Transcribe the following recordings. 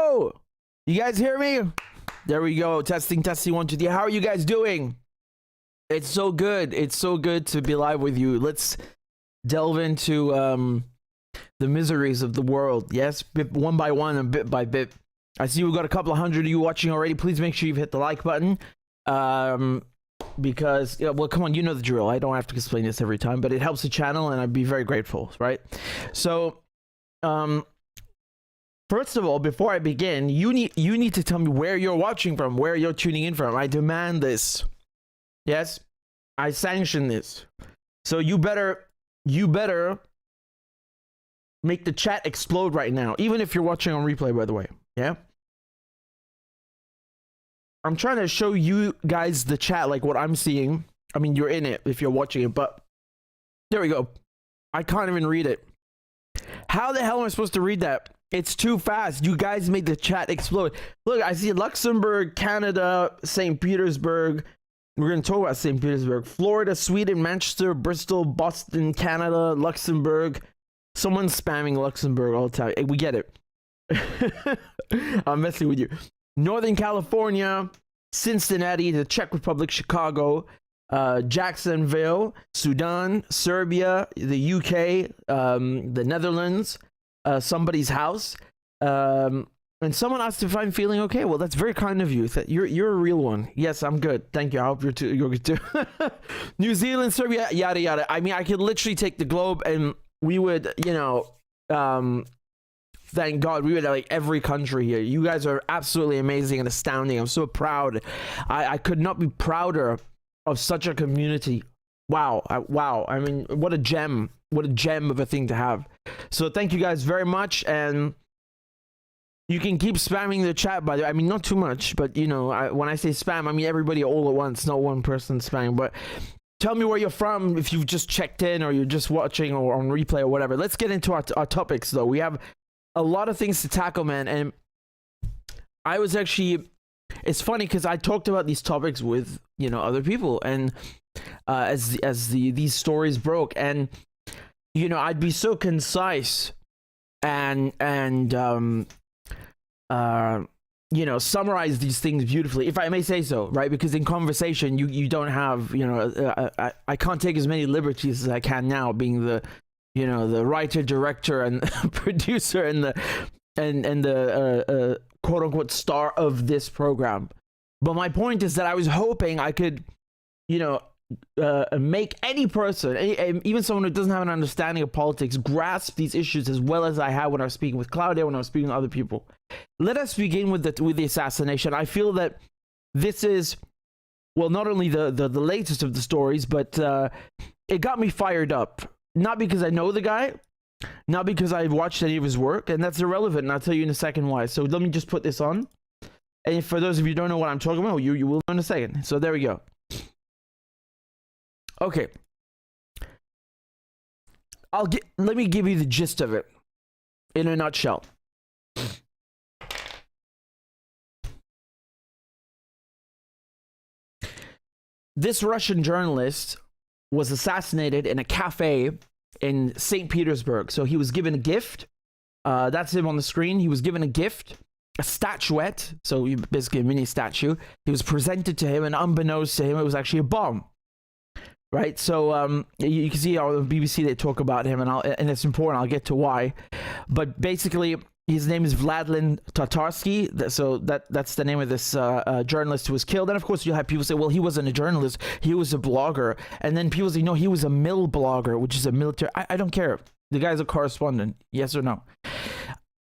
Oh, you guys hear me? There we go. Testing, 1, 2, 3. How are you guys doing? It's so good. It's so good to be live with you. Let's delve into the miseries of the world. Yes, one by one and bit by bit. I see we've got a couple of hundred of you watching already. Please make sure you've hit the like button. Because, well, come on, you know the drill. I don't have to explain this every time, but it helps the channel and I'd be very grateful, right? So, first of all, before I begin, you need to tell me where you're watching from, where you're tuning in from. I demand this. Yes, I sanction this. So you better make the chat explode right now, even if you're watching on replay, by the way. Yeah. I'm trying to show you guys the chat, like what I'm seeing. I mean, you're in it if you're watching it, but there we go. I can't even read it. How the hell am I supposed to read that? It's too fast. You guys made the chat explode. Look, I see Luxembourg, Canada, Saint Petersburg. We're going to talk about Saint Petersburg. Florida, Sweden, Manchester, Bristol, Boston, Canada, Luxembourg. Someone's spamming Luxembourg all the time. Hey, we get it. I'm messing with you. Northern California, Cincinnati, the Czech Republic, Chicago, Jacksonville, Sudan, Serbia, the UK, the Netherlands, somebody's house, and someone asked if I'm feeling okay. Well, that's very kind of you. You're a real one. Yes, I'm good. Thank you. I hope you're good too. New Zealand, Serbia, yada yada. I mean, I could literally take the globe and we would, you know, thank God, we would have like every country here. You guys are absolutely amazing and astounding. I'm so proud. I could not be prouder of such a community. Wow. Wow. I mean, what a gem. What a gem of a thing to have. So thank you guys very much. And you can keep spamming the chat, by the way. I mean, not too much, but you know, when I say spam, I mean everybody all at once, not one person spamming. But tell me where you're from, if you've just checked in or you're just watching or on replay or whatever. Let's get into our topics, though. We have a lot of things to tackle, man. And I was actually, it's funny because I talked about these topics with, you know, other people, and as these stories broke, and you know, I'd be so concise and you know, summarize these things beautifully, if I may say so, right? Because in conversation, you don't have, you know, I can't take as many liberties as I can now, being the, you know, the writer, director, and producer, and the quote unquote star of this program. But my point is that I was hoping I could, you know, make any person, even someone who doesn't have an understanding of politics, grasp these issues as well as I had when I was speaking with Claudia, when I was speaking with other people. Let us begin with the assassination. I feel that this is, well, not only the latest of the stories, but it got me fired up. Not because I know the guy, not because I've watched any of his work, and that's irrelevant, and I'll tell you in a second why. So let me just put this on. And for those of you who don't know what I'm talking about, you will know in a second. So there we go. Okay. Let me give you the gist of it in a nutshell. This Russian journalist was assassinated in a cafe in Saint Petersburg. So he was given a gift. That's him on the screen. He was given a gift, a statuette. So basically a mini statue. He was presented to him, and unbeknownst to him, it was actually a bomb. Right? So you can see on the BBC they talk about him, and it's important. I'll get to why. But basically, his name is Vladimir Tatarsky. So that's the name of this journalist who was killed. And of course, you'll have people say, well, he wasn't a journalist. He was a blogger. And then people say, no, he was a mill blogger, which is a military. I don't care. The guy's a correspondent. Yes or no?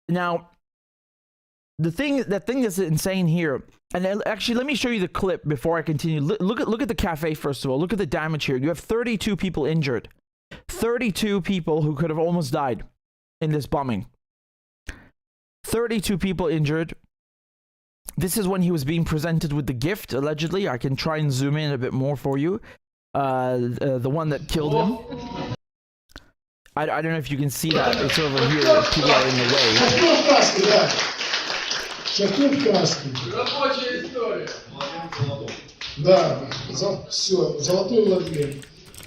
Now, the thing that's insane here, and actually, let me show you the clip before I continue. Look at the cafe, first of all. Look at the damage here. You have 32 people injured. 32 people who could have almost died in this bombing. 32 people injured. This is when he was being presented with the gift, allegedly. I can try and zoom in a bit more for you. The one that killed him. I don't know if you can see that. It's over here. People are in the way. Рабочая история. Да, все, золотой Владимир.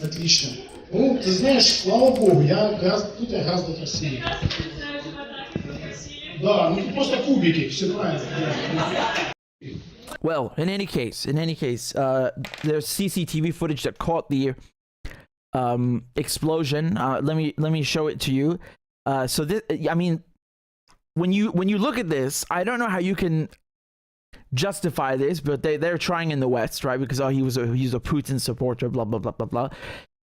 Отлично. Ну, ты знаешь, слава богу, я гораздо красивее. Да, ну тут просто кубики, все правильно. Well, in any case, there's CCTV footage that caught the explosion. Let me show it to you. So this, I mean, when you look at this, I don't know how you can justify this, but they're trying in the West, right? Because he's a Putin supporter, blah blah blah blah blah.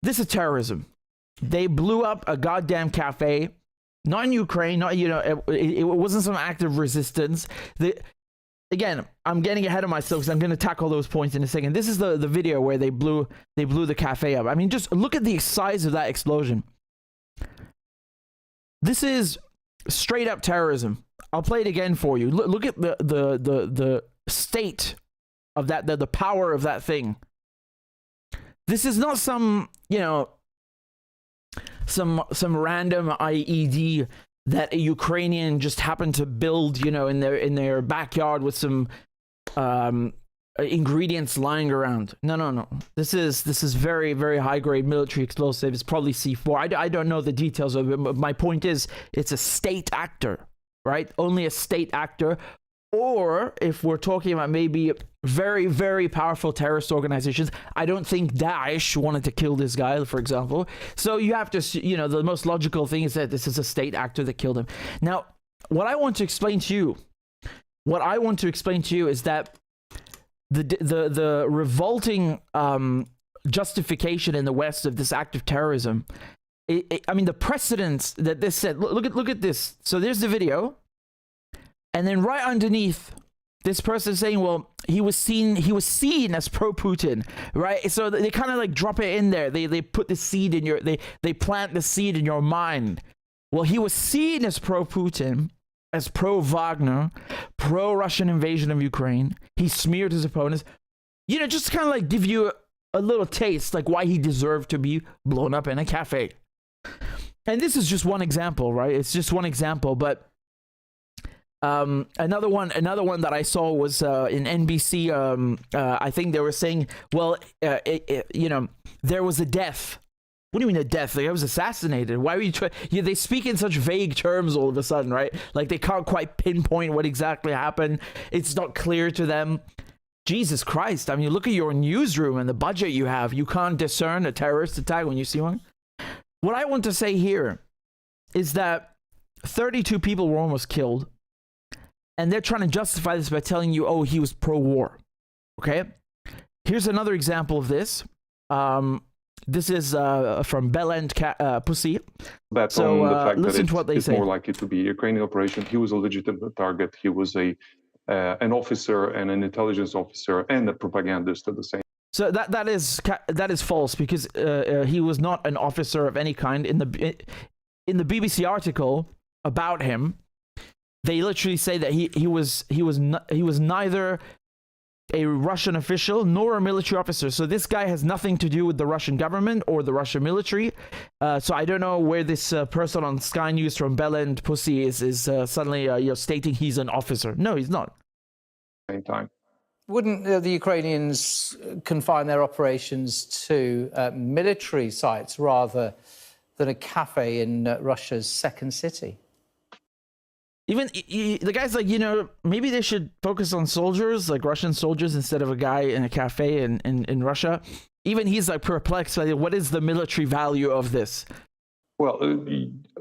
This is terrorism. They blew up a goddamn cafe, not in Ukraine, not it wasn't some act of resistance. Again, I'm getting ahead of myself because I'm going to tackle those points in a second. This is the video where they blew the cafe up. I mean, just look at the size of that explosion. This is straight up terrorism. I'll play it again for you. Look at the state of that, the power of that thing. This is not some, some random IED that a Ukrainian just happened to build, in their backyard with some ingredients lying around. No. This is very, very high grade military explosive. It's probably C4. I don't know the details of it, but my point is, it's a state actor, right? Only a state actor. Or if we're talking about maybe very, very powerful terrorist organizations, I don't think Daesh wanted to kill this guy, for example. So you have to, the most logical thing is that this is a state actor that killed him. Now, what I want to explain to you is that the revolting justification in the West of this act of terrorism, I mean, the precedents that this said, look at this. So there's the video. And then right underneath, this person saying, well, he was seen as pro-Putin, right? So they kind of like drop it in there. They put the seed in they plant the seed in your mind. Well, he was seen as pro-Putin, as pro-Wagner, pro-Russian invasion of Ukraine. He smeared his opponents. Just to kind of like give you a little taste, like why he deserved to be blown up in a cafe. And this is just one example, right? It's just one example, but another one that I saw was in NBC. I think they were saying, well, there was a death. What do you mean a death? Like, I was assassinated. Why were you trying? They speak in such vague terms all of a sudden, right? Like they can't quite pinpoint what exactly happened. It's not clear to them. Jesus Christ! I mean, look at your newsroom and the budget you have. You can't discern a terrorist attack when you see one. What I want to say here is that 32 people were almost killed. And they're trying to justify this by telling you, oh, he was pro-war. Okay? Here's another example of this. This is from Bell End Pussy. That's so on the fact listen that to what they it's say. more likely to be a Ukrainian operation. He was a legitimate target. He was an officer and an intelligence officer and a propagandist at the same. So that is false, because he was not an officer of any kind. In the BBC article about him, they literally say that he was neither a Russian official nor a military officer. So this guy has nothing to do with the Russian government or the Russian military. So I don't know where this person on Sky News from Bell End Pussy is suddenly stating he's an officer. No, he's not. Same time. Wouldn't the Ukrainians confine their operations to military sites rather than a cafe in Russia's second city? Even the guy's like, maybe they should focus on soldiers, like Russian soldiers, instead of a guy in a cafe in Russia. Even he's like perplexed by what is the military value of this? Well,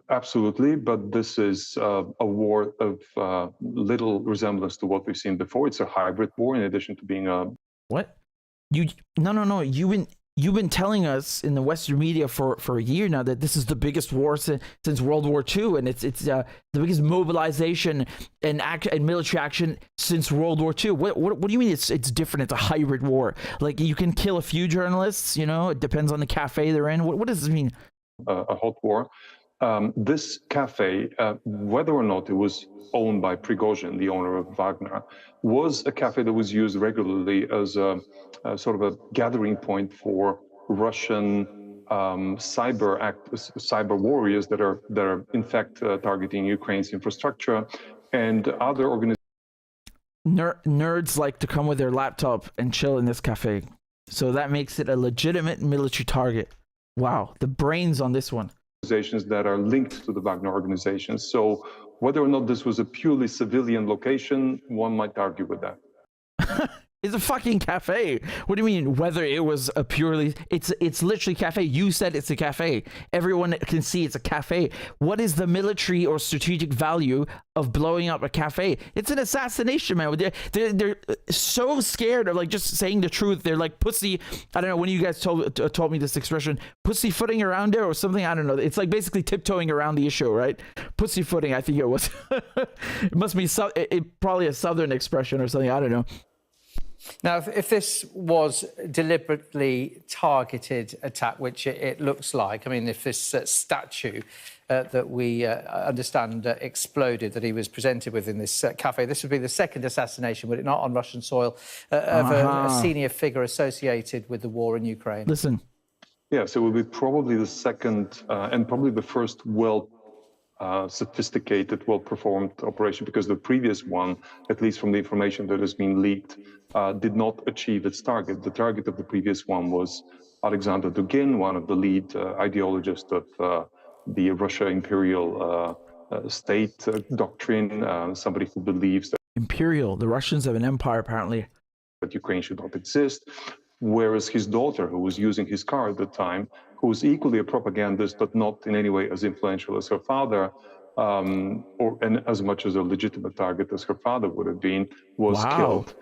absolutely, but this is a war of little resemblance to what we've seen before. It's a hybrid war, in addition to being a... What? No. You've been telling us in the Western media for a year now that this is the biggest war since World War II, and it's the biggest mobilization and military action since World War II. What do you mean it's different? It's a hybrid war. Like, you can kill a few journalists. It depends on the cafe they're in. What does this mean? A hot war. This cafe, whether or not it was owned by Prigozhin, the owner of Wagner, was a cafe that was used regularly as a sort of a gathering point for Russian cyber warriors that are in fact targeting Ukraine's infrastructure and other organizations. Nerds like to come with their laptop and chill in this cafe, so that makes it a legitimate military target. Wow, the brains on this one. Organizations that are linked to the Wagner organizations. So Whether or not this was a purely civilian location, one might argue with that. It's a fucking cafe. What do you mean whether it was a purely... It's literally cafe. You said it's a cafe. Everyone can see it's a cafe. What is the military or strategic value of blowing up a cafe? It's an assassination, man. They're so scared of like just saying the truth. They're like pussy... I don't know when you guys told me this expression. Pussyfooting around it or something. I don't know. It's like basically tiptoeing around the issue, right? Pussyfooting, I think it was. It must be probably a southern expression or something. I don't know. Now, if this was deliberately targeted attack, which it looks like, I mean, if this statue that we understand exploded that he was presented with in this cafe, this would be the second assassination, would it not, on Russian soil, of a senior figure associated with the war in Ukraine? Listen. Yes, it will be probably the second and probably the first sophisticated, well-performed operation, because the previous one, at least from the information that has been leaked, did not achieve its target. The target of the previous one was Alexander Dugin, one of the lead ideologists of the Russia imperial state doctrine, somebody who believes that imperial, the Russians have an empire apparently, that Ukraine should not exist. Whereas his daughter, who was using his car at the time, who was equally a propagandist, but not in any way as influential as her father, and as much as a legitimate target as her father would have been, was killed.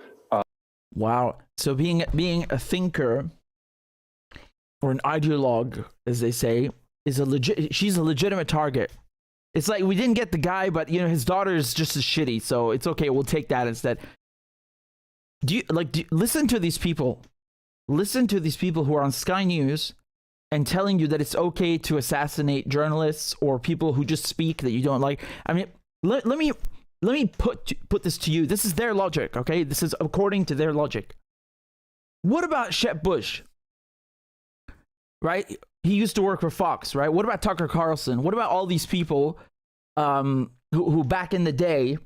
Wow. So being a thinker or an ideologue, as they say, she's a legitimate target. It's like we didn't get the guy, but you know his daughter is just as shitty, so it's okay. We'll take that instead. Listen to these people. Listen to these people who are on Sky News and telling you that it's okay to assassinate journalists or people who just speak that you don't like. I mean, let me put this to you. This is their logic, okay? This is according to their logic. What about Shep Bush? Right? He used to work for Fox, right? What about Tucker Carlson? What about all these people who back in the day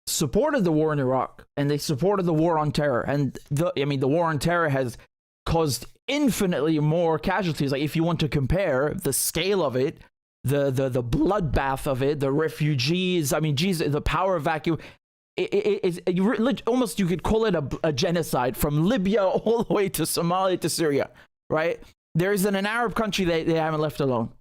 supported the war in Iraq and they supported the war on terror? And the war on terror has caused infinitely more casualties. Like if you want to compare the scale of it, the bloodbath of it, the refugees, I mean, Jesus, the power vacuum, almost you could call it a genocide from Libya all the way to Somalia to Syria, right? There isn't an Arab country they haven't left alone.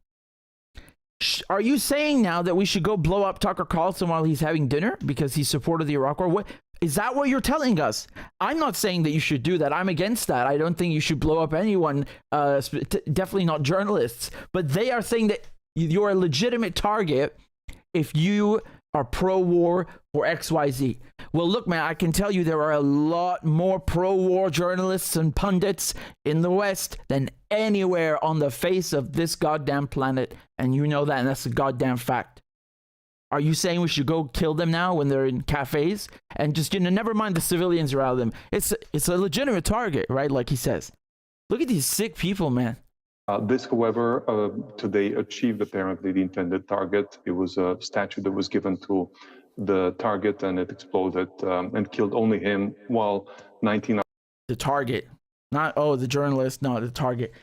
Are you saying now that we should go blow up Tucker Carlson while he's having dinner because he supported the Iraq war? What is that what you're telling us? I'm not saying that you should do that. I'm against that. I don't think you should blow up anyone, definitely not journalists. But they are saying that you're a legitimate target if you are pro-war or XYZ. Well, look, man, I can tell you there are a lot more pro-war journalists and pundits in the West than anywhere on the face of this goddamn planet. And you know that, and that's a goddamn fact. Are you saying we should go kill them now when they're in cafes? And just, never mind the civilians around them. It's a legitimate target, right? Like he says. Look at these sick people, man. This, however, today achieved apparently the intended target. It was a statue that was given to the target and it exploded and killed only him, while 19... The target. Not, the journalist. No, the target.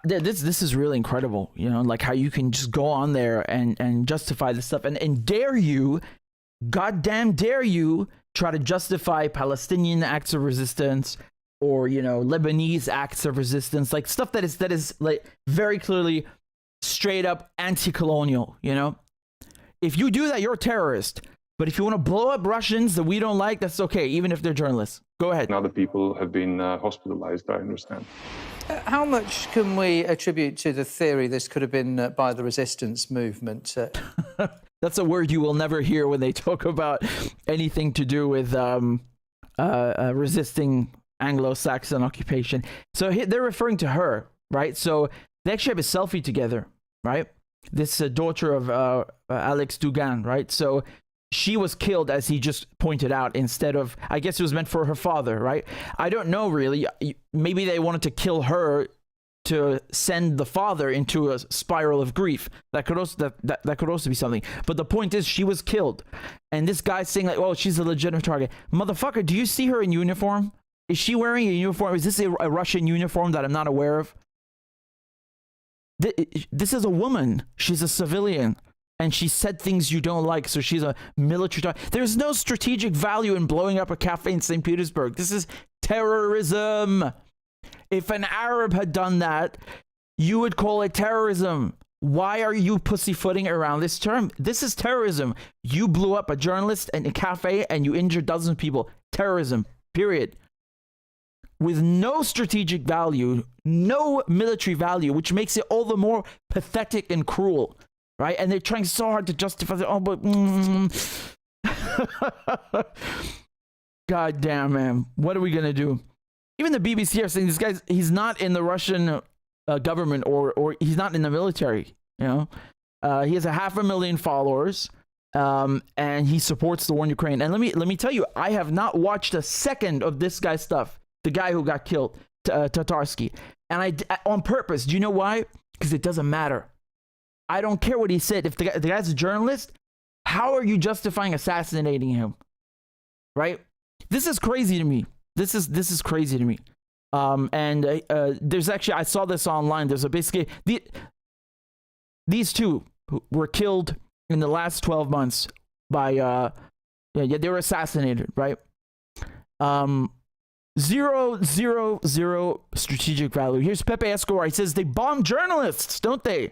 This is really incredible, like how you can just go on there and justify this stuff and dare you, goddamn dare you, try to justify Palestinian acts of resistance or, Lebanese acts of resistance, like stuff that is like very clearly straight up anti-colonial, If you do that, you're a terrorist. But if you want to blow up Russians that we don't like, that's okay, even if they're journalists. Go ahead. Other people have been hospitalized, I understand. How much can we attribute to the theory this could have been by the resistance movement? That's a word you will never hear when they talk about anything to do with resisting Anglo-Saxon occupation. So they're referring to her, right? So they actually have a selfie together, right? This daughter of Alex Dugan, right? So she was killed, as he just pointed out, instead of, I guess it was meant for her father, right? I don't know, really. Maybe they wanted to kill her to send the father into a spiral of grief. That could also be something. But the point is, she was killed. And this guy's saying, like, oh, she's a legitimate target. Motherfucker, do you see her in uniform? Is she wearing a uniform? Is this a Russian uniform that I'm not aware of? This is a woman. She's a civilian. And she said things you don't like, so she's a military. There's no strategic value in blowing up a cafe in St. Petersburg. This is terrorism. If an Arab had done that, you would call it terrorism. Why are you pussyfooting around this term? This is terrorism. You blew up a journalist in a cafe and you injured dozens of people. Terrorism, period. With no strategic value, no military value, which makes it all the more pathetic and cruel. Right? And they're trying so hard to justify it. Oh, but... God damn, man. What are we going to do? Even the BBC are saying this guy's, he's not in the Russian government or he's not in the military. You know? He has 500,000 followers and he supports the war in Ukraine. And let me tell you, I have not watched a second of this guy's stuff. The guy who got killed, Tatarsky. And I on purpose. Do you know why? Because it doesn't matter. I don't care what he said. If the guy's a journalist, how are you justifying assassinating him? Right? This is crazy to me. This is crazy to me. There's actually, I saw this online. There's these two were killed in the last 12 months by they were assassinated, right? Zero strategic value. Here's Pepe Escobar. He says they bomb journalists, don't they?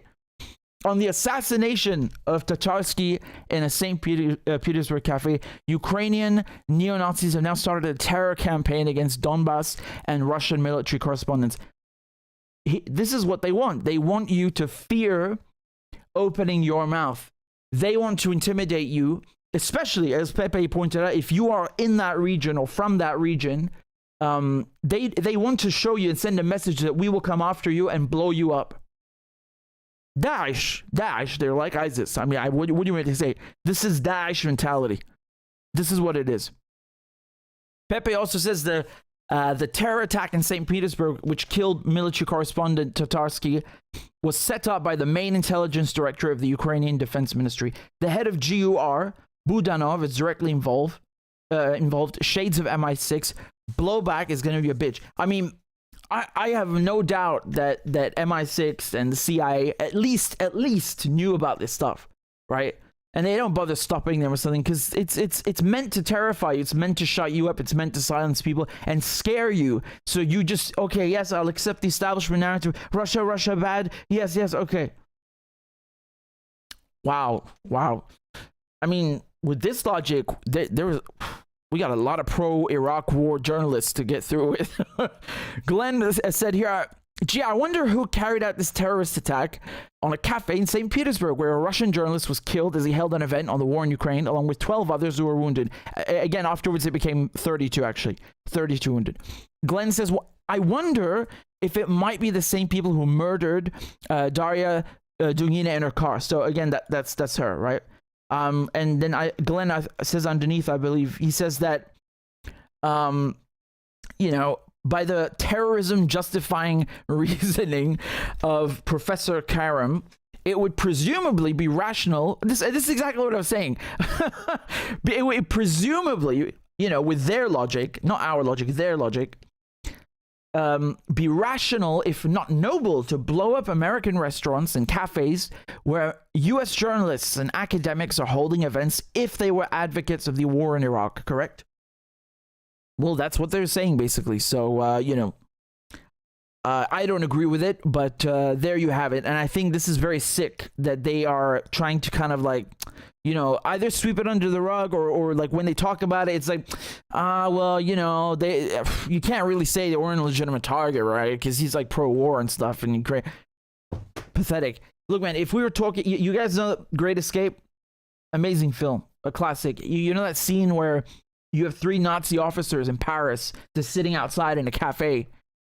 On the assassination of Tatarsky in a St. Petersburg cafe, Ukrainian neo-Nazis have now started a terror campaign against Donbass and Russian military correspondents. This is what they want. They want you to fear opening your mouth. They want to intimidate you, especially, as Pepe pointed out, if you are in that region or from that region, they want to show you and send a message that we will come after you and blow you up. Daesh, they're like ISIS. I mean, what do you want to say? This is Daesh mentality. This is what it is. Pepe also says the terror attack in St. Petersburg, which killed military correspondent Tatarsky, was set up by the main intelligence director of the Ukrainian Defense Ministry. The head of GUR, Budanov, is directly involved. Shades of MI6. Blowback is going to be a bitch. I mean, I have no doubt that MI6 and the CIA at least knew about this stuff, right? And they don't bother stopping them or something because it's meant to terrify you. It's meant to shut you up. It's meant to silence people and scare you. So you just, okay, yes, I'll accept the establishment narrative. Russia bad. Yes, okay. Wow. I mean, with this logic, we got a lot of pro-Iraq war journalists to get through with. Glenn said here, gee, I wonder who carried out this terrorist attack on a cafe in St. Petersburg, where a Russian journalist was killed as he held an event on the war in Ukraine, along with 12 others who were wounded. Again, afterwards it became 32, actually. 32 wounded. Glenn says, well, I wonder if it might be the same people who murdered Daria Dugina in her car. So again, that's her, right? And then Glenn says underneath, I believe, he says that, by the terrorism justifying reasoning of Professor Karam, it would presumably be rational. This is exactly what I was saying. It would presumably, with their logic, not our logic, their logic, be rational, if not noble, to blow up American restaurants and cafes where US journalists and academics are holding events if they were advocates of the war in Iraq, correct? Well, that's what they're saying, basically. So, I don't agree with it, but there you have it. And I think this is very sick that they are trying to kind of like, either sweep it under the rug or like when they talk about it, it's like, you can't really say they weren't a legitimate target, right? Because he's like pro-war and stuff and great. Pathetic. Look, man, if we were talking, you guys know Great Escape? Amazing film, a classic. You know that scene where you have 3 Nazi officers in Paris just sitting outside in a cafe,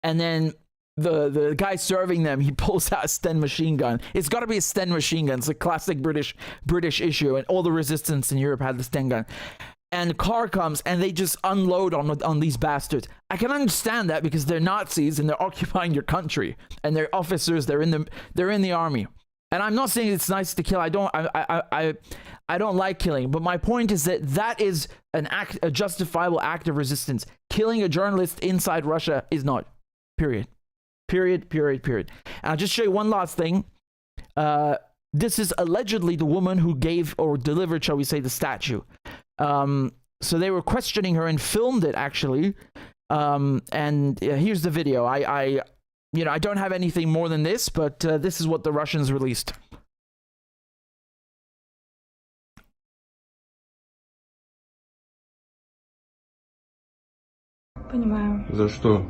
and then the guy serving them, he pulls out a Sten machine gun. It's got to be a Sten machine gun. It's a classic British issue, and all the resistance in Europe had the Sten gun. And the car comes, and they just unload on these bastards. I can understand that because they're Nazis and they're occupying your country, and they're officers. They're in the army. And I'm not saying it's nice to kill. I don't like killing, but my point is that is a justifiable act of resistance. Killing a journalist inside Russia is not. Period. Period. And I'll just show you one last thing. This is allegedly the woman who gave or delivered, shall we say, the statue. So they were questioning her and filmed it, actually. And here's the video. I don't have anything more than this, but this is what the Russians released. Понимаю. За что?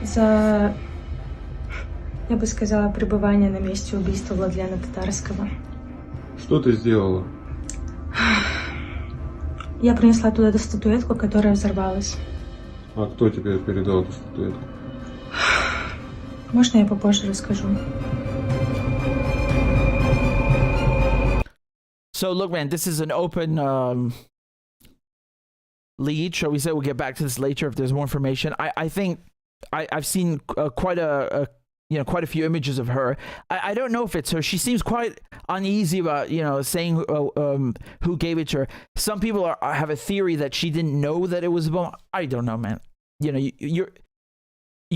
За, я бы сказала, пребывание на месте убийства Владлена Татарского. Что ты сделала? Я принесла туда эту статуэтку, которая взорвалась. А кто тебе передал эту статуэтку? Можно я попозже расскажу? So look, man, this is an open lead, shall we say. We'll get back to this later if there's more information. I think I've seen quite a few images of her. I don't know if it's her. She seems quite uneasy about saying who gave it to her. Some people have a theory that she didn't know that it was a bomb. I don't know, man. You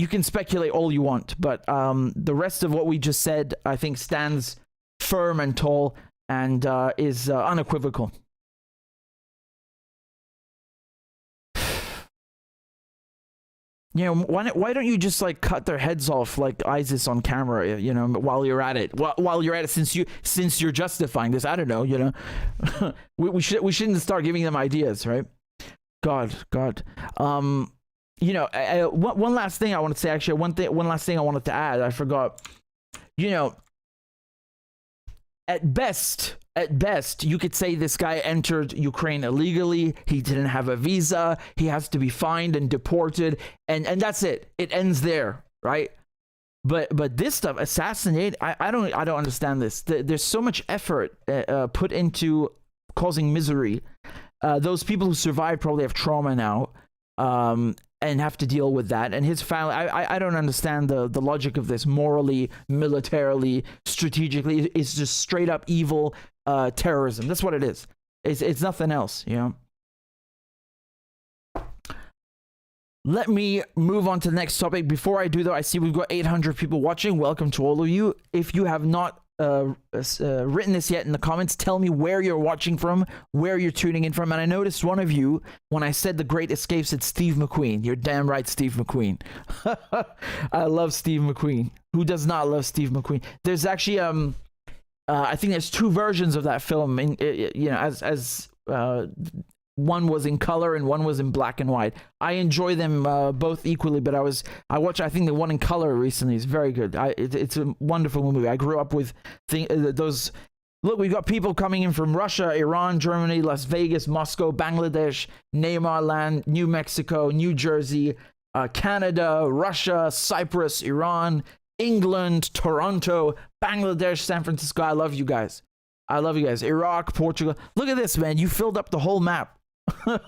can speculate all you want, but the rest of what we just said, I think, stands firm and tall and is unequivocal. Why don't you just like cut their heads off like ISIS on camera, while you're at it? While you're at it, since you're justifying this, I don't know, we shouldn't start giving them ideas, right? God. One last thing I want to say, actually, one last thing I wanted to add, I forgot. At best, you could say this guy entered Ukraine illegally. He didn't have a visa. He has to be fined and deported, and that's it. It ends there, right? But this stuff, assassinate. I don't understand this. There's so much effort put into causing misery. Those people who survived probably have trauma now, and have to deal with that. And his family, I don't understand the logic of this morally, militarily, strategically. It's just straight up evil terrorism. That's what it is. It's nothing else, Let me move on to the next topic. Before I do, though, I see we've got 800 people watching. Welcome to all of you. If you have not written this yet in the comments, tell me where you're watching from, where you're tuning in from. And I noticed one of you, when I said The Great Escape, said Steve McQueen. You're damn right, Steve McQueen. I love Steve McQueen. Who does not love Steve McQueen? There's actually I think there's two versions of that film. One was in color and one was in black and white. I enjoy them both equally, but I watched, I think, the one in color recently is very good. It's a wonderful movie. I grew up with those. Look, we've got people coming in from Russia, Iran, Germany, Las Vegas, Moscow, Bangladesh, Neymar Land, New Mexico, New Jersey, Canada, Russia, Cyprus, Iran, England, Toronto, Bangladesh, San Francisco. I love you guys. Iraq, Portugal. Look at this, man. You filled up the whole map. We're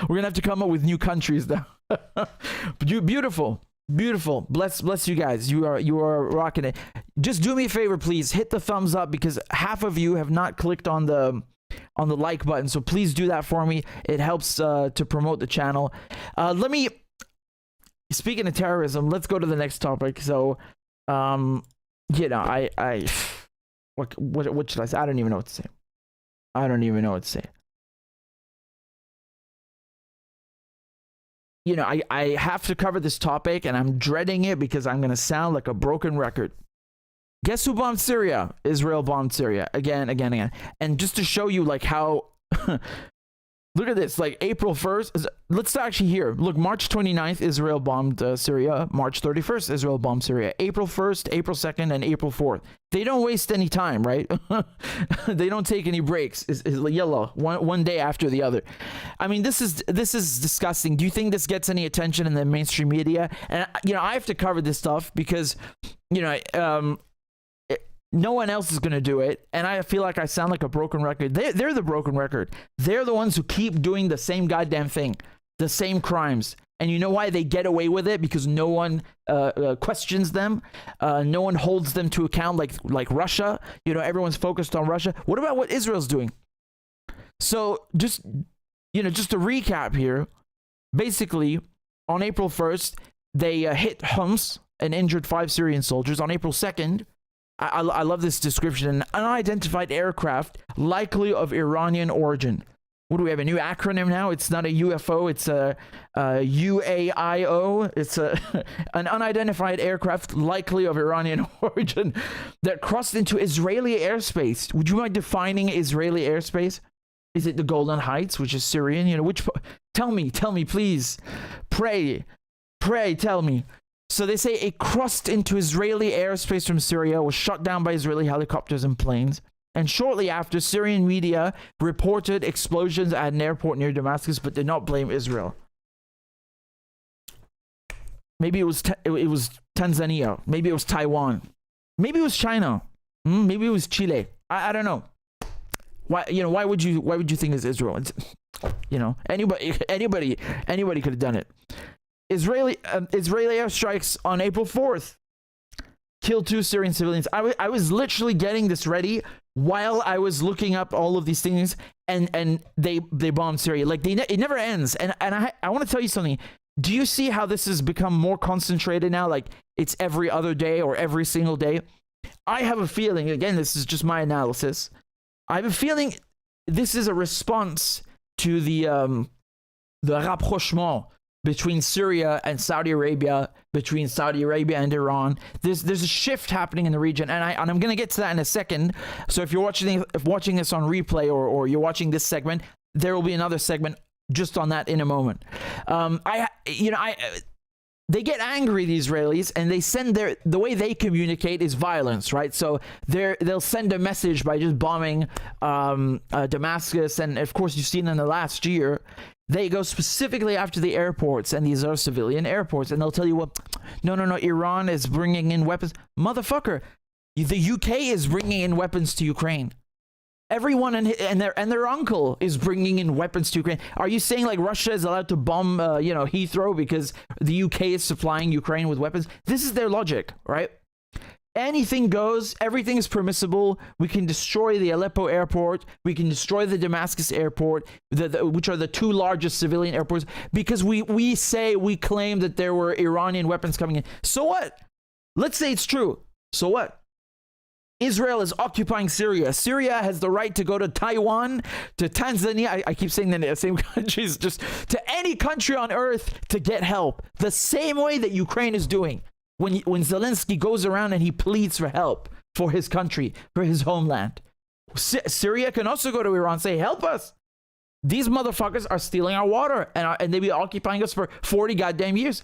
gonna have to come up with new countries now. Beautiful. Bless you guys. You are rocking it. Just do me a favor, please. Hit the thumbs up, because half of you have not clicked on the like button. So please do that for me. It helps to promote the channel. Speaking of terrorism, let's go to the next topic. So, what should I say? I don't even know what to say. I have to cover this topic, and I'm dreading it because I'm going to sound like a broken record. Guess who bombed Syria? Israel bombed Syria again. And just to show you like how look at this, like April 1st. Let's start actually here. Look, March 29th, Israel bombed Syria. March 31st, Israel bombed Syria. April 1st, April 2nd, and April 4th. They don't waste any time, right? They don't take any breaks. It's yellow, one day after the other. I mean, this is disgusting. Do you think this gets any attention in the mainstream media? And I have to cover this stuff because no one else is going to do it, and I feel like I sound like a broken record. They're the broken record. They're the ones who keep doing the same goddamn thing, the same crimes. And you know why they get away with it? Because no one questions them. No one holds them to account like Russia. Everyone's focused on Russia. What about what Israel's doing? So just to recap here, basically on April 1st, they hit Homs and injured 5 Syrian soldiers. On April 2nd, I love this description, an unidentified aircraft likely of Iranian origin. What do we have, a new acronym now? It's not a UFO, it's a UAIO. It's an unidentified aircraft likely of Iranian origin that crossed into Israeli airspace. Would you mind defining Israeli airspace? Is it the Golan Heights, which is Syrian? You know, tell me, please. Pray, tell me. So they say it crossed into Israeli airspace from Syria, was shot down by Israeli helicopters and planes. And shortly after, Syrian media reported explosions at an airport near Damascus, but did not blame Israel. Maybe it was Tanzania. Maybe it was Taiwan. Maybe it was China. Maybe it was Chile. I don't know. Why would you think it's Israel? It's, anybody could have done it. Israeli airstrikes on April 4th killed 2 Syrian civilians. I was literally getting this ready while I was looking up all of these things, and they bombed Syria. Like it never ends. And I want to tell you something. Do you see how this has become more concentrated now? Like it's every other day or every single day. I have a feeling, again, this is just my analysis, I have a feeling this is a response to the rapprochement between Syria and Saudi Arabia, between Saudi Arabia and Iran. There's a shift happening in the region, and I'm going to get to that in a second. So if you're watching this on replay or you're watching this segment, there will be another segment just on that in a moment. They get angry, the Israelis, and they send the way they communicate is violence, right? So they'll send a message by just bombing Damascus, and of course you've seen in the last year, they go specifically after the airports, and these are civilian airports, and they'll tell you, well, no, Iran is bringing in weapons. Motherfucker, the UK is bringing in weapons to Ukraine. Everyone and their uncle is bringing in weapons to Ukraine. Are you saying like Russia is allowed to bomb, Heathrow because the UK is supplying Ukraine with weapons? This is their logic, right? Anything goes. Everything is permissible. We can destroy the Aleppo airport. We can destroy the Damascus airport, which are the 2 largest civilian airports, because we claim that there were Iranian weapons coming in. So what? Let's say it's true. So what? Israel is occupying Syria. Syria has the right to go to Taiwan, to Tanzania. I keep saying the same countries, just to any country on earth to get help. The same way that Ukraine is doing. When Zelensky goes around and he pleads for help for his country, for his homeland. Syria can also go to Iran and say, help us. These motherfuckers are stealing our water and they be occupying us for 40 goddamn years.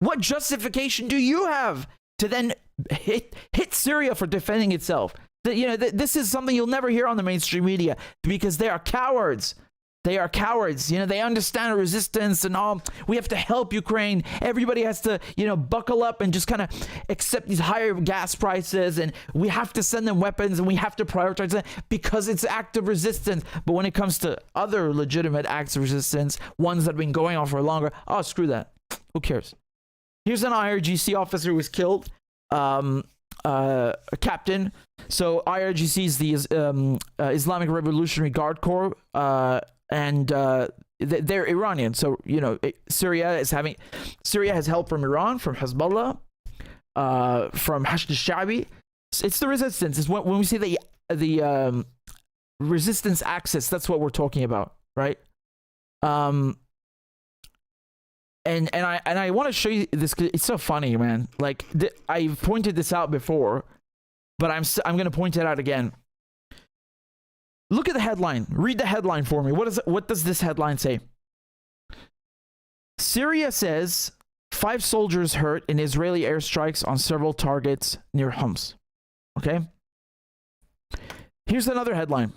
What justification do you have to then hit Syria for defending itself? This is something you'll never hear on the mainstream media because they are cowards. They are cowards. They understand resistance and all. We have to help Ukraine. Everybody has to, buckle up and just kind of accept these higher gas prices. And we have to send them weapons and we have to prioritize them because it's act of resistance. But when it comes to other legitimate acts of resistance, ones that have been going on for longer, oh, screw that. Who cares? Here's an IRGC officer who was killed. A captain. So IRGC is the Islamic Revolutionary Guard Corps. And they're Iranian. So, Syria has help from Iran, from Hezbollah, from Hashd al-Sha'bi. It's the resistance. It's when we say the resistance axis, that's what we're talking about, right? And I want to show you this. It's so funny, man. Like I've pointed this out before, but I'm going to point it out again. Look at the headline. Read the headline for me. What does this headline say? Syria says 5 soldiers hurt in Israeli airstrikes on several targets near Homs. Okay? Here's another headline.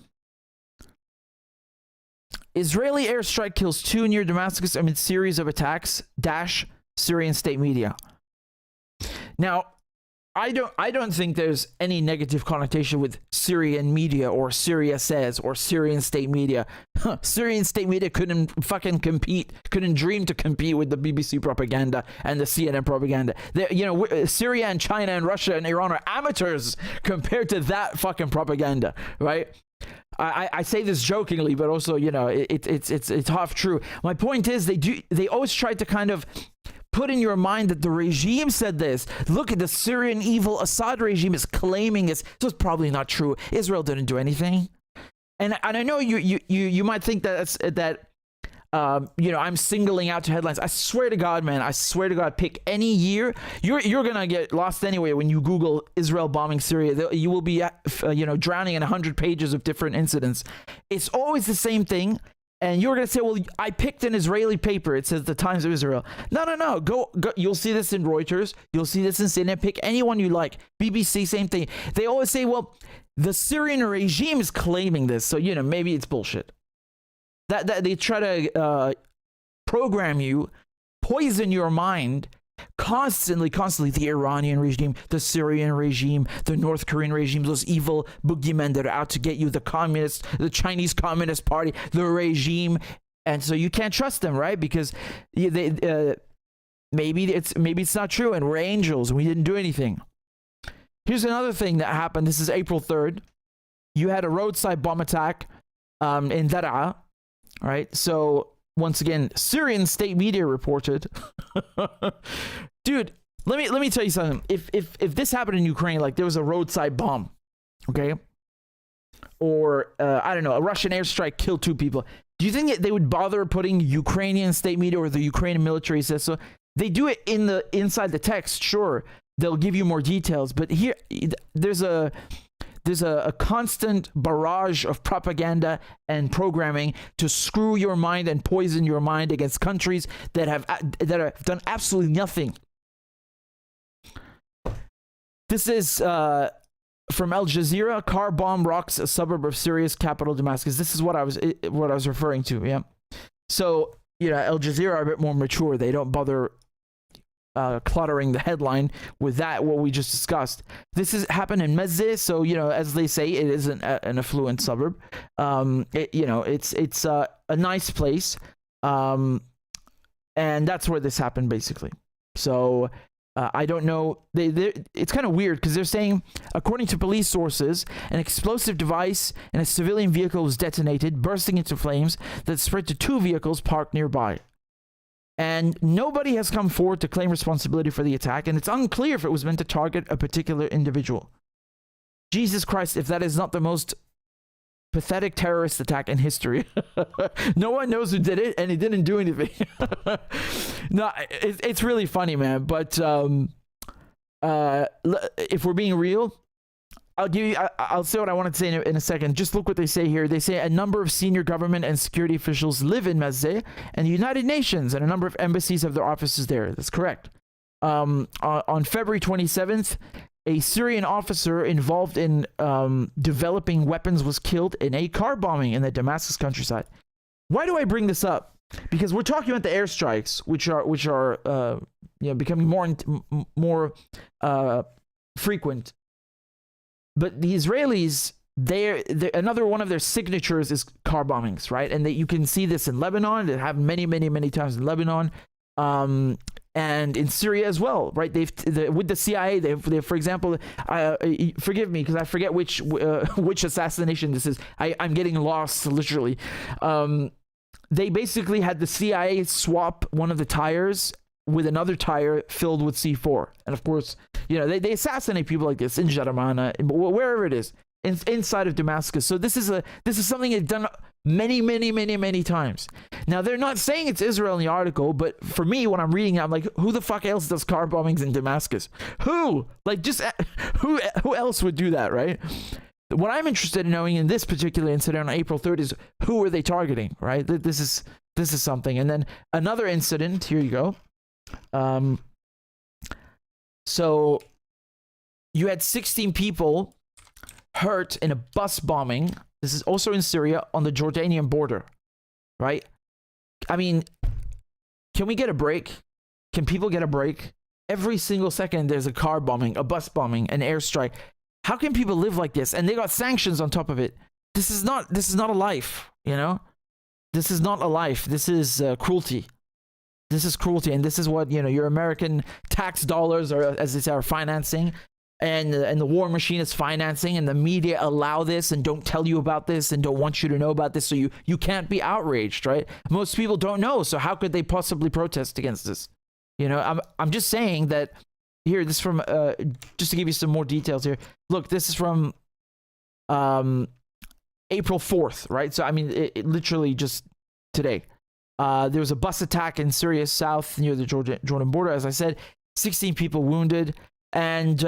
Israeli airstrike kills 2 near Damascus amid series of attacks, Syrian state media. Now, I don't think there's any negative connotation with Syrian media or Syria says or Syrian state media. Syrian state media couldn't dream to compete with the BBC propaganda and the CNN propaganda. Syria and China and Russia and Iran are amateurs compared to that fucking propaganda, right? I say this jokingly, but also, it's half true. My point is they always try to kind of put in your mind that the regime said this. Look at the Syrian evil Assad regime is claiming this. So it's probably not true. Israel didn't do anything. And I know you might think that I'm singling out to headlines. I swear to God, man, I swear to God, pick any year. You're gonna get lost anyway when you Google Israel bombing Syria. You will be drowning in 100 pages of different incidents. It's always the same thing. And you're gonna say, well, I picked an Israeli paper. It says the Times of Israel. No. Go. You'll see this in Reuters. You'll see this in CNN. Pick anyone you like. BBC, same thing. They always say, well, the Syrian regime is claiming this, so maybe it's bullshit. That they try to program you, poison your mind constantly. The Iranian regime, the Syrian regime, the North Korean regime, those evil boogeymen that are out to get you, the Chinese Communist Party, the regime, and so you can't trust them, right? Because maybe it's not true, and we're angels and we didn't do anything. Here's another thing that happened. This is April 3rd. You had a roadside bomb attack in Dore, right? So once again, Syrian state media reported. Dude, let me tell you something. If this happened in Ukraine, like there was a roadside bomb, okay, or I don't know, a Russian airstrike killed 2 people, do you think that they would bother putting Ukrainian state media or the Ukrainian military says so? They do it inside the text, sure. They'll give you more details, but here there's a constant barrage of propaganda and programming to screw your mind and poison your mind against countries that have done absolutely nothing. This is from Al Jazeera. Car bomb rocks a suburb of Syria's capital, Damascus. This is what I was referring to. Yeah. So Al Jazeera are a bit more mature. They don't bother cluttering the headline with what we just discussed. This has happened in Mezze, so as they say, it is an affluent suburb. It's a nice place, and that's where this happened basically. So I don't know. It's kind of weird because they're saying, according to police sources, an explosive device in a civilian vehicle was detonated, bursting into flames that spread to 2 vehicles parked nearby. And nobody has come forward to claim responsibility for the attack, and it's unclear if it was meant to target a particular individual. Jesus Christ, if that is not the most pathetic terrorist attack in history. No one knows who did it, and he didn't do anything. No, it's really funny, man. But if we're being real, I'll say what I wanted to say in a second. Just look what they say here. They say a number of senior government and security officials live in Mezze, and the United Nations and a number of embassies have their offices there. That's correct. On February 27th, a Syrian officer involved in developing weapons was killed in a car bombing in the Damascus countryside. Why do I bring this up? Because we're talking about the airstrikes, which are becoming more frequent. But the Israelis, they're another one of their signatures is car bombings, right? And you can see this in Lebanon. They have many times in Lebanon, and in Syria as well, right? With the CIA, they for example, forgive me because I forget which assassination this is. I'm getting lost literally. They basically had the CIA swap one of the tires with another tire filled with C4. And of course, they assassinate people like this in Jaramana, wherever it is, inside of Damascus. So this is something they've done many times. Now, they're not saying it's Israel in the article, but for me, when I'm reading it, I'm like, who the fuck else does car bombings in Damascus? Who? Like, just who else would do that, right? What I'm interested in knowing in this particular incident on April 3rd is who are they targeting, right? This is something. And then another incident, here you go. So you had 16 people hurt in a bus bombing. This is also in Syria on the Jordanian border, right? I mean, can we get a break? Can people get a break? Every single second there's a car bombing, a bus bombing, an airstrike. How can people live like this? And they got sanctions on top of it. This is not a life, This is not a life. This is cruelty. This is cruelty, and this is what your American tax dollars are financing, and the war machine is financing, and the media allow this and don't tell you about this and don't want you to know about this, so you can't be outraged, right? Most people don't know, so how could they possibly protest against this? You know, I'm just saying that here, this is from, just to give you some more details here. Look, this is from April 4th, right? So, I mean, it literally just today. There was a bus attack in Syria South near the Jordan border. As I said, 16 people wounded. And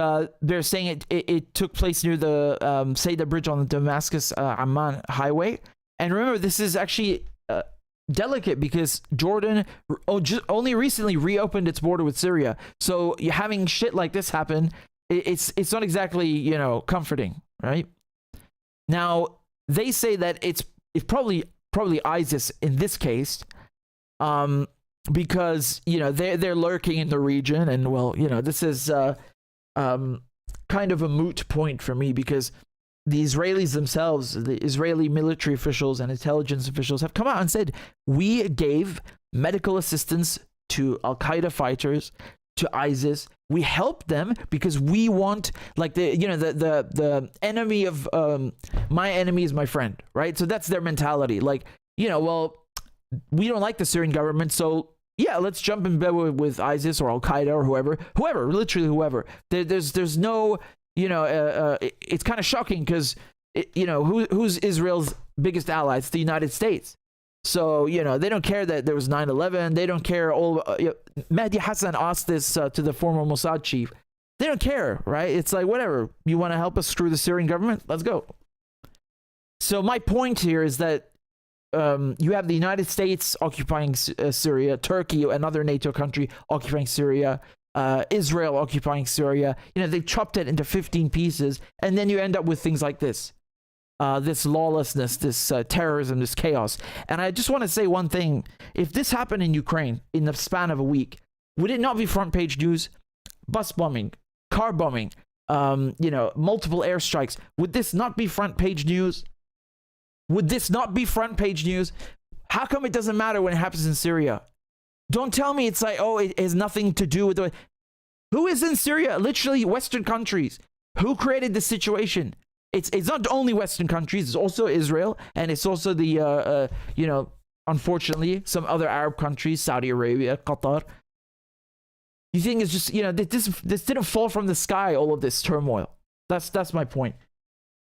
they're saying it took place near the Sayda Bridge on the Damascus Amman highway. And remember, this is actually delicate because Jordan only recently reopened its border with Syria. So having shit like this happen, it's not exactly, you know, comforting, right? Now, they say that it's probably ISIS in this case, because, you know, they're lurking in the region. And, well, you know, this is kind of a moot point for me because the Israelis themselves, the Israeli military officials and intelligence officials have come out and said, we gave medical assistance to Al-Qaeda fighters, to ISIS. We helped them because we want, like, the enemy of my enemy is my friend, right? So that's their mentality. Like, you know, well, we don't like the Syrian government, so yeah, let's jump in bed with ISIS or Al-Qaeda or whoever, literally whoever. There's no, you know, it's kind of shocking because, you know, who's Israel's biggest ally? It's the United States. So, you know, they don't care that there was 9/11. They don't care. Mehdi Hassan asked this to the former Mossad chief. They don't care, right? It's like, whatever. You want to help us screw the Syrian government? Let's go. So my point here is that you have the United States occupying Syria, Turkey, another NATO country occupying Syria, Israel occupying Syria. You know, they've chopped it into 15 pieces, and then you end up with things like this. This lawlessness, this terrorism, this chaos. And I just want to say one thing. If this happened in Ukraine in the span of a week, would it not be front page news? Bus bombing, car bombing, you know, multiple airstrikes. Would this not be front page news? Would this not be front page news? How come it doesn't matter when it happens in Syria? Don't tell me it's like, oh, it has nothing to do with the... Who is in Syria? Literally Western countries. Who created this situation? It's not only Western countries, it's also Israel, and it's also the, you know, unfortunately, some other Arab countries, Saudi Arabia, Qatar. You think it's just, you know, this didn't fall from the sky, all of this turmoil. That's my point.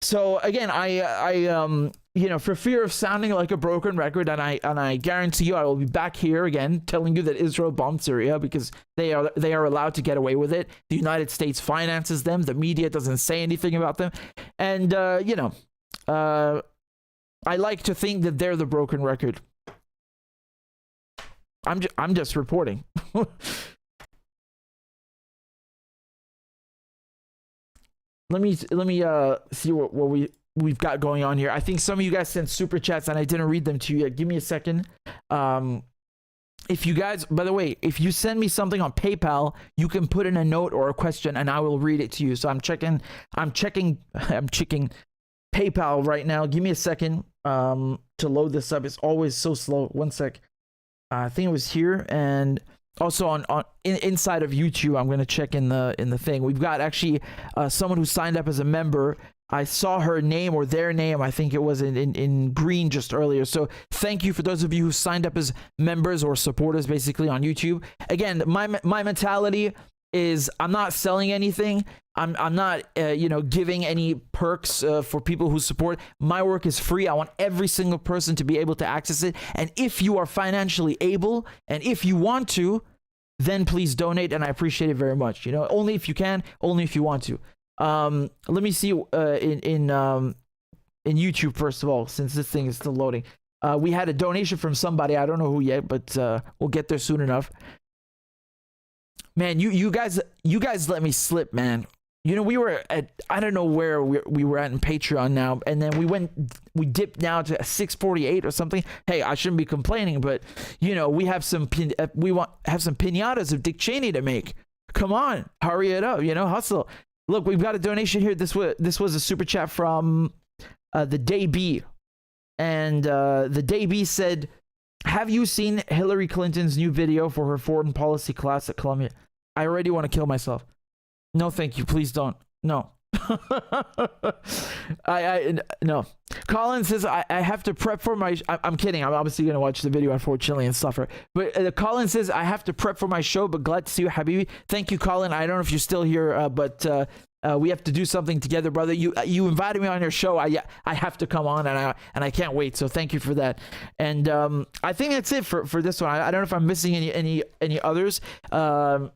So again, I you know, for fear of sounding like a broken record, and I guarantee you I will be back here again telling you that Israel bombed Syria because they are allowed to get away with it. The United States finances them. The media doesn't say anything about them. And you know, I like to think that they're the broken record. I'm just reporting. Let me see what we've got going on here. I think some of you guys sent super chats and I didn't read them to you yet. Give me a second. If you guys, by the way, if you send me something on PayPal, you can put in a note or a question and I will read it to you. So I'm checking PayPal right now. Give me a second to load this up. It's always so slow. One sec. I think it was here, and also on inside of YouTube, I'm gonna check in the thing. We've got actually someone who signed up as a member. I saw her name or their name. I think it was in green just earlier. So thank you for those of you who signed up as members or supporters, basically on YouTube. Again, my mentality is I'm not selling anything. I'm not you know, giving any perks for people who support. My work is free. I want every single person to be able to access it. And if you are financially able and if you want to, then please donate, and I appreciate it very much. You know, only if you can, only if you want to. Let me see in YouTube first of all, since this thing is still loading. We had a donation from somebody. I don't know who yet, but we'll get there soon enough. Man, you guys let me slip, man. You know, we were at, I don't know where we were at in Patreon now, and then we dipped now to 648 or something. Hey, I shouldn't be complaining, but you know, we have some pinatas of Dick Cheney to make. Come on, hurry it up, you know, hustle. Look, we've got a donation here. This was a super chat from the Day B, and the Day B said, "Have you seen Hillary Clinton's new video for her foreign policy class at Columbia? I already want to kill myself. No, thank you. Please don't. No." No. Colin says I have to prep for my. I'm kidding. I'm obviously gonna watch the video, unfortunately, and suffer. But Colin says I have to prep for my show. But glad to see you, Habibi. Thank you, Colin. I don't know if you're still here, but we have to do something together, brother. You invited me on your show. I have to come on, and I can't wait. So thank you for that. And I think that's it for this one. I don't know if I'm missing any others. No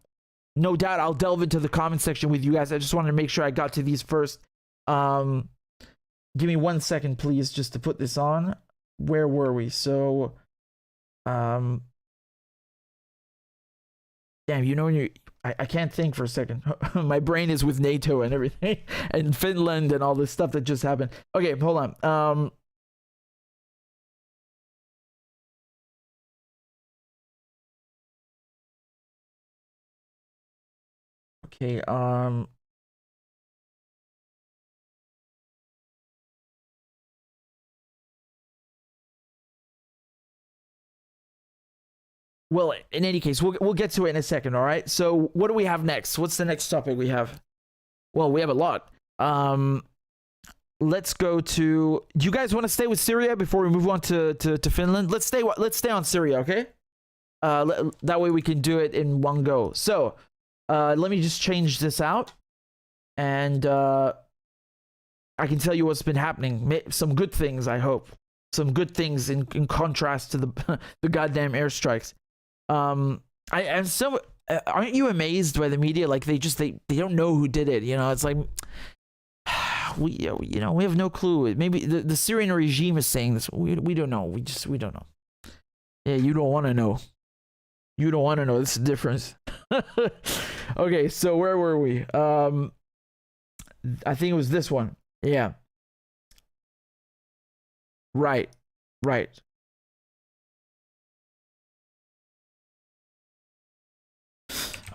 doubt I'll delve into the comment section with you guys. I just wanted to make sure I got to these first. Give me 1 second, please, just to put this on. Where were we? So, damn, you know, when I can't think for a second. My brain is with NATO and everything, and Finland and all this stuff that just happened. Okay, hold on. Okay, well, in any case, we'll get to it in a second, all right? So what do we have next? What's the next topic we have? Well, we have a lot. Let's go to... Do you guys want to stay with Syria before we move on to Finland? Let's stay on Syria, okay? That way we can do it in one go. So, let me just change this out. And I can tell you what's been happening. Some good things, I hope. Some good things in contrast to the goddamn airstrikes. I'm so... aren't you amazed by the media? Like, they don't know who did it. You know, it's like... we have no clue. Maybe the Syrian regime is saying this. We don't know. We don't know. Yeah, you don't want to know. You don't want to know. This is the difference. Okay, so where were we? I think it was this one. Yeah. Right.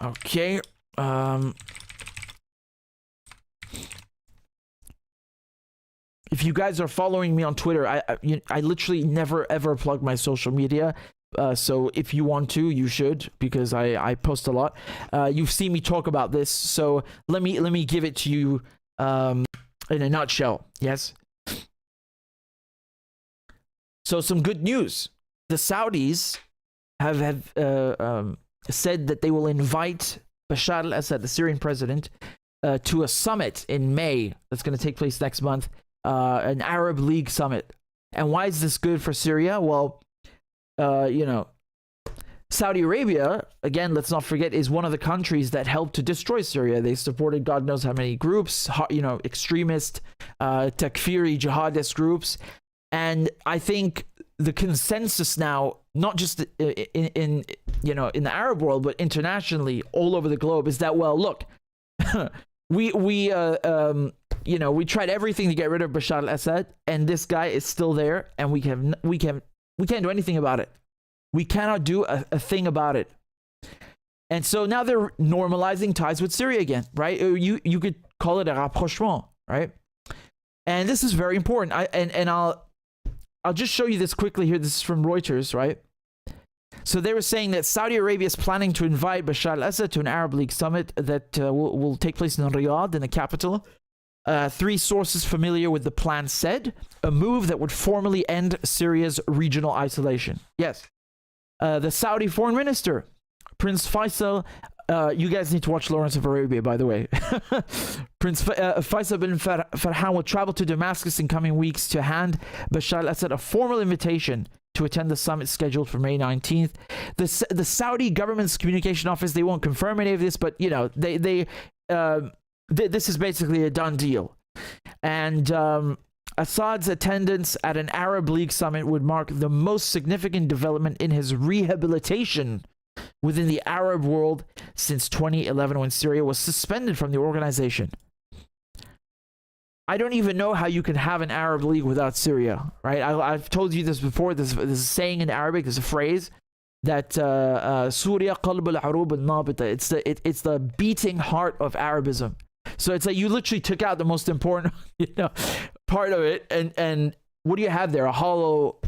Okay. If you guys are following me on Twitter, I literally never ever plug my social media. So if you want to, you should, because I post a lot. You've seen me talk about this, so let me give it to you in a nutshell. Yes. So some good news. The Saudis have said that they will invite Bashar al-Assad, the Syrian president, to a summit in May that's going to take place next month, an Arab League summit. And why is this good for Syria? Well, Saudi Arabia, again, let's not forget, is one of the countries that helped to destroy Syria. They supported God knows how many groups, extremist, takfiri, jihadist groups. And I think the consensus now, not just in the Arab world, but internationally, all over the globe, is that, well, look, we tried everything to get rid of Bashar al-Assad, and this guy is still there, and we can't do anything about it. We cannot do a thing about it. And so now they're normalizing ties with Syria again, right? You could call it a rapprochement, right? And this is very important. I'll just show you this quickly here. This is from Reuters, right? So they were saying that Saudi Arabia is planning to invite Bashar al-Assad to an Arab League summit that will take place in Riyadh, in the capital. Three sources familiar with the plan said a move that would formally end Syria's regional isolation. Yes. The Saudi foreign minister, Prince Faisal, you guys need to watch Lawrence of Arabia, by the way. Prince Faisal bin Farhan will travel to Damascus in coming weeks to hand Bashar al-Assad a formal invitation to attend the summit scheduled for May 19th. The Saudi government's communication office, they won't confirm any of this, but this is basically a done deal. And Assad's attendance at an Arab League summit would mark the most significant development in his rehabilitation within the Arab world since 2011, when Syria was suspended from the organization. I don't even know how you can have an Arab League without Syria, right? I've told you this before. This is a saying in Arabic. There's a phrase that Surya qalb al-arub al-nabita. It's the beating heart of Arabism. So it's like you literally took out the most important part of it, and what do you have there? A hollow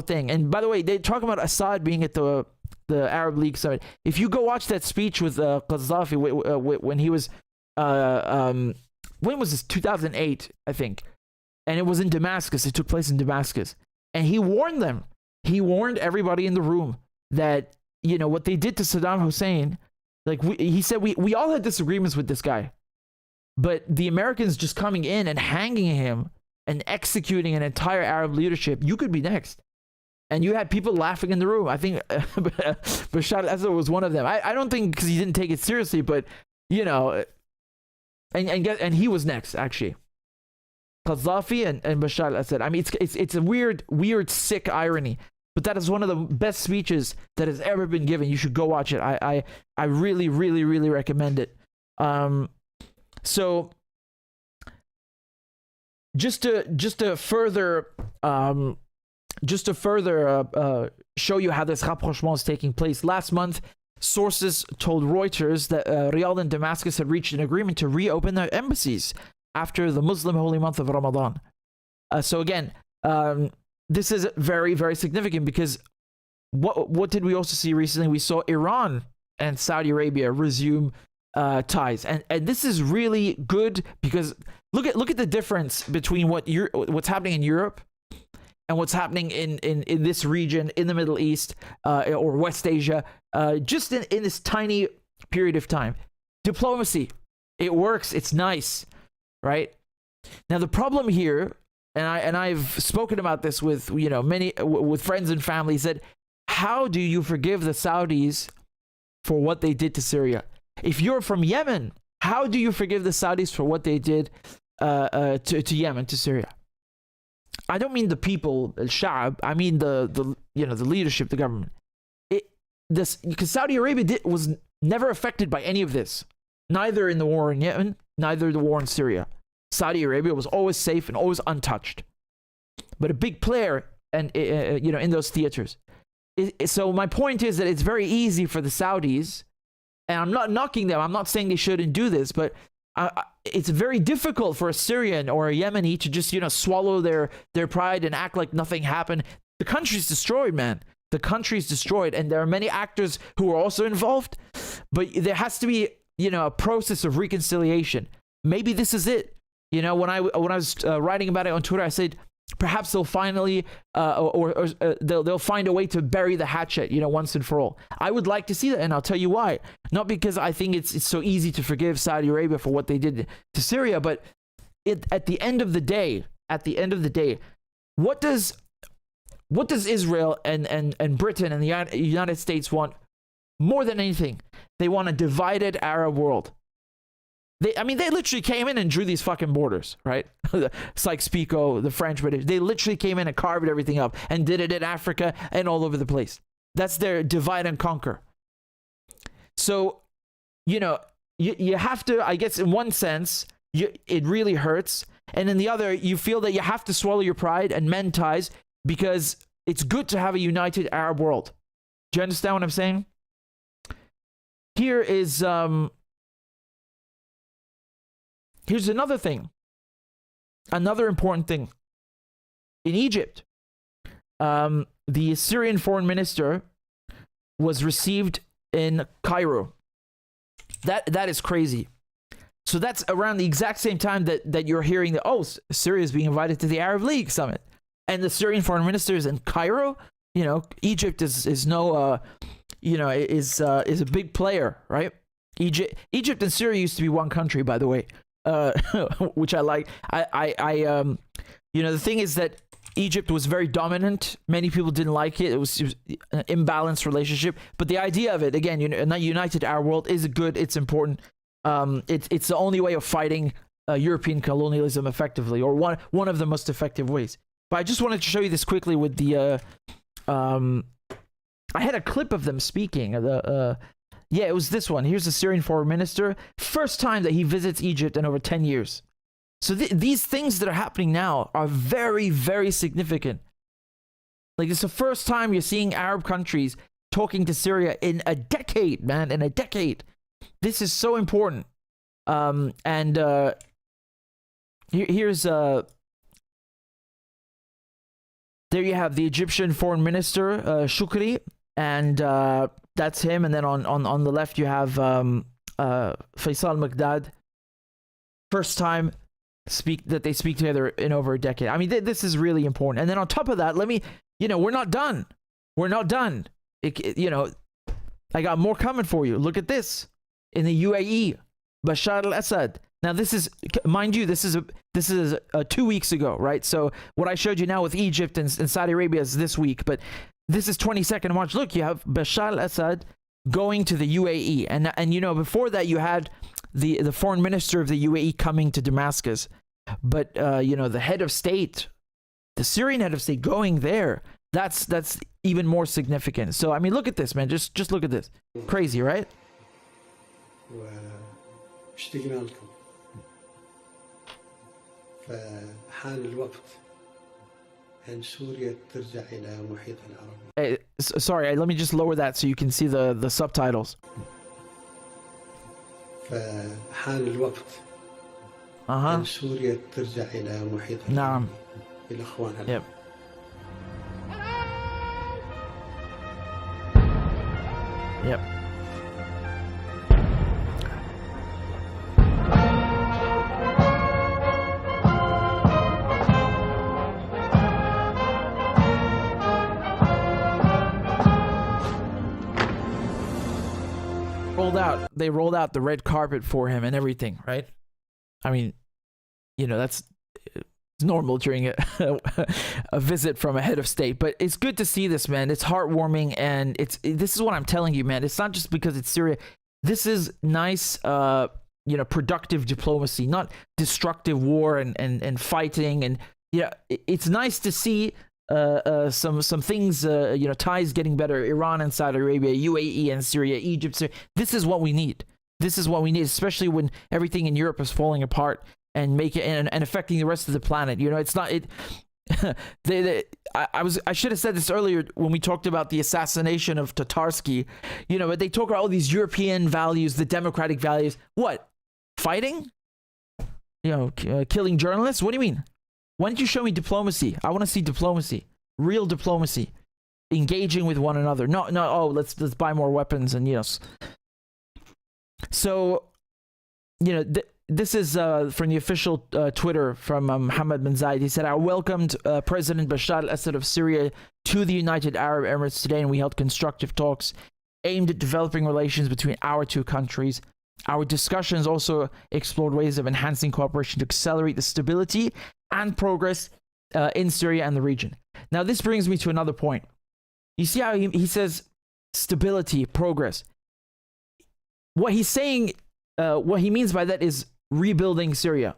thing. And by the way, they talk about Assad being at the Arab League summit. If you go watch that speech with Gaddafi when he was when was this? 2008, I think. And it was in Damascus. It took place in Damascus. And he warned them. He warned everybody in the room that, you know, what they did to Saddam Hussein, like he said, we all had disagreements with this guy. But the Americans just coming in and hanging him and executing an entire Arab leadership, you could be next. And you had people laughing in the room. I think Bashar al-Assad was one of them. I don't think because he didn't take it seriously, but, you know, and he was next, actually. Qaddafi and Bashar al-Assad. I mean, it's a weird, sick irony. But that is one of the best speeches that has ever been given. You should go watch it. I really, really, really recommend it. So just to further show you how this rapprochement is taking place, last month, sources told Reuters that Riyadh and Damascus had reached an agreement to reopen their embassies after the Muslim holy month of Ramadan. So again, this is very, very significant because what did we also see recently? We saw Iran and Saudi Arabia resume ties, and this is really good because look at the difference between what's happening in Europe and what's happening in this region, in the Middle East or West Asia, just in this tiny period of time. Diplomacy, it works, it's nice, right? Now the problem here, and I've spoken about this with many with friends and family, said, how do you forgive the Saudis for what they did to Syria? If you're from Yemen, how do you forgive the Saudis for what they did to Yemen, to Syria? I don't mean the people, al-Sha'ab. I mean the leadership, the government. Because Saudi Arabia was never affected by any of this, neither in the war in Yemen, neither the war in Syria. Saudi Arabia was always safe and always untouched, but a big player and in those theaters. So my point is that it's very easy for the Saudis, and I'm not knocking them. I'm not saying they shouldn't do this, but it's very difficult for a Syrian or a Yemeni to just swallow their pride and act like nothing happened. The country's destroyed, man. The country's destroyed, and there are many actors who are also involved. But there has to be a process of reconciliation. Maybe this is it. When I was writing about it on Twitter, I said perhaps they'll finally they'll find a way to bury the hatchet, once and for all. I would like to see that, and I'll tell you why. Not because I think it's so easy to forgive Saudi Arabia for what they did to Syria, but at the end of the day, what does Israel and Britain and the United States want more than anything? They want a divided Arab world. They literally came in and drew these fucking borders, right? Sykes-Picot, the French, British. They literally came in and carved everything up and did it in Africa and all over the place. That's their divide and conquer. So, you have to, I guess, in one sense, it really hurts. And in the other, you feel that you have to swallow your pride and mend ties because it's good to have a united Arab world. Do you understand what I'm saying? Here is... Here's another thing. Another important thing. In Egypt, the Syrian foreign minister was received in Cairo. That is crazy. So that's around the exact same time that you're hearing that, Syria is being invited to the Arab League summit. And the Syrian foreign minister is in Cairo. Egypt is no is a big player, right? Egypt and Syria used to be one country, by the way. Which I like. The thing is that Egypt was very dominant. Many people didn't like it. It was an imbalanced relationship. But the idea of it, again, a united Arab world is good. It's important. It's the only way of fighting European colonialism effectively, or one of the most effective ways. But I just wanted to show you this quickly with the. I had a clip of them speaking. Yeah, it was this one. Here's the Syrian foreign minister. First time that he visits Egypt in over 10 years. So these things that are happening now are very, very significant. Like, it's the first time you're seeing Arab countries talking to Syria in a decade, man, in a decade. This is so important. Here's... there you have the Egyptian foreign minister, Shukri, and... that's him, and then on the left you have Faisal Magdad. First time they speak together in over a decade. I mean, this is really important. And then on top of that, we're not done. We're not done. I got more coming for you. Look at this. In the UAE, Bashar al-Assad. Now this is, mind you, this is 2 weeks ago, right? So what I showed you now with Egypt and Saudi Arabia is this week, but this is 22nd of March. Look, you have Bashar al-Assad going to the UAE, and before that you had the foreign minister of the UAE coming to Damascus, but the head of state, the Syrian head of state, going there. That's even more significant. So I mean, look at this, man. Just look at this. Crazy, right? واشتقنا لكم فحان الوقت أن سوريا ترجع إلى محيط العرب. Sorry, let me just lower that so you can see the subtitles. فحان الوقت أن سوريا ترجع إلى محيط العرب. نعم. الأخوان. Yep. Yep. They rolled out the red carpet for him and everything, right? I mean, that's normal during a visit from a head of state, but it's good to see this, man. It's heartwarming, and this is what I'm telling you, man. It's not just because it's Syria. This is nice, productive diplomacy, not destructive war and fighting. And it's nice to see some things, ties getting better. Iran and Saudi Arabia, UAE and Syria, Egypt. Syria. This is what we need. This is what we need, especially when everything in Europe is falling apart and affecting the rest of the planet. It's not it. I should have said this earlier when we talked about the assassination of Tatarsky. But they talk about all these European values, the democratic values. What? Fighting? Killing journalists? What do you mean? Why don't you show me diplomacy? I want to see diplomacy, real diplomacy, engaging with one another. No. Oh, let's buy more weapons and yes. So, this is from the official Twitter from Mohammed bin Zayed. He said, "I welcomed President Bashar al-Assad of Syria to the United Arab Emirates today, and we held constructive talks aimed at developing relations between our two countries. Our discussions also explored ways of enhancing cooperation to accelerate the stability and progress in Syria and the region." Now, this brings me to another point. You see how he says stability, progress. What he's saying, what he means by that is rebuilding Syria.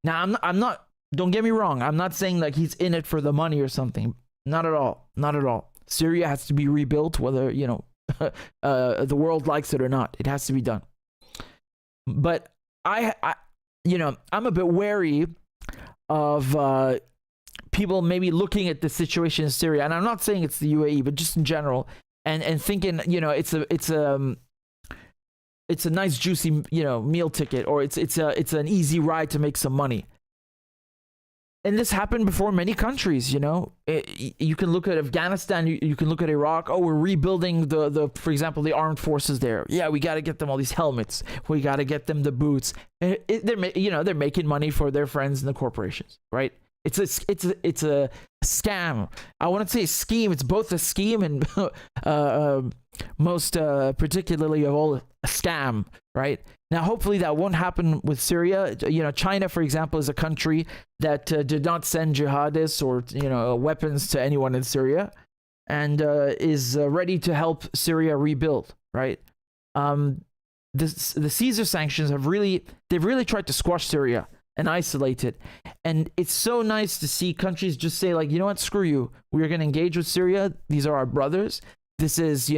Now, I'm not. Don't get me wrong. I'm not saying like he's in it for the money or something. Not at all. Not at all. Syria has to be rebuilt, whether the world likes it or not. It has to be done. But I'm a bit wary of people maybe looking at the situation in Syria, and I'm not saying it's the UAE, but just in general, and thinking, it's a nice juicy meal ticket, or it's an easy ride to make some money. And this happened before many countries. You can look at Afghanistan, you can look at Iraq. Oh, we're rebuilding the for example, the armed forces there. Yeah, we got to get them all these helmets. We got to get them the boots. They're making money for their friends and the corporations, right? It's a scam. I wouldn't say a scheme. It's both a scheme and most particularly of all, a scam, right? Now, hopefully that won't happen with Syria. China, for example, is a country that did not send jihadists or weapons to anyone in Syria, and is ready to help Syria rebuild, right? The Caesar sanctions they've really tried to squash Syria and isolate it. And it's so nice to see countries just say, like, you know what, screw you. We're going to engage with Syria. These are our brothers. This is,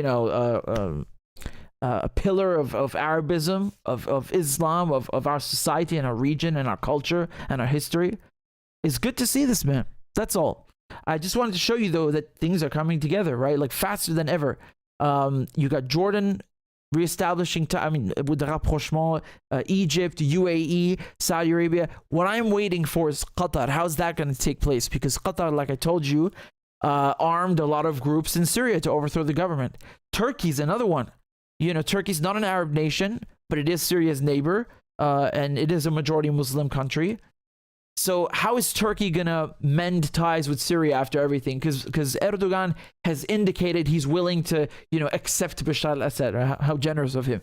a pillar of Arabism, of Islam, of our society and our region and our culture and our history. It's good to see this, man. That's all. I just wanted to show you, though, that things are coming together, right? Like faster than ever. You got Jordan reestablishing, with the rapprochement, Egypt, UAE, Saudi Arabia. What I'm waiting for is Qatar. How's that going to take place? Because Qatar, like I told you, armed a lot of groups in Syria to overthrow the government. Turkey's another one. Turkey's not an Arab nation, but it is Syria's neighbor, and it is a majority Muslim country. So how is Turkey gonna mend ties with Syria after everything? Because Erdogan has indicated he's willing to, accept Bashar al-Assad. How generous of him.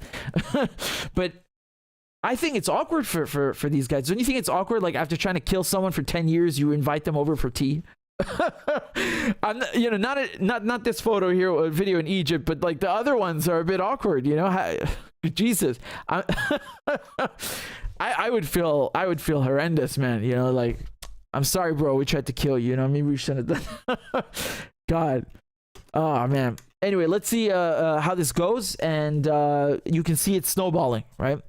But I think it's awkward for these guys. Don't you think it's awkward? Like after trying to kill someone for 10 years, you invite them over for tea. I'm not this photo here or video in Egypt, but like the other ones are a bit awkward. Jesus. I would feel horrendous, man. Like, I'm sorry, bro. We tried to kill you. Maybe we shouldn't have done. God. Oh man. Anyway, let's see how this goes, and you can see it's snowballing, right?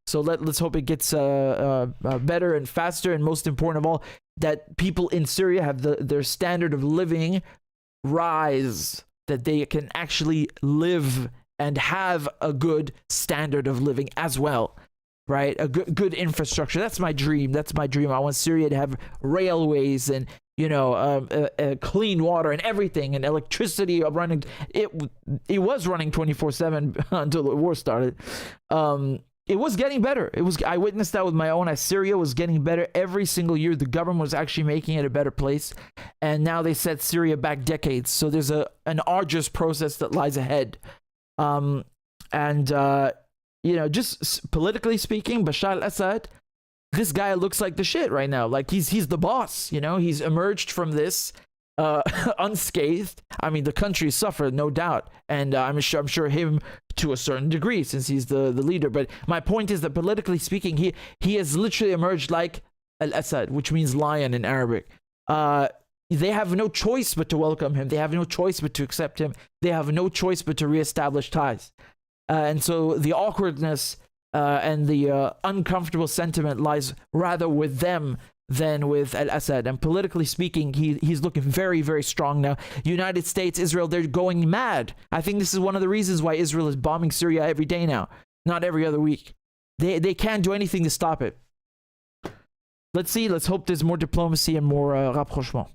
So let's hope it gets better and faster, and most important of all, that people in Syria have their standard of living rise, that they can actually live and have a good standard of living as well. Right, a good infrastructure. That's my dream. I want Syria to have railways and clean water and everything, and electricity running. It was running 24/7 until the war started. It was getting better. I witnessed that with my own eyes. Syria was getting better every single year. The government was actually making it a better place, and now they set Syria back decades. So there's an arduous process that lies ahead. Just politically speaking, Bashar al-Assad, this guy looks like the shit right now. Like he's the boss, he's emerged from this unscathed. I mean, the country suffered, no doubt. And I'm sure him to a certain degree, since he's the leader. But my point is that politically speaking, he has literally emerged like al-Assad, which means lion in Arabic. They have no choice but to welcome him. They have no choice but to accept him. They have no choice but to reestablish ties. And so the awkwardness and the uncomfortable sentiment lies rather with them than with al-Assad. And politically speaking, he's looking very, very strong now. United States, Israel, they're going mad. I think this is one of the reasons why Israel is bombing Syria every day now, not every other week. They can't do anything to stop it. Let's see. Let's hope there's more diplomacy and more rapprochement.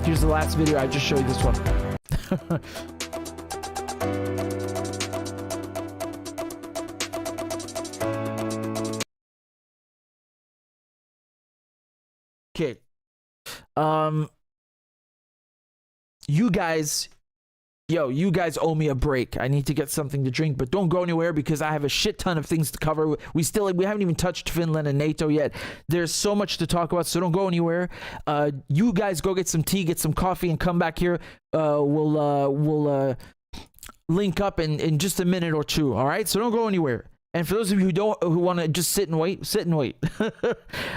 Here's the last video. I just showed you this one. Okay. You guys owe me a break. I need to get something to drink, but don't go anywhere because I have a shit ton of things to cover. We haven't even touched Finland and NATO yet. There's so much to talk about, so don't go anywhere. You guys go get some tea, get some coffee, and come back here. We'll link up in just a minute or two. All right, so don't go anywhere. And for those of you who want to just sit and wait.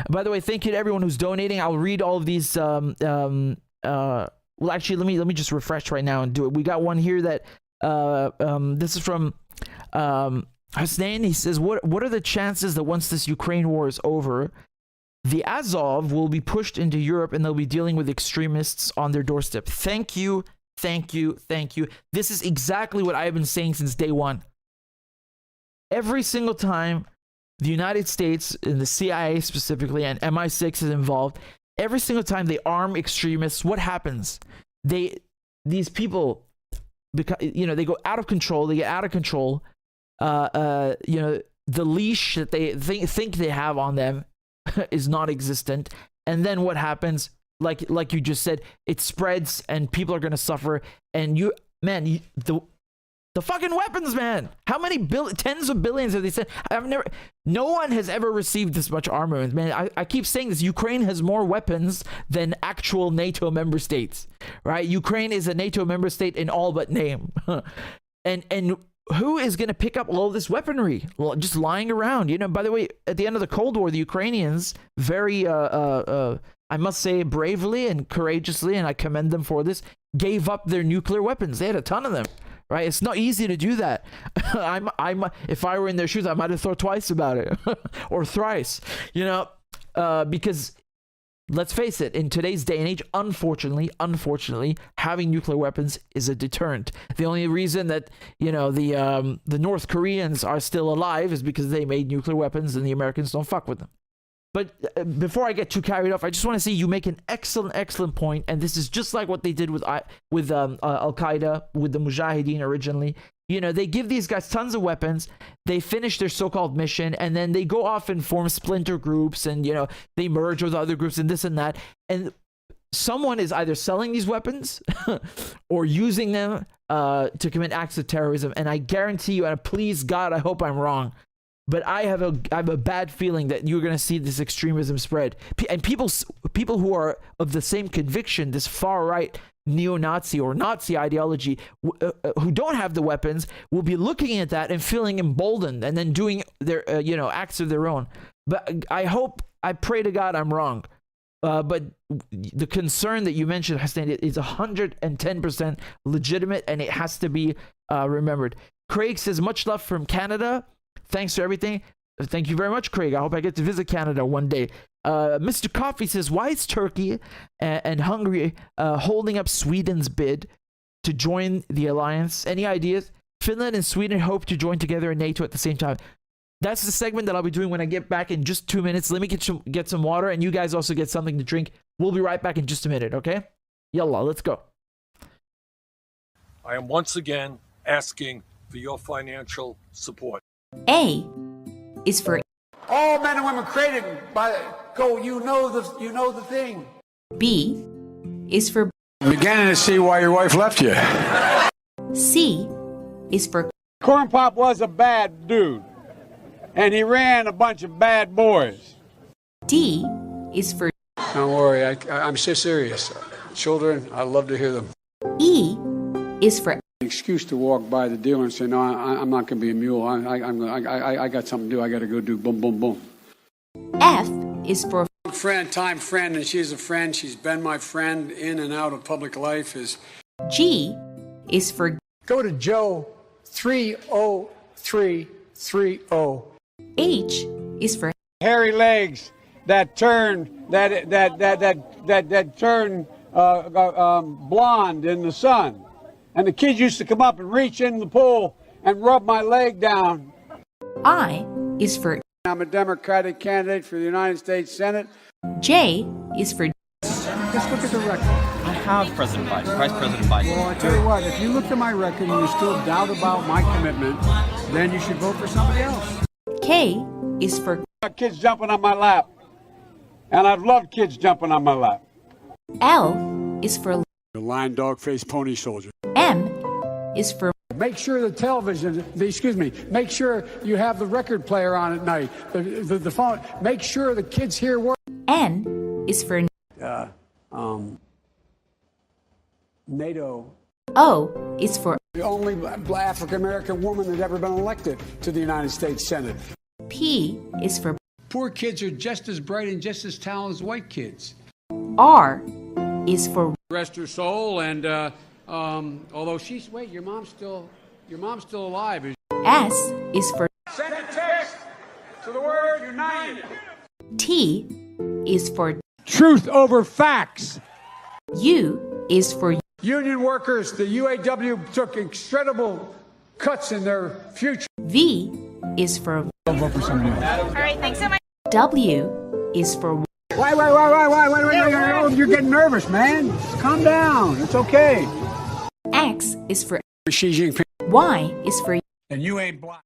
By the way, thank you to everyone who's donating. I'll read all of these. Well, actually, let me just refresh right now and do it. We got one here that this is from Hussein. He says, "What are the chances that once this Ukraine war is over, the Azov will be pushed into Europe and they'll be dealing with extremists on their doorstep?" Thank you. This is exactly what I've been saying since day one. Every single time the United States and the CIA specifically and MI6 is involved, every single time they arm extremists, what happens? These people, they go out of control. They get out of control. The leash that they think they have on them is non-existent. And then what happens? Like you just said, it spreads and people are going to suffer. And the fucking weapons, man. How many tens of billions have they said? No one has ever received this much armament, man. I keep saying this. Ukraine has more weapons than actual NATO member states, right? Ukraine is a NATO member state in all but name. and who is going to pick up all this weaponry just lying around? By the way, at the end of the Cold War, the Ukrainians very, I must say, bravely and courageously, and I commend them for this, gave up their nuclear weapons. They had a ton of them. Right, it's not easy to do that. If I were in their shoes, I might have thought twice about it, or thrice. Because let's face it, in today's day and age, unfortunately, having nuclear weapons is a deterrent. The only reason that the North Koreans are still alive is because they made nuclear weapons, and the Americans don't fuck with them. But before I get too carried off, I just want to say you make an excellent point, and this is just like what they did with Al-Qaeda, with the Mujahideen originally. You know, they give these guys tons of weapons, they finish their so-called mission, and then they go off and form splinter groups, and, you know, they merge with other groups and this and that. And someone is either selling these weapons or using them to commit acts of terrorism. And I guarantee you, and please God, I hope I'm wrong, but I have a bad feeling that you're going to see this extremism spread. And people who are of the same conviction, this far-right neo-Nazi or Nazi ideology, who don't have the weapons, will be looking at that and feeling emboldened and then doing their, acts of their own. But I pray to God I'm wrong. But the concern that you mentioned, Hassan, is 110% legitimate, and it has to be remembered. Craig says, much love from Canada. Thanks for everything. Thank you very much, Craig. I hope I get to visit Canada one day. Mr. Coffee says, why is Turkey and Hungary holding up Sweden's bid to join the alliance? Any ideas? Finland and Sweden hope to join together in NATO at the same time. That's the segment that I'll be doing when I get back in just 2 minutes. Let me get some water, and you guys also get something to drink. We'll be right back in just a minute, okay? Yallah, let's go. I am once again asking for your financial support. A is for All men and women created by go. You know the thing. B is for I'm beginning to see why your wife left you. C is for Corn Pop was a bad dude, and he ran a bunch of bad boys. D is for Don't worry, I'm so serious. Children, I love to hear them. E is for An excuse to walk by the dealer and say, no, I'm not going to be a mule. I got something to do. I got to go do boom, boom, boom. F is for Friend, and she's a friend. She's been my friend in and out of public life. G is for Go to Joe 30330. H is for Hairy legs that turn blonde in the sun. And the kids used to come up and reach in the pool and rub my leg down. I is for I'm a Democratic candidate for the United States Senate. J is for Just look at the record. I have President Biden, Vice President Biden. Well, I tell you what, if you look at my record and you still doubt about my commitment, then you should vote for somebody else. K is for Kids jumping on my lap. And I've loved kids jumping on my lap. L is for The lion, dog, face, pony soldier. M is for Make sure the television, make sure you have the record player on at night, the phone. Make sure the kids hear words. N is for NATO. O is for The only African-American woman that's ever been elected to the United States Senate. P is for Poor kids are just as bright and just as talented as white kids. R is for Rest her soul, and although she's your mom's still alive. S is for Send a text to the word united. T is for Truth over facts. U is for Union workers, the UAW took incredible cuts in their future. V is for I'll vote for somebody else. All right, thanks so much. W is for Wait, you're getting nervous, man. Calm down. It's okay. X is for Xi Jinping. Y is for And you ain't black.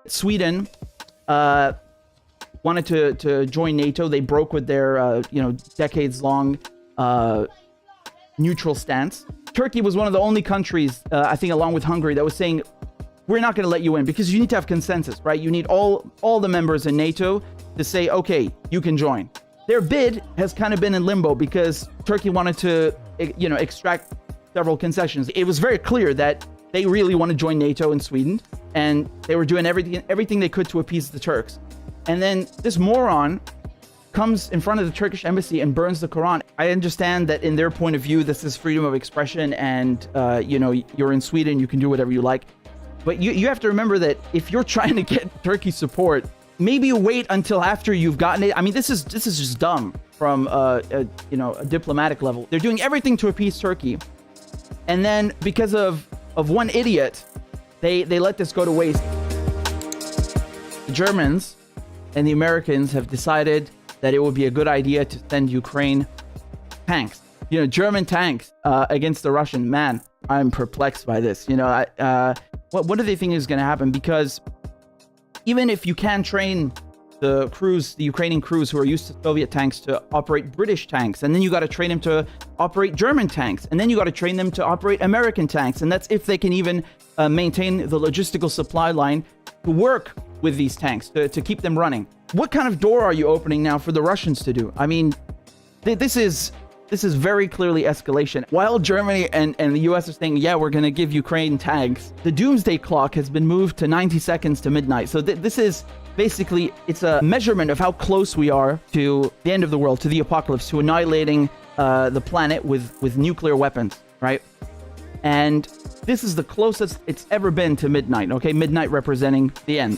Sweden wanted to join NATO. They broke with their decades-long neutral stance. Turkey was one of the only countries, I think along with Hungary, that was saying, we're not going to let you in, because you need to have consensus, right? You need all the members in NATO to say, okay, you can join. Their bid has kind of been in limbo because Turkey wanted to, extract several concessions. It was very clear that they really want to join NATO in Sweden, and they were doing everything they could to appease the Turks. And then this moron comes in front of the Turkish embassy and burns the Quran. I understand that in their point of view, this is freedom of expression, and you're in Sweden, you can do whatever you like. But you have to remember that if you're trying to get Turkey support, maybe wait until after you've gotten it. I mean, this is just dumb from a diplomatic level. They're doing everything to appease Turkey, and then because of one idiot, they let this go to waste. The Germans and the Americans have decided that it would be a good idea to send Ukraine tanks. German tanks against the Russian. Man, I'm perplexed by this. What do they think is going to happen? Because even if you can train the Ukrainian crews who are used to Soviet tanks to operate British tanks, and then you got to train them to operate German tanks, and then you got to train them to operate American tanks, and that's if they can even maintain the logistical supply line to work with these tanks, to keep them running. What kind of door are you opening now for the Russians to do? I mean, this is very clearly escalation. While Germany and the US are saying, yeah, we're going to give Ukraine tanks, the doomsday clock has been moved to 90 seconds to midnight. So this is basically, it's a measurement of how close we are to the end of the world, to the apocalypse, to annihilating the planet with nuclear weapons, right? And this is the closest it's ever been to midnight, okay? Midnight representing the end.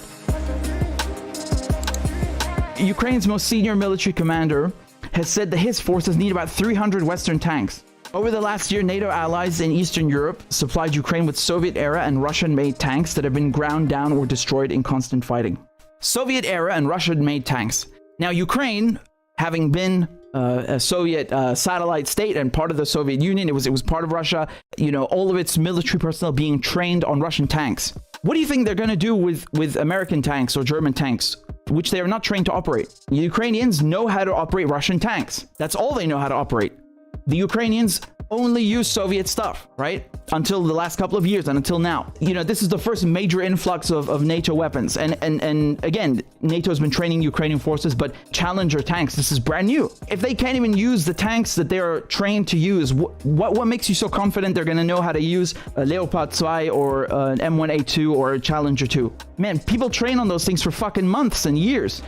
Ukraine's most senior military commander has said that his forces need about 300 Western tanks. Over the last year, NATO allies in Eastern Europe supplied Ukraine with Soviet-era and Russian-made tanks that have been ground down or destroyed in constant fighting. Soviet-era and Russian-made tanks. Now, Ukraine, having been a Soviet satellite state and part of the Soviet Union, it was part of Russia, all of its military personnel being trained on Russian tanks. What do you think they're going to do with American tanks or German tanks, which they are not trained to operate? The Ukrainians know how to operate Russian tanks. That's all they know how to operate. The Ukrainians only use Soviet stuff, right? Until the last couple of years and until now. This is the first major influx of NATO weapons. And again, NATO has been training Ukrainian forces, but Challenger tanks, this is brand new. If they can't even use the tanks that they're trained to use, what makes you so confident they're going to know how to use a Leopard 2 or an M1A2 or a Challenger 2? Man, people train on those things for fucking months and years.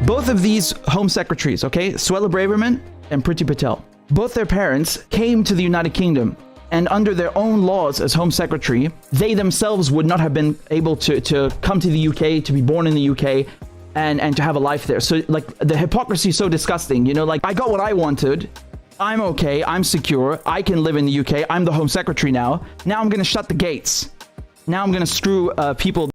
Both of these home secretaries, okay, Suella Braverman and Priti Patel, both their parents came to the United Kingdom, and under their own laws as home secretary, they themselves would not have been able to come to the UK, to be born in the UK, and to have a life there. So like the hypocrisy is so disgusting, I got what I wanted, I'm okay, I'm secure, I can live in the UK, I'm the home secretary now I'm going to shut the gates. Now I'm going to screw people.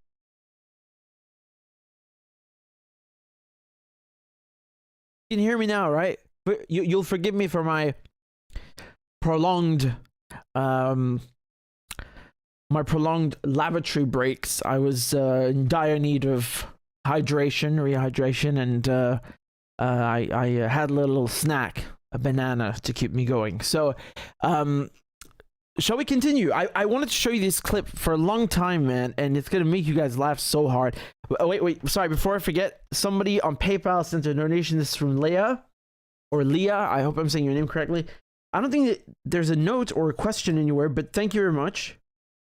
You can hear me now, right? You'll forgive me for my prolonged lavatory breaks. I was in dire need of rehydration, and I had a little snack, a banana, to keep me going. So shall we continue? I wanted to show you this clip for a long time, man, and it's gonna make you guys laugh so hard. Wait, sorry, before I forget, somebody on PayPal sent a donation. This is from Leah, I hope I'm saying your name correctly. I don't think that there's a note or a question anywhere, but thank you very much.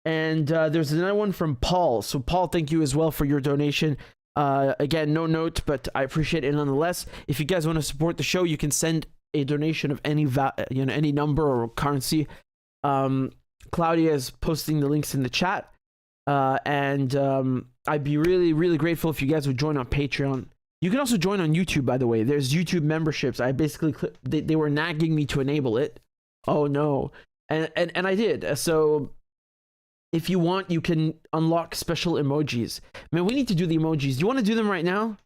And there's another one from Paul. So Paul, thank you as well for your donation. Again, no note, but I appreciate it nonetheless. If you guys want to support the show, you can send a donation of any any number or currency. Claudia is posting the links in the chat, and I'd be really, really grateful if you guys would join on Patreon. You can also join on YouTube, by the way. There's YouTube memberships. I basically they were nagging me to enable it. Oh no, and I did. So if you want, you can unlock special emojis. Man, we need to do the emojis. Do you want to do them right now?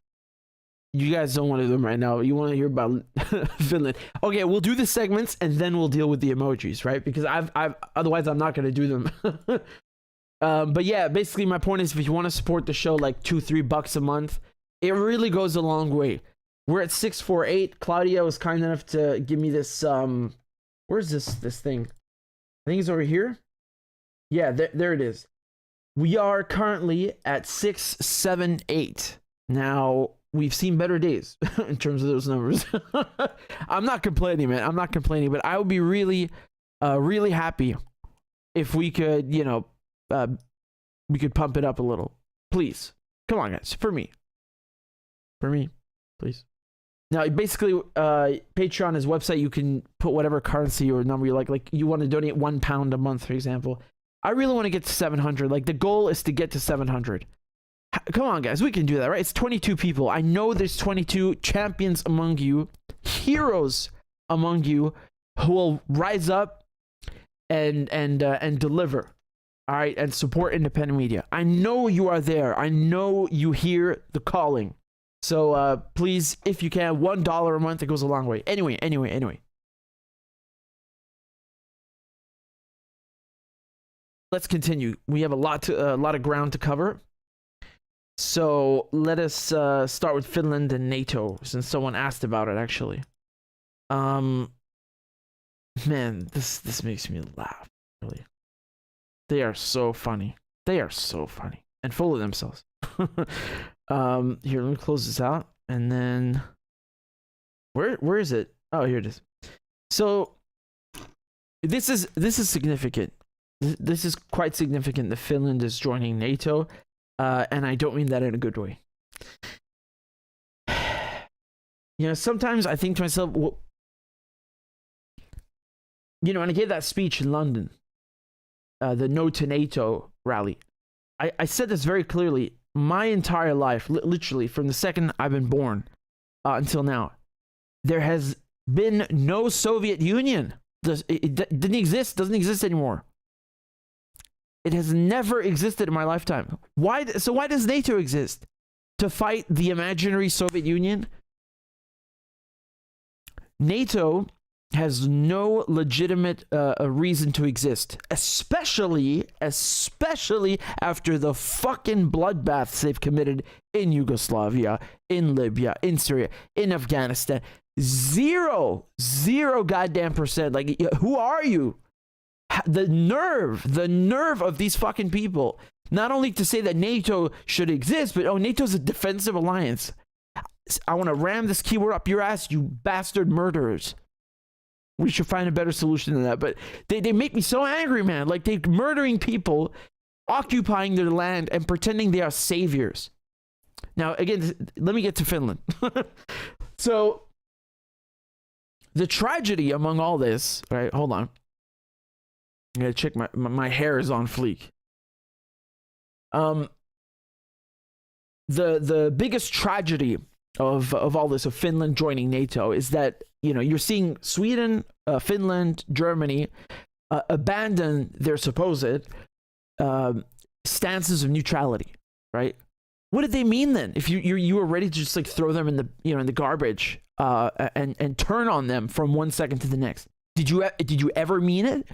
You guys don't want to do them right now. You want to hear about Finland. Okay, we'll do the segments and then we'll deal with the emojis, right? Because otherwise I'm not going to do them. But yeah, basically my point is if you want to support the show like $2-3 a month, it really goes a long way. We're at 648. Claudia was kind enough to give me this. Where's this thing? I think it's over here. Yeah, there it is. We are currently at 678. Now, we've seen better days in terms of those numbers. I'm not complaining, man. I'm not complaining, but I would be really, really happy if we could, you know, we could pump it up a little. Please. Come on, guys. For me. For me, please. Now, basically, Patreon is a website. You can put whatever currency or number you like. Like, you want to donate £1 a month, for example. I really want to get to 700. Like, the goal is to get to 700. Come on, guys. We can do that, right? It's 22 people. I know there's 22 champions among you, heroes among you, who will rise up and deliver, all right, and support independent media. I know you are there. I know you hear the calling. So please, if you can, $1 a month, it goes a long way. Anyway. Let's continue. We have a lot of ground to cover. So let us start with Finland and NATO, since someone asked about it, actually. Man, this makes me laugh, really. They are so funny. They are so funny and full of themselves. Here, let me close this out, and then where is it? Oh, here it is. So this is significant. This is quite significant that Finland is joining NATO, and I don't mean that in a good way. You know, sometimes I think to myself, well, you know, when I gave that speech in London, the No to NATO rally, I said this very clearly. My entire life, literally from the second I've been born until now, there has been no Soviet Union. It didn't exist, doesn't exist anymore. It has never existed in my lifetime. Why? So why does NATO exist? To fight the imaginary Soviet Union? NATO has no legitimate reason to exist, especially after the fucking bloodbaths they've committed in Yugoslavia, in Libya, in Syria, in Afghanistan. Zero goddamn percent. Like, who are you? The nerve of these fucking people. Not only to say that NATO should exist, but NATO's a defensive alliance. I want to ram this keyword up your ass, you bastard murderers. We should find a better solution than that. But they make me so angry, man. Like, they're murdering people, occupying their land, and pretending they are saviors. Now, again, let me get to Finland. So, the tragedy among all this, right? Hold on. I gotta check my hair is on fleek. The biggest tragedy of all this, of Finland joining NATO, is that, you know, you're seeing Sweden, Finland, Germany abandon their supposed stances of neutrality, right? What did they mean then? If you were ready to just like throw them in the in the garbage and turn on them from one second to the next? Did you ever mean it?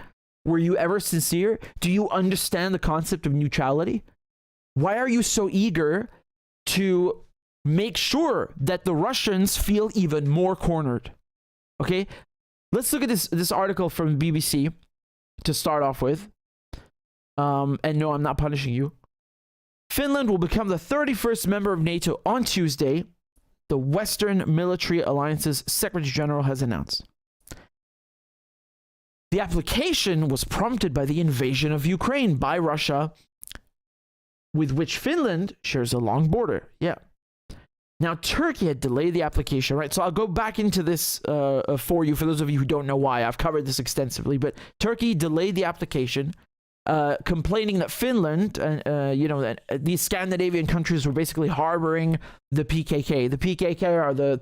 Were you ever sincere? Do you understand the concept of neutrality? Why are you so eager to make sure that the Russians feel even more cornered? Okay, let's look at this article from BBC to start off with. And no, I'm not punishing you. Finland will become the 31st member of NATO on Tuesday, the Western Military Alliance's Secretary General has announced. The application was prompted by the invasion of Ukraine by Russia, with which Finland shares a long border. Yeah. Now, Turkey had delayed the application, right? So I'll go back into this for you, for those of you who don't know why. I've covered this extensively, but Turkey delayed the application, complaining that Finland, these Scandinavian countries were basically harboring the PKK. The PKK are the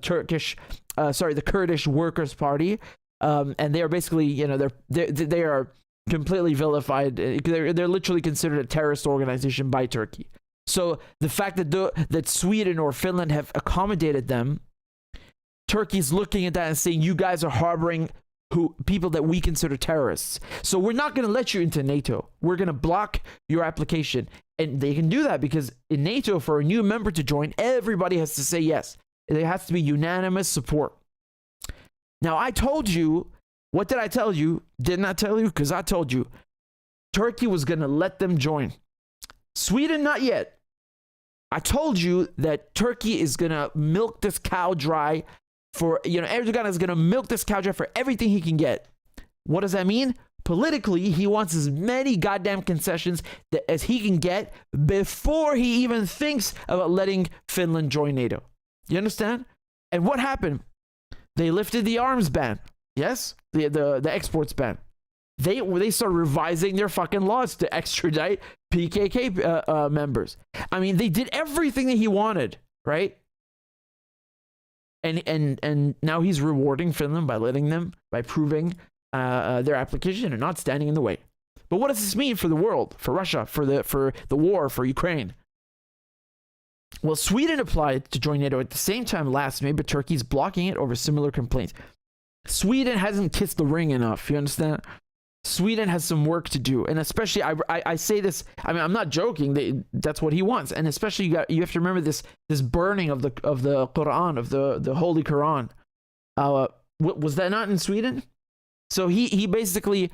the Kurdish Workers' Party, and they are basically, they are completely vilified. They're literally considered a terrorist organization by Turkey. So the fact that Sweden or Finland have accommodated them, Turkey's looking at that and saying, you guys are harboring people that we consider terrorists. So we're not going to let you into NATO. We're going to block your application. And they can do that because in NATO, for a new member to join, everybody has to say yes. There has to be unanimous support. Now, I told you, what did I tell you? Didn't I tell you? Because I told you, Turkey was going to let them join. Sweden, not yet. I told you that Turkey is going to milk this cow dry for, Erdogan is going to milk this cow dry for everything he can get. What does that mean? Politically, he wants as many goddamn concessions as he can get before he even thinks about letting Finland join NATO. You understand? And what happened? They lifted the arms ban. Yes? The exports ban. They started revising their fucking laws to extradite PKK members. I mean, they did everything that he wanted, right? And now he's rewarding Finland by proving their application and not standing in the way. But what does this mean for the world, for Russia, for the war, for Ukraine? Well, Sweden applied to join NATO at the same time last May, but Turkey's blocking it over similar complaints. Sweden hasn't kissed the ring enough, you understand? Sweden has some work to do, and especially I say this. I mean, I'm not joking. That's what he wants, and especially you have to remember this burning of the Quran, of the Holy Quran. Was that not in Sweden? So he basically,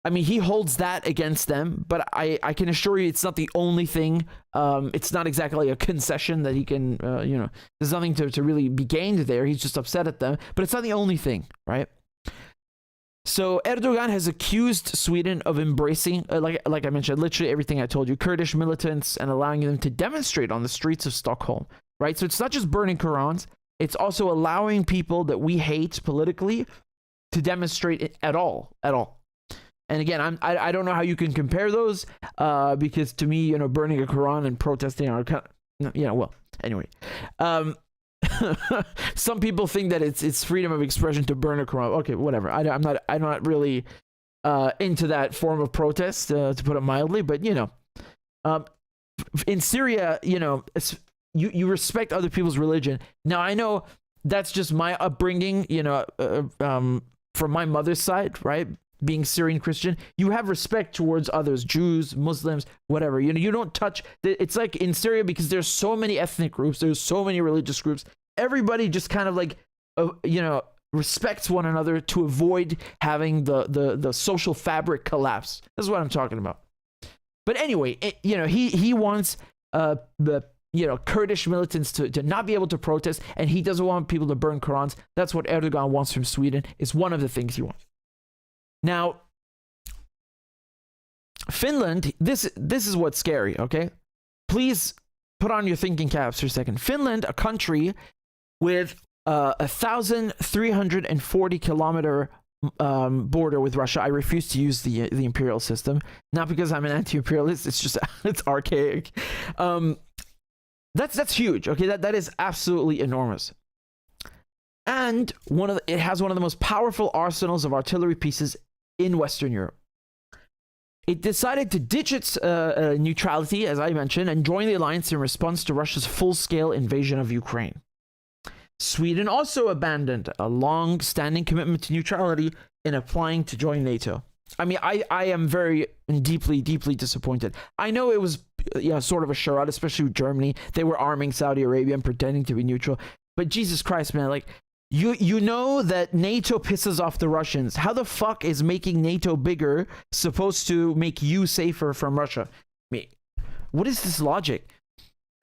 I mean, he holds that against them. But I can assure you, it's not the only thing. It's not exactly a concession that he can. There's nothing to really be gained there. He's just upset at them. But it's not the only thing, right? So Erdogan has accused Sweden of embracing, like I mentioned, literally everything I told you, Kurdish militants, and allowing them to demonstrate on the streets of Stockholm, right? So it's not just burning Qurans, it's also allowing people that we hate politically to demonstrate at all. And again, I don't know how you can compare those, because to me, burning a Quran and protesting are kind of, well, anyway. Some people think that it's freedom of expression to burn a Quran. Okay, whatever. I'm not really into that form of protest, to put it mildly. But in Syria, you respect other people's religion. Now I know that's just my upbringing. From my mother's side, right? Being Syrian Christian, you have respect towards others, Jews, Muslims, whatever. You don't touch. It's like in Syria, because there's so many ethnic groups, there's so many religious groups. Everybody just kind of like, respects one another to avoid having the social fabric collapse. That's what I'm talking about. But anyway, he wants the Kurdish militants to not be able to protest, and he doesn't want people to burn Qurans. That's what Erdogan wants from Sweden. It's one of the things he wants. Now, Finland, this is what's scary, okay? Please put on your thinking caps for a second. Finland, a country with 1,340 kilometer border with Russia. I refuse to use the imperial system, not because I'm an anti-imperialist. It's just it's archaic. That's huge, okay? That is absolutely enormous. And it has one of the most powerful arsenals of artillery pieces in Western Europe. It decided to ditch its neutrality, as I mentioned, and join the alliance in response to Russia's full-scale invasion of Ukraine. Sweden also abandoned a long-standing commitment to neutrality in applying to join NATO. I mean, I am very deeply disappointed. I know it was sort of a charade, especially with Germany. They were arming Saudi Arabia and pretending to be neutral. But Jesus Christ, man, like, You know that NATO pisses off the Russians. How the fuck is making NATO bigger supposed to make you safer from Russia? I mean, what is this logic?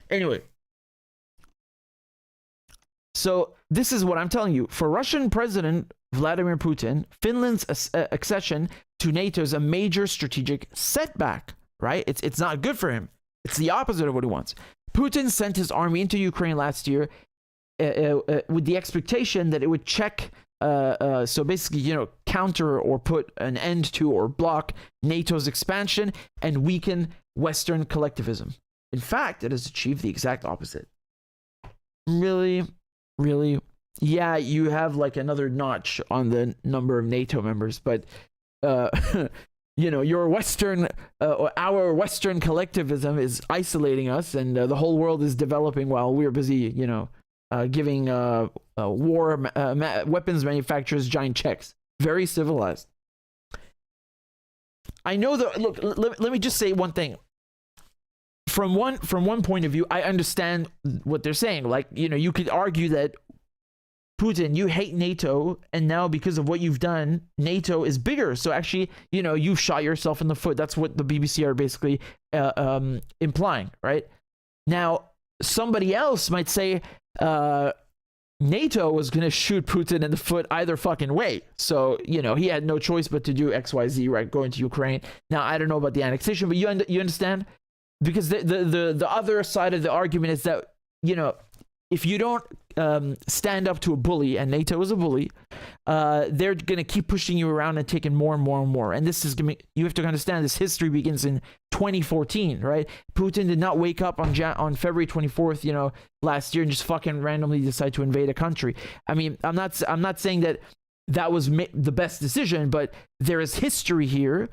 Anyway. So this is what I'm telling you. For Russian President Vladimir Putin, Finland's accession to NATO is a major strategic setback, right? It's not good for him. It's the opposite of what he wants. Putin sent his army into Ukraine last year with the expectation that it would check, so basically, counter or put an end to or block NATO's expansion and weaken Western collectivism. In fact, it has achieved the exact opposite. Really? Yeah, you have like another notch on the number of NATO members, but your Western, our Western collectivism is isolating us, and the whole world is developing while we're busy, giving weapons manufacturers giant checks. very civilized. I know that. Look, let me just say one thing. From one point of view, I understand what they're saying. Like, you know, you could argue that Putin, you hate NATO, and now because of what you've done, NATO is bigger. So actually, you know, you've shot yourself in the foot. That's what the BBC are basically implying, right? Now, somebody else might say NATO was going to shoot Putin in the foot either fucking way. So, you know, he had no choice but to do XYZ, right? Going to Ukraine. Now, I don't know about the annexation, but you understand? Because the other side of the argument is that, you know, if you don't stand up to a bully, and NATO is a bully, they're going to keep pushing you around and taking more and more and more. And this is going to, you have to understand, this history begins in 2014, right? Putin did not wake up on February 24th, you know, last year and just fucking randomly decide to invade a country. I mean, I'm not saying that was the best decision, but there is history here,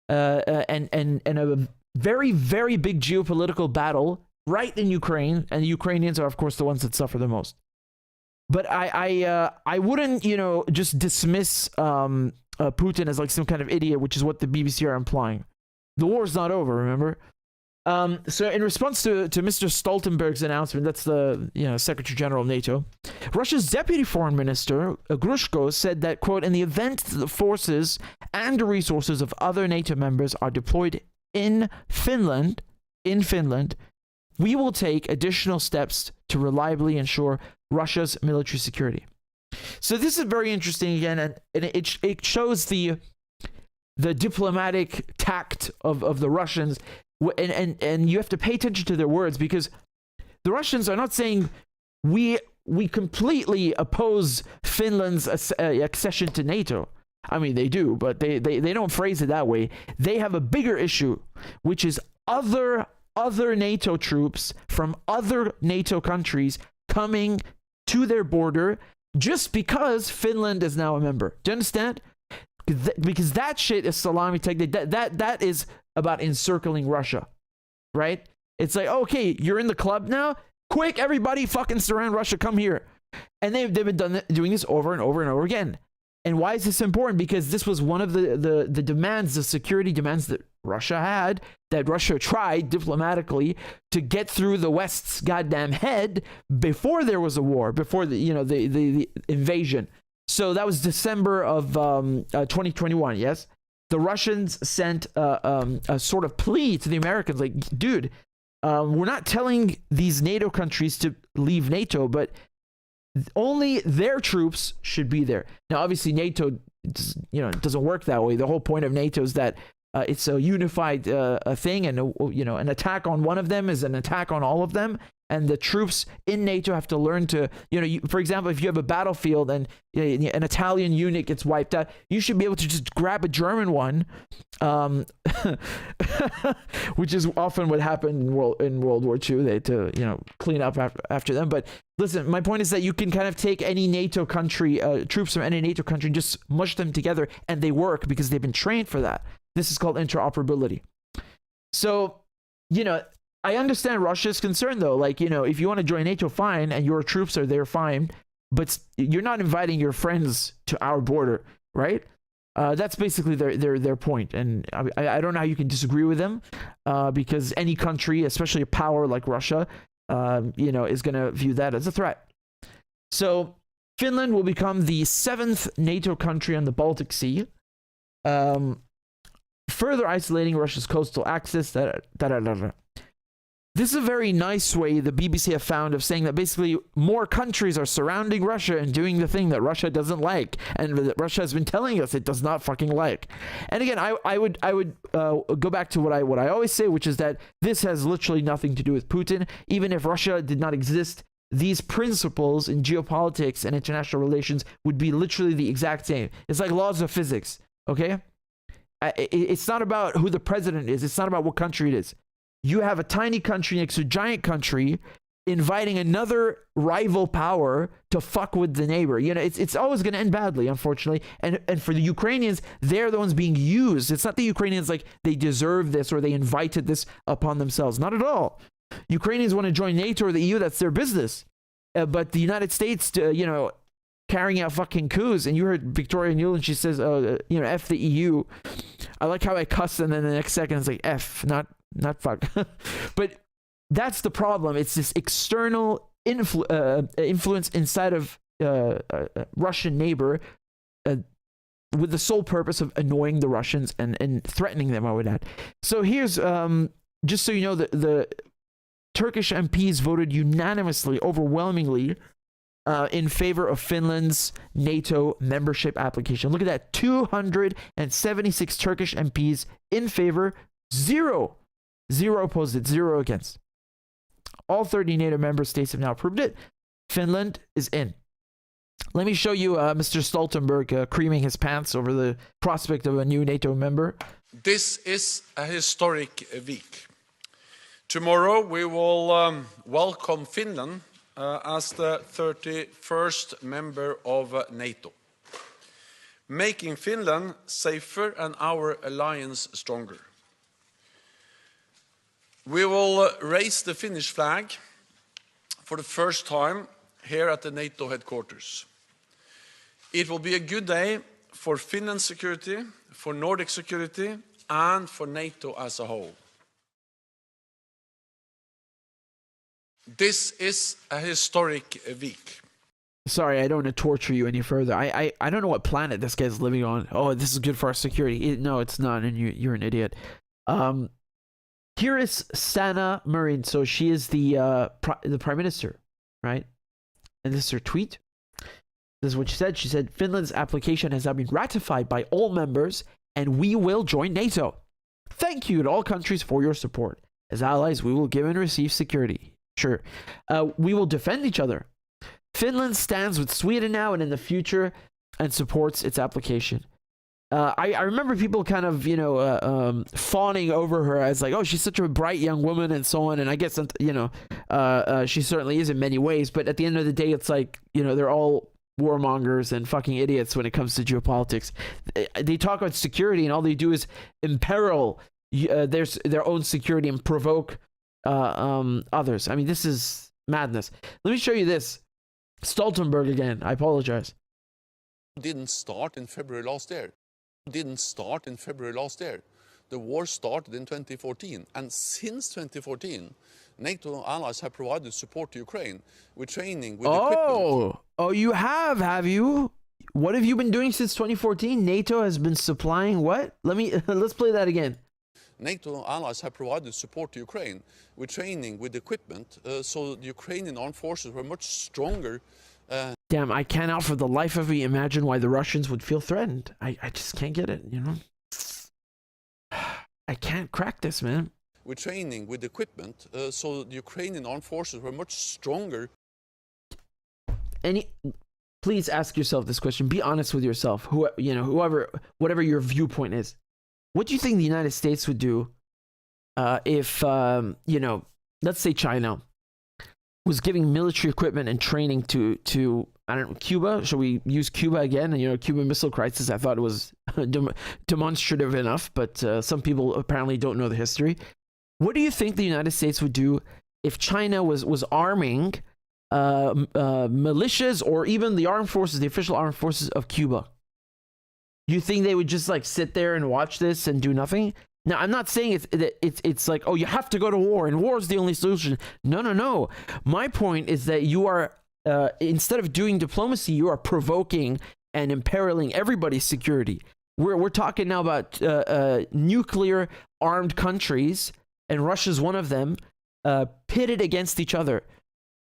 and a very, very big geopolitical battle right in Ukraine, and the Ukrainians are, of course, the ones that suffer the most. But I wouldn't, you know, just dismiss Putin as like some kind of idiot, which is what the BBC are implying. The war's not over, remember? So in response to Mr. Stoltenberg's announcement, that's the, you know, Secretary General of NATO, Russia's Deputy Foreign Minister, Grushko, said that, quote, in the event that the forces and the resources of other NATO members are deployed in Finland, we will take additional steps to reliably ensure Russia's military security. So this is very interesting again, and it shows the diplomatic tact of the Russians, and you have to pay attention to their words, because the Russians are not saying we completely oppose Finland's accession to NATO. I mean, they do, but they don't phrase it that way. They have a bigger issue, which is other NATO troops from other NATO countries coming to their border just because Finland is now a member. Do you understand? Because that shit is salami technique. That is about encircling Russia, right? It's like, okay, you're in the club now. Quick, everybody, fucking surround Russia. Come here. And they've been doing this over and over and over again. And why is this important? Because this was one of the demands, the security demands that Russia had, that Russia tried diplomatically to get through the West's goddamn head before there was a war, before the invasion. So that was December of 2021. Yes, the Russians sent a sort of plea to the Americans, like, dude, we're not telling these NATO countries to leave NATO, but only their troops should be there. Now, obviously, NATO, doesn't work that way. The whole point of NATO is that it's a unified thing, and an attack on one of them is an attack on all of them. And the troops in NATO have to learn to, for example, if you have a battlefield and an Italian unit gets wiped out, you should be able to just grab a German one, which is often what happened in World War II. They had to, clean up after them. But listen, my point is that you can kind of take any NATO country, troops from any NATO country, and just mush them together, and they work because they've been trained for that. This is called interoperability. So, I understand Russia's concern, though. Like, if you want to join NATO, fine, and your troops are there, fine, but you're not inviting your friends to our border, right? That's basically their point, and I don't know how you can disagree with them, because any country, especially a power like Russia, is going to view that as a threat. So Finland will become the 7th NATO country on the Baltic Sea, further isolating Russia's coastal access. This is a very nice way the BBC have found of saying that basically more countries are surrounding Russia and doing the thing that Russia doesn't like, and that Russia has been telling us it does not fucking like. And again, I would go back to what I always say, which is that this has literally nothing to do with Putin. Even if Russia did not exist, these principles in geopolitics and international relations would be literally the exact same. It's like laws of physics, okay? It's not about who the president is. It's not about what country it is. You have a tiny country next to a giant country inviting another rival power to fuck with the neighbor. It's always going to end badly, unfortunately. And for the Ukrainians, they're the ones being used. It's not the Ukrainians like they deserve this or they invited this upon themselves. Not at all. Ukrainians want to join NATO or the EU. That's their business. But the United States, carrying out fucking coups. And you heard Victoria Nuland, she says, you know, F the EU. I like how I cuss, and then the next second it's like F, not fuck. But that's the problem. It's this external influence inside of Russian neighbor with the sole purpose of annoying the Russians and threatening them, I would add. So here's, just so you know, the Turkish MPs voted unanimously, overwhelmingly, in favor of Finland's NATO membership application. Look at that, 276 Turkish MPs in favor, zero opposed, 0 against. All 30 NATO member states have now approved it. Finland is in. Let me show you Mr. Stoltenberg creaming his pants over the prospect of a new NATO member. This is a historic week. Tomorrow we will welcome Finland as the 31st member of NATO, making Finland safer and our alliance stronger. We will raise the Finnish flag for the first time here at the NATO headquarters. It will be a good day for Finland's security, for Nordic security, and for NATO as a whole. This is a historic week. Sorry, I don't want to torture you any further. I don't know what planet this guy's living on. Oh, this is good for our security. No, it's not, and you're an idiot. Here is Sanna Marin. So she is the prime minister, right? And this is her tweet. This is what she said. She said, Finland's application has now been ratified by all members, and we will join NATO. Thank you to all countries for your support. As allies, we will give and receive security. Sure. We will defend each other. Finland stands with Sweden now and in the future and supports its application. I remember people kind of, you know, fawning over her as like, oh, she's such a bright young woman and so on. And I guess, you know, she certainly is in many ways. But at the end of the day, it's like, you know, they're all warmongers and fucking idiots when it comes to geopolitics. They talk about security and all they do is imperil their own security and provoke others. I mean, this is madness. Let me show you this. Stoltenberg again. I apologize. Didn't start in February last year. The war started in 2014, and since 2014, NATO allies have provided support to Ukraine with training, with equipment. Oh, you have you? What have you been doing since 2014? NATO has been supplying what? Let's play that again. NATO allies have provided support to Ukraine with training, with equipment, so the Ukrainian armed forces were much stronger. Damn, I cannot for the life of me imagine why the Russians would feel threatened. I just can't get it, you know? I can't crack this, man. With training, with equipment, so the Ukrainian armed forces were much stronger. Please ask yourself this question. Be honest with yourself. Whatever your viewpoint is. What do you think the United States would do if, you know, let's say China was giving military equipment and training to I don't know, Cuba? Shall we use Cuba again? And, you know, Cuban Missile Crisis, I thought it was demonstrative enough, but some people apparently don't know the history. What do you think the United States would do if China was arming militias or even the armed forces, the official armed forces of Cuba? You think they would just like sit there and watch this and do nothing? Now, I'm not saying it's like, oh, you have to go to war and war is the only solution. No. My point is that you are, instead of doing diplomacy, you are provoking and imperiling everybody's security. We're talking now about nuclear armed countries, and Russia's one of them, pitted against each other.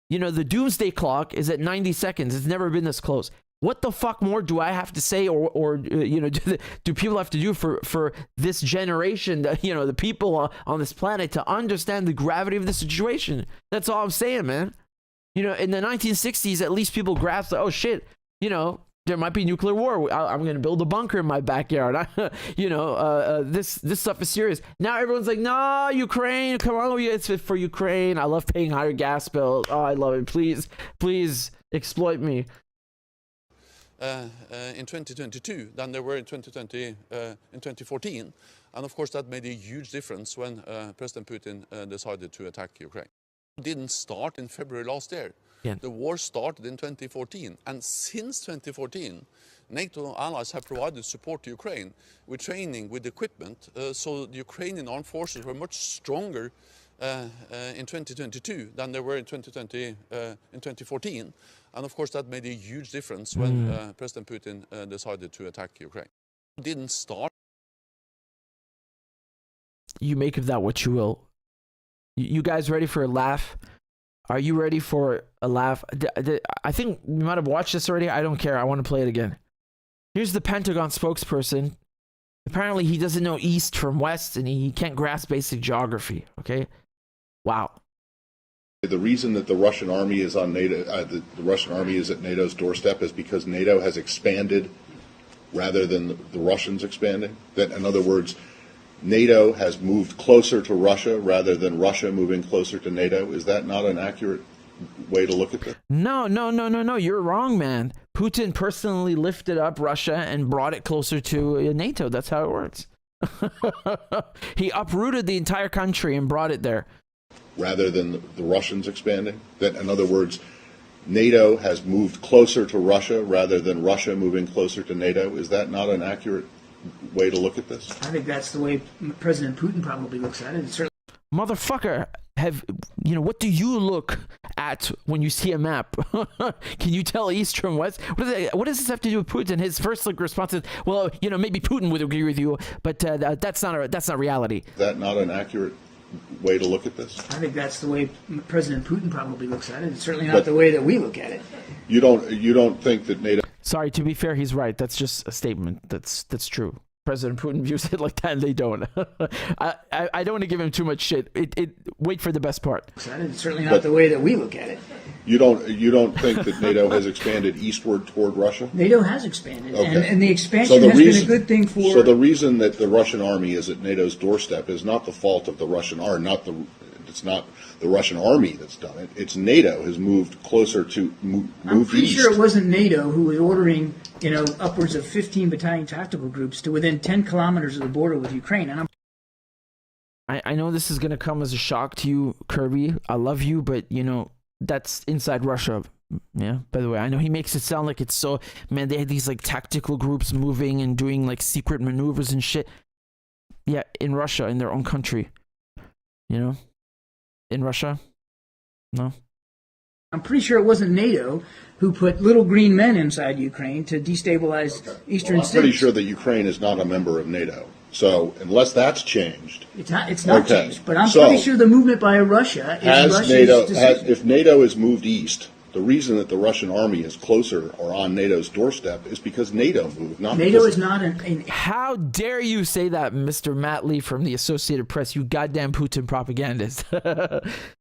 You know, the doomsday clock is at 90 seconds. It's never been this close. What the fuck more do I have to say, or you know, do people have to do for this generation, you know, the people on this planet to understand the gravity of the situation? That's all I'm saying, man. You know, in the 1960s, at least people grasped, oh shit, you know, there might be nuclear war. I'm going to build a bunker in my backyard. You know, this stuff is serious. Now everyone's like, no, Ukraine, come on, it's for Ukraine. I love paying higher gas bills. Oh, I love it. Please exploit me. In 2022 than there were in 2014, and of course that made a huge difference when President Putin decided to attack Ukraine. didn't start in February last year. Yeah. The war started in 2014, and since 2014, NATO allies have provided support to Ukraine with training, with equipment, so the Ukrainian armed forces were much stronger in 2022 than they were in 2014. And of course, that made a huge difference when President Putin decided to attack Ukraine. Didn't start. You make of that what you will. You guys ready for a laugh? Are you ready for a laugh? I think you might have watched this already. I don't care. I want to play it again. Here's the Pentagon spokesperson. Apparently, he doesn't know East from West, and he can't grasp basic geography. Okay? Wow. The reason that the Russian army is on NATO, the Russian army is at NATO's doorstep, is because NATO has expanded rather than the Russians expanding. That, in other words, NATO has moved closer to Russia rather than Russia moving closer to NATO. Is that not an accurate way to look at this? No. You're wrong, man. Putin personally lifted up Russia and brought it closer to NATO. That's how it works. He uprooted the entire country and brought it there. Rather than the Russians expanding? That, in other words, NATO has moved closer to Russia rather than Russia moving closer to NATO. Is that not an accurate way to look at this? I think that's the way President Putin probably looks at it. It's certainly Motherfucker, what do you look at when you see a map? Can you tell East from West? What does this have to do with Putin? His first response is, well, maybe Putin would agree with you, but that's not reality. Is that not an accurate way to look at this? I think that's the way President Putin probably looks at it. It's certainly not the way that we look at it. You don't think that NATO... Sorry, to be fair, he's right. That's just a statement. That's true. President Putin views it like that, and they don't. I don't want to give him too much shit. Wait for the best part. It's certainly not the way that we look at it. You don't think that NATO has expanded eastward toward Russia? NATO has expanded, okay. and the expansion has been a good thing for... So the reason that the Russian army is at NATO's doorstep is not the fault of the Russian army, it's not the Russian army that's done it. It's NATO has moved closer to move I'm pretty east. sure it wasn't NATO who was ordering, upwards of 15 battalion tactical groups to within 10 kilometers of the border with Ukraine. And I know this is going to come as a shock to you, Kirby. I love you, but, that's inside Russia. Yeah, by the way, I know he makes it sound like it's so... Man, they had these, tactical groups moving and doing, secret maneuvers and shit. Yeah, in Russia, in their own country. In Russia? No? I'm pretty sure it wasn't NATO who put little green men inside Ukraine to destabilize eastern states. I'm pretty sure that Ukraine is not a member of NATO. So unless that's changed, it's not changed. But I'm pretty sure the movement by Russia is Russia's decision. If NATO has moved east, the reason that the Russian army is closer or on NATO's doorstep is because NATO moved. NATO is not an... How dare you say that, Mr. Matt Lee from the Associated Press, you goddamn Putin propagandist.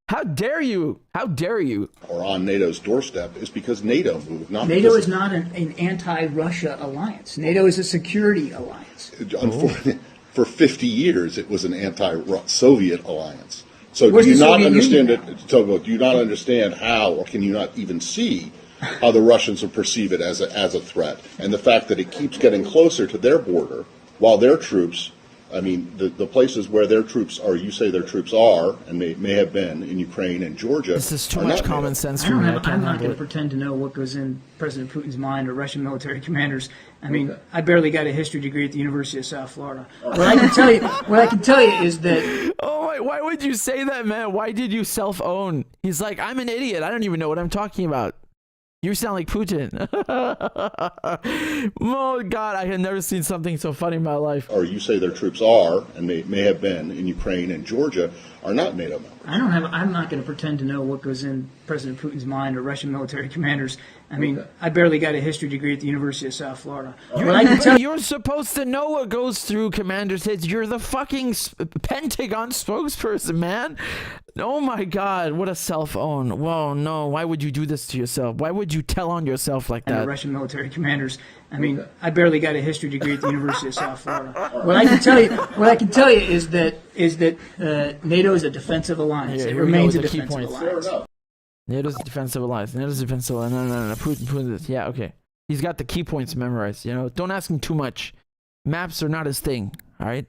How dare you? How dare you? Or on NATO's doorstep is because NATO moved. NATO is not an anti-Russia alliance. NATO is a security alliance. Unfortunately, for 50 years, it was an anti-Soviet alliance. So do you not understand it? Do you not understand how, or can you not even see how the Russians will perceive it as a threat? And the fact that it keeps getting closer to their border, while their troops, the places where their troops are, you say their troops are, and may have been in Ukraine and Georgia. This is too much common sense for me. I'm not going to pretend to know what goes in President Putin's mind or Russian military commanders. I barely got a history degree at the University of South Florida. What I can tell you is that... Oh, why would you say that, man? Why did you self-own? He's like, I'm an idiot. I don't even know what I'm talking about. You sound like Putin. Oh, God, I had never seen something so funny in my life. Or you say their troops are, and may have been in Ukraine and Georgia, are not NATO members. I'm not going to pretend to know what goes in President Putin's mind or Russian military commanders. I barely got a history degree at the University of South Florida. You're supposed to know what goes through commanders' heads. You're the fucking Pentagon spokesperson, man. Oh my God, what a self-own. Whoa, no, why would you do this to yourself? Why would you tell on yourself like that? And Russian military commanders. I barely got a history degree at the University of South Florida. What I can tell you is that NATO is a defensive alliance. It remains a defensive alliance. NATO's a defensive alliance. NATO's a defensive alliance. No. Putin. Yeah, okay. He's got the key points memorized. Don't ask him too much. Maps are not his thing. All right.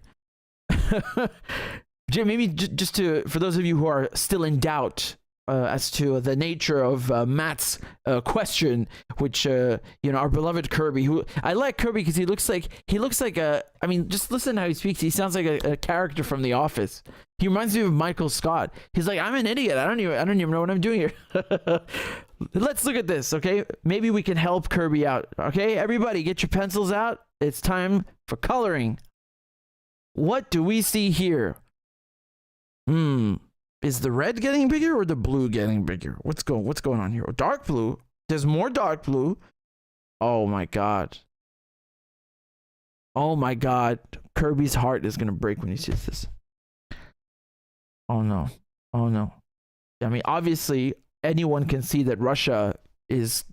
Jim, maybe just for those of you who are still in doubt, as to the nature of Matt's question, which our beloved Kirby, who I like Kirby because he looks like a. I mean, just listen to how he speaks. He sounds like a character from The Office. He reminds me of Michael Scott. He's like, I'm an idiot. I don't even know what I'm doing here. Let's look at this, okay? Maybe we can help Kirby out, okay? Everybody, get your pencils out. It's time for coloring. What do we see here? Is the red getting bigger or the blue getting bigger? What's going on here? Oh, dark blue. There's more dark blue. Oh my god. Oh my god. Kirby's heart is gonna break when he sees this. Oh no. Oh no. I mean, obviously, anyone can see that Russia is,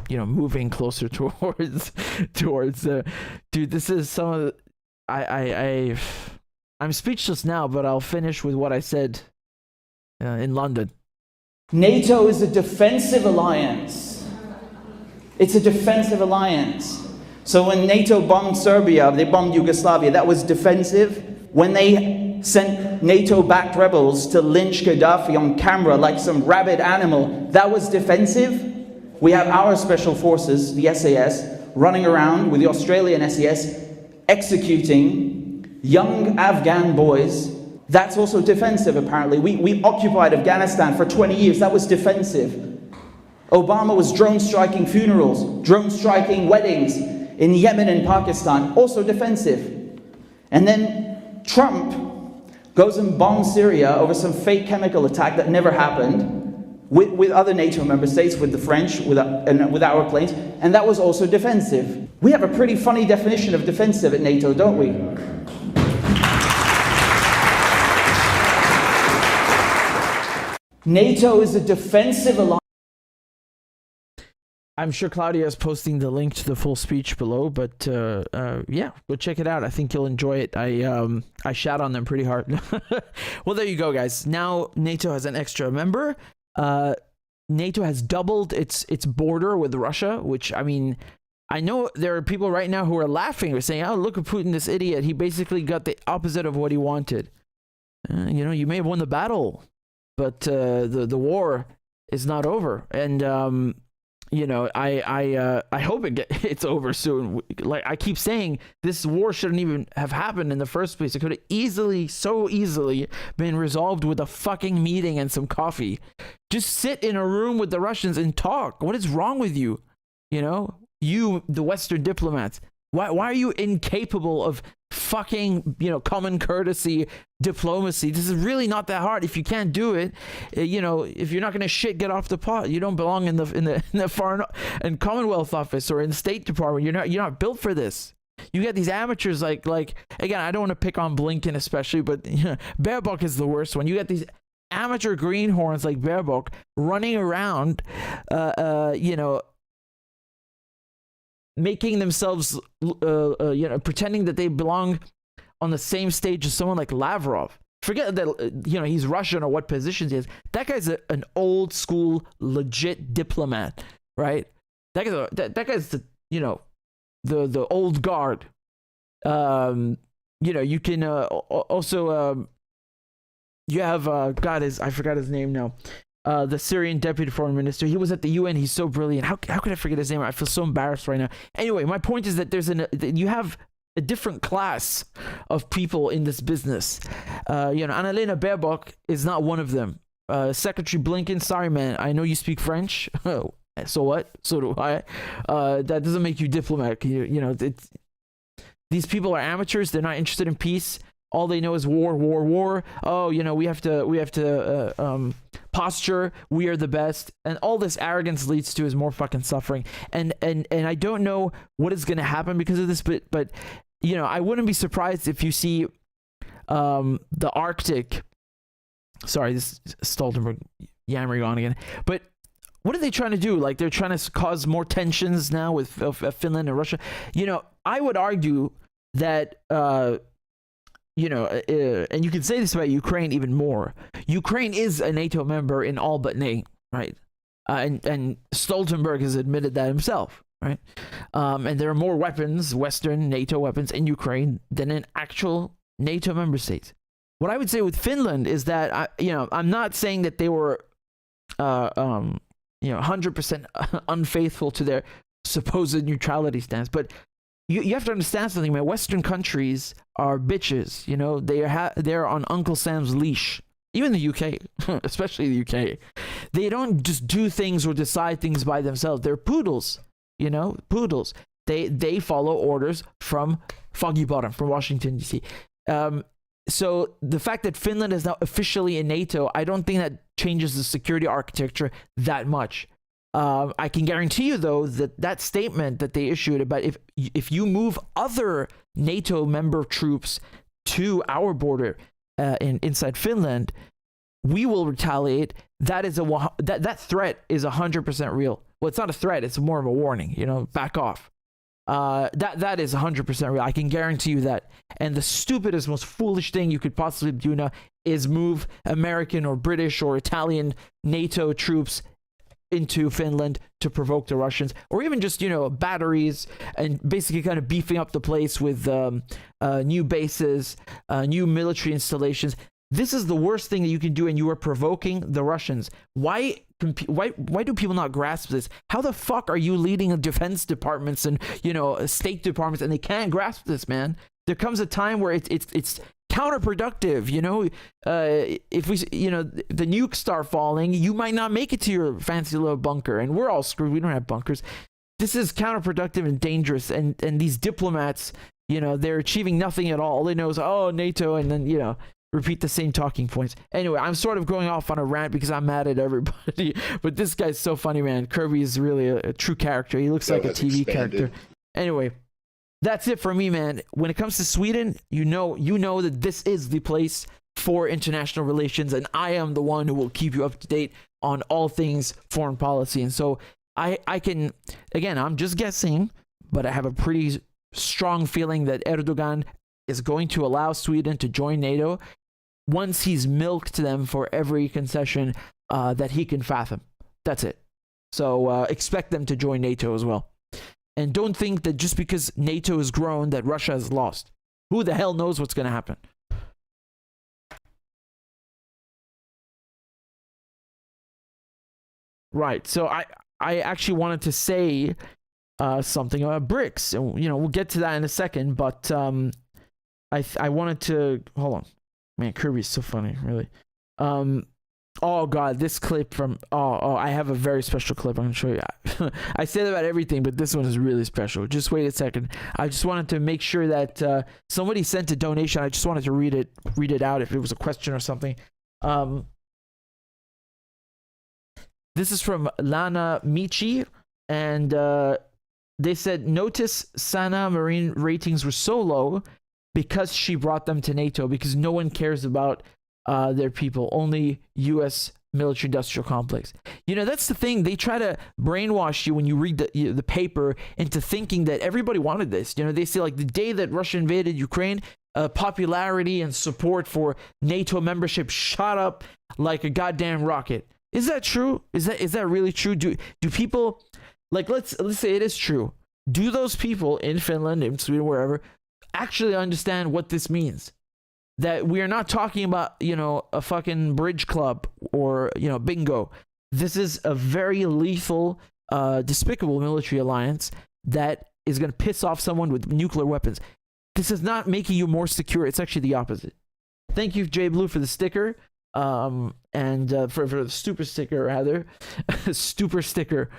moving closer towards dude, this is some of the, I'm speechless now, but I'll finish with what I said in London. NATO is a defensive alliance. It's a defensive alliance. So when NATO bombed Serbia, they bombed Yugoslavia, that was defensive. When they sent NATO-backed rebels to lynch Gaddafi on camera like some rabid animal, that was defensive. We have our special forces, the SAS, running around with the Australian SAS, executing young Afghan boys. That's also defensive, apparently. We occupied Afghanistan for 20 years. That was defensive. Obama was drone striking funerals, drone striking weddings in Yemen and Pakistan, also defensive. And then Trump goes and bombs Syria over some fake chemical attack that never happened, with other NATO member states, with the French, with our planes, and that was also defensive. We have a pretty funny definition of defensive at NATO, don't we? NATO is a defensive alliance. I'm sure Claudia is posting the link to the full speech below, but yeah, go check it out. I think you'll enjoy it. I shat on them pretty hard. Well, there you go, guys. Now NATO has an extra member. NATO has doubled its border with Russia, which, I mean, I know there are people right now who are laughing or saying, oh, look at Putin, this idiot. He basically got the opposite of what he wanted. You may have won the battle, but the war is not over. And I hope it's over soon. Like I keep saying, this war shouldn't even have happened in the first place. It could have so easily been resolved with a fucking meeting and some coffee. Just sit in a room with the Russians and talk. What is wrong with you? You, the Western diplomats. Why are you incapable of fucking, common courtesy, diplomacy? This is really not that hard. If you can't do it, if you're not going to get off the pot. You don't belong in the Foreign and Commonwealth Office or in the State Department. You're not built for this. You get these amateurs like again, I don't want to pick on Blinken especially, but Baerbock is the worst one. You get these amateur greenhorns like Baerbock running around, making themselves, pretending that they belong on the same stage as someone like Lavrov. Forget that, he's Russian or what positions he has. That guy's an old school, legit diplomat, right? That guy's the old guard. You can also you have I forgot his name now. The Syrian deputy foreign minister. He was at the UN. He's so brilliant. How could I forget his name? I feel so embarrassed right now. Anyway, my point is that you have a different class of people in this business. Annalena Baerbock is not one of them. Secretary Blinken, sorry man, I know you speak French. So what? So do I. That doesn't make you diplomat. These people are amateurs. They're not interested in peace. All they know is war. Oh, we have to posture. We are the best, and all this arrogance leads to is more fucking suffering. And I don't know what is going to happen because of this, but I wouldn't be surprised if you see the Arctic. Sorry, this is Stoltenberg yammering on again. But what are they trying to do? Like they're trying to cause more tensions now with Finland and Russia. I would argue that. And you can say this about Ukraine even more. Ukraine is a NATO member in all but name, right? And Stoltenberg has admitted that himself, right? And there are more weapons, Western NATO weapons in Ukraine than in actual NATO member states. What I would say with Finland is that, I'm not saying that they were 100% unfaithful to their supposed neutrality stance. But you have to understand something, man. Western countries are bitches. They're on Uncle Sam's leash. Even the UK, especially the UK, they don't just do things or decide things by themselves. They're poodles, poodles. They follow orders from Foggy Bottom, from Washington, D.C. So the fact that Finland is now officially in NATO, I don't think that changes the security architecture that much. I can guarantee you, though, that statement that they issued about if you move other NATO member troops to our border inside Finland, we will retaliate. That threat is 100% real. Well, it's not a threat; it's more of a warning. Back off. That is 100% real. I can guarantee you that. And the stupidest, most foolish thing you could possibly do now is move American or British or Italian NATO troops into Finland to provoke the Russians, or even just batteries, and basically kind of beefing up the place with new bases, new military installations. This is the worst thing that you can do, and you are provoking the Russians. Why do people not grasp this? How the fuck are you leading defense departments and state departments, and they can't grasp this, man? There comes a time where it's counterproductive. If the nukes start falling, you might not make it to your fancy little bunker, and we're all screwed. We don't have bunkers. This is counterproductive and dangerous. And these diplomats, they're achieving nothing at all. All they know is NATO, and then repeat the same talking points. Anyway, I'm sort of going off on a rant because I'm mad at everybody. But this guy's so funny, man. Kirby is really a true character. He looks like a TV character. Anyway, that's it for me, man. When it comes to Sweden, you know that this is the place for international relations, and I am the one who will keep you up to date on all things foreign policy. And so I can, again, I'm just guessing, but I have a pretty strong feeling that Erdogan is going to allow Sweden to join NATO once he's milked them for every concession that he can fathom. That's it. So expect them to join NATO as well. And don't think that just because NATO has grown that Russia has lost. Who the hell knows what's going to happen? Right. So I actually wanted to say something about BRICS. And, we'll get to that in a second. But I wanted to... Hold on. Man, Kirby's so funny, really. Oh, God, this clip from... Oh, I have a very special clip I'm going to show you. I say that about everything, but this one is really special. Just wait a second. I just wanted to make sure that somebody sent a donation. I just wanted to read it out if it was a question or something. This is from Lana Michi, and they said, notice Sana Marine ratings were so low because she brought them to NATO, because no one cares about their people, only U.S. military-industrial complex. That's the thing. They try to brainwash you when you read the paper into thinking that everybody wanted this. They say, like, the day that Russia invaded Ukraine, popularity and support for NATO membership shot up like a goddamn rocket. Is that true? Is that really true? Do people, like, let's say it is true. Do those people in Finland, in Sweden, wherever, actually understand what this means? That we are not talking about, a fucking bridge club or, bingo. This is a very lethal, despicable military alliance that is going to piss off someone with nuclear weapons. This is not making you more secure. It's actually the opposite. Thank you, Jay Blue, for the sticker. And for the super sticker, rather. Super sticker.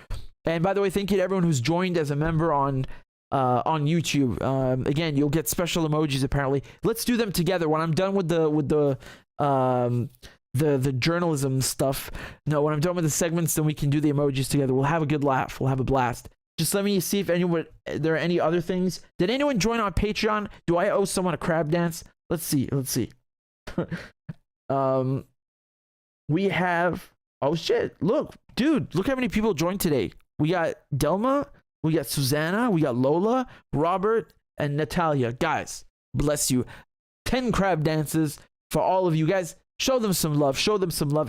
And by the way, thank you to everyone who's joined as a member on YouTube. Again, you'll get special emojis apparently. Let's do them together when I'm done with the journalism stuff. No, when I'm done with the segments, then we can do the emojis together. We'll have a good laugh. We'll have a blast. Just let me see if there are any other things. Did anyone join on Patreon? Do I owe someone a crab dance? Let's see. We have, oh shit, look how many people joined today. We got Delma, we got Susanna, we got Lola, Robert, and Natalia. Guys, bless you. 10 crab dances for all of you guys. Show them some love.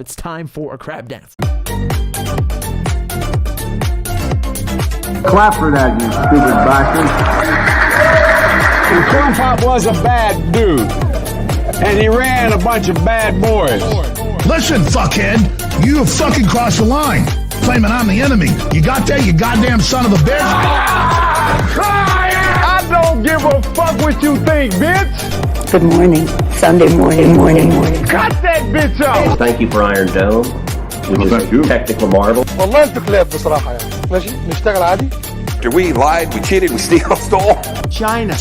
It's time for a crab dance. Clap for that, you stupid bastard. Corn Pop was a bad dude, and he ran a bunch of bad boys. Listen, fuckhead, You have fucking crossed the line, claiming I'm the enemy. You got that, you goddamn son of a bitch? I don't give a fuck what you think, bitch. Good morning. Sunday morning. Cut that bitch off. Thank you for Iron Dome, which is a technical marvel. والله انت كلاب بصراحة يعني. ماشي نشتغل عادي. We lied, we cheated, we stole. China.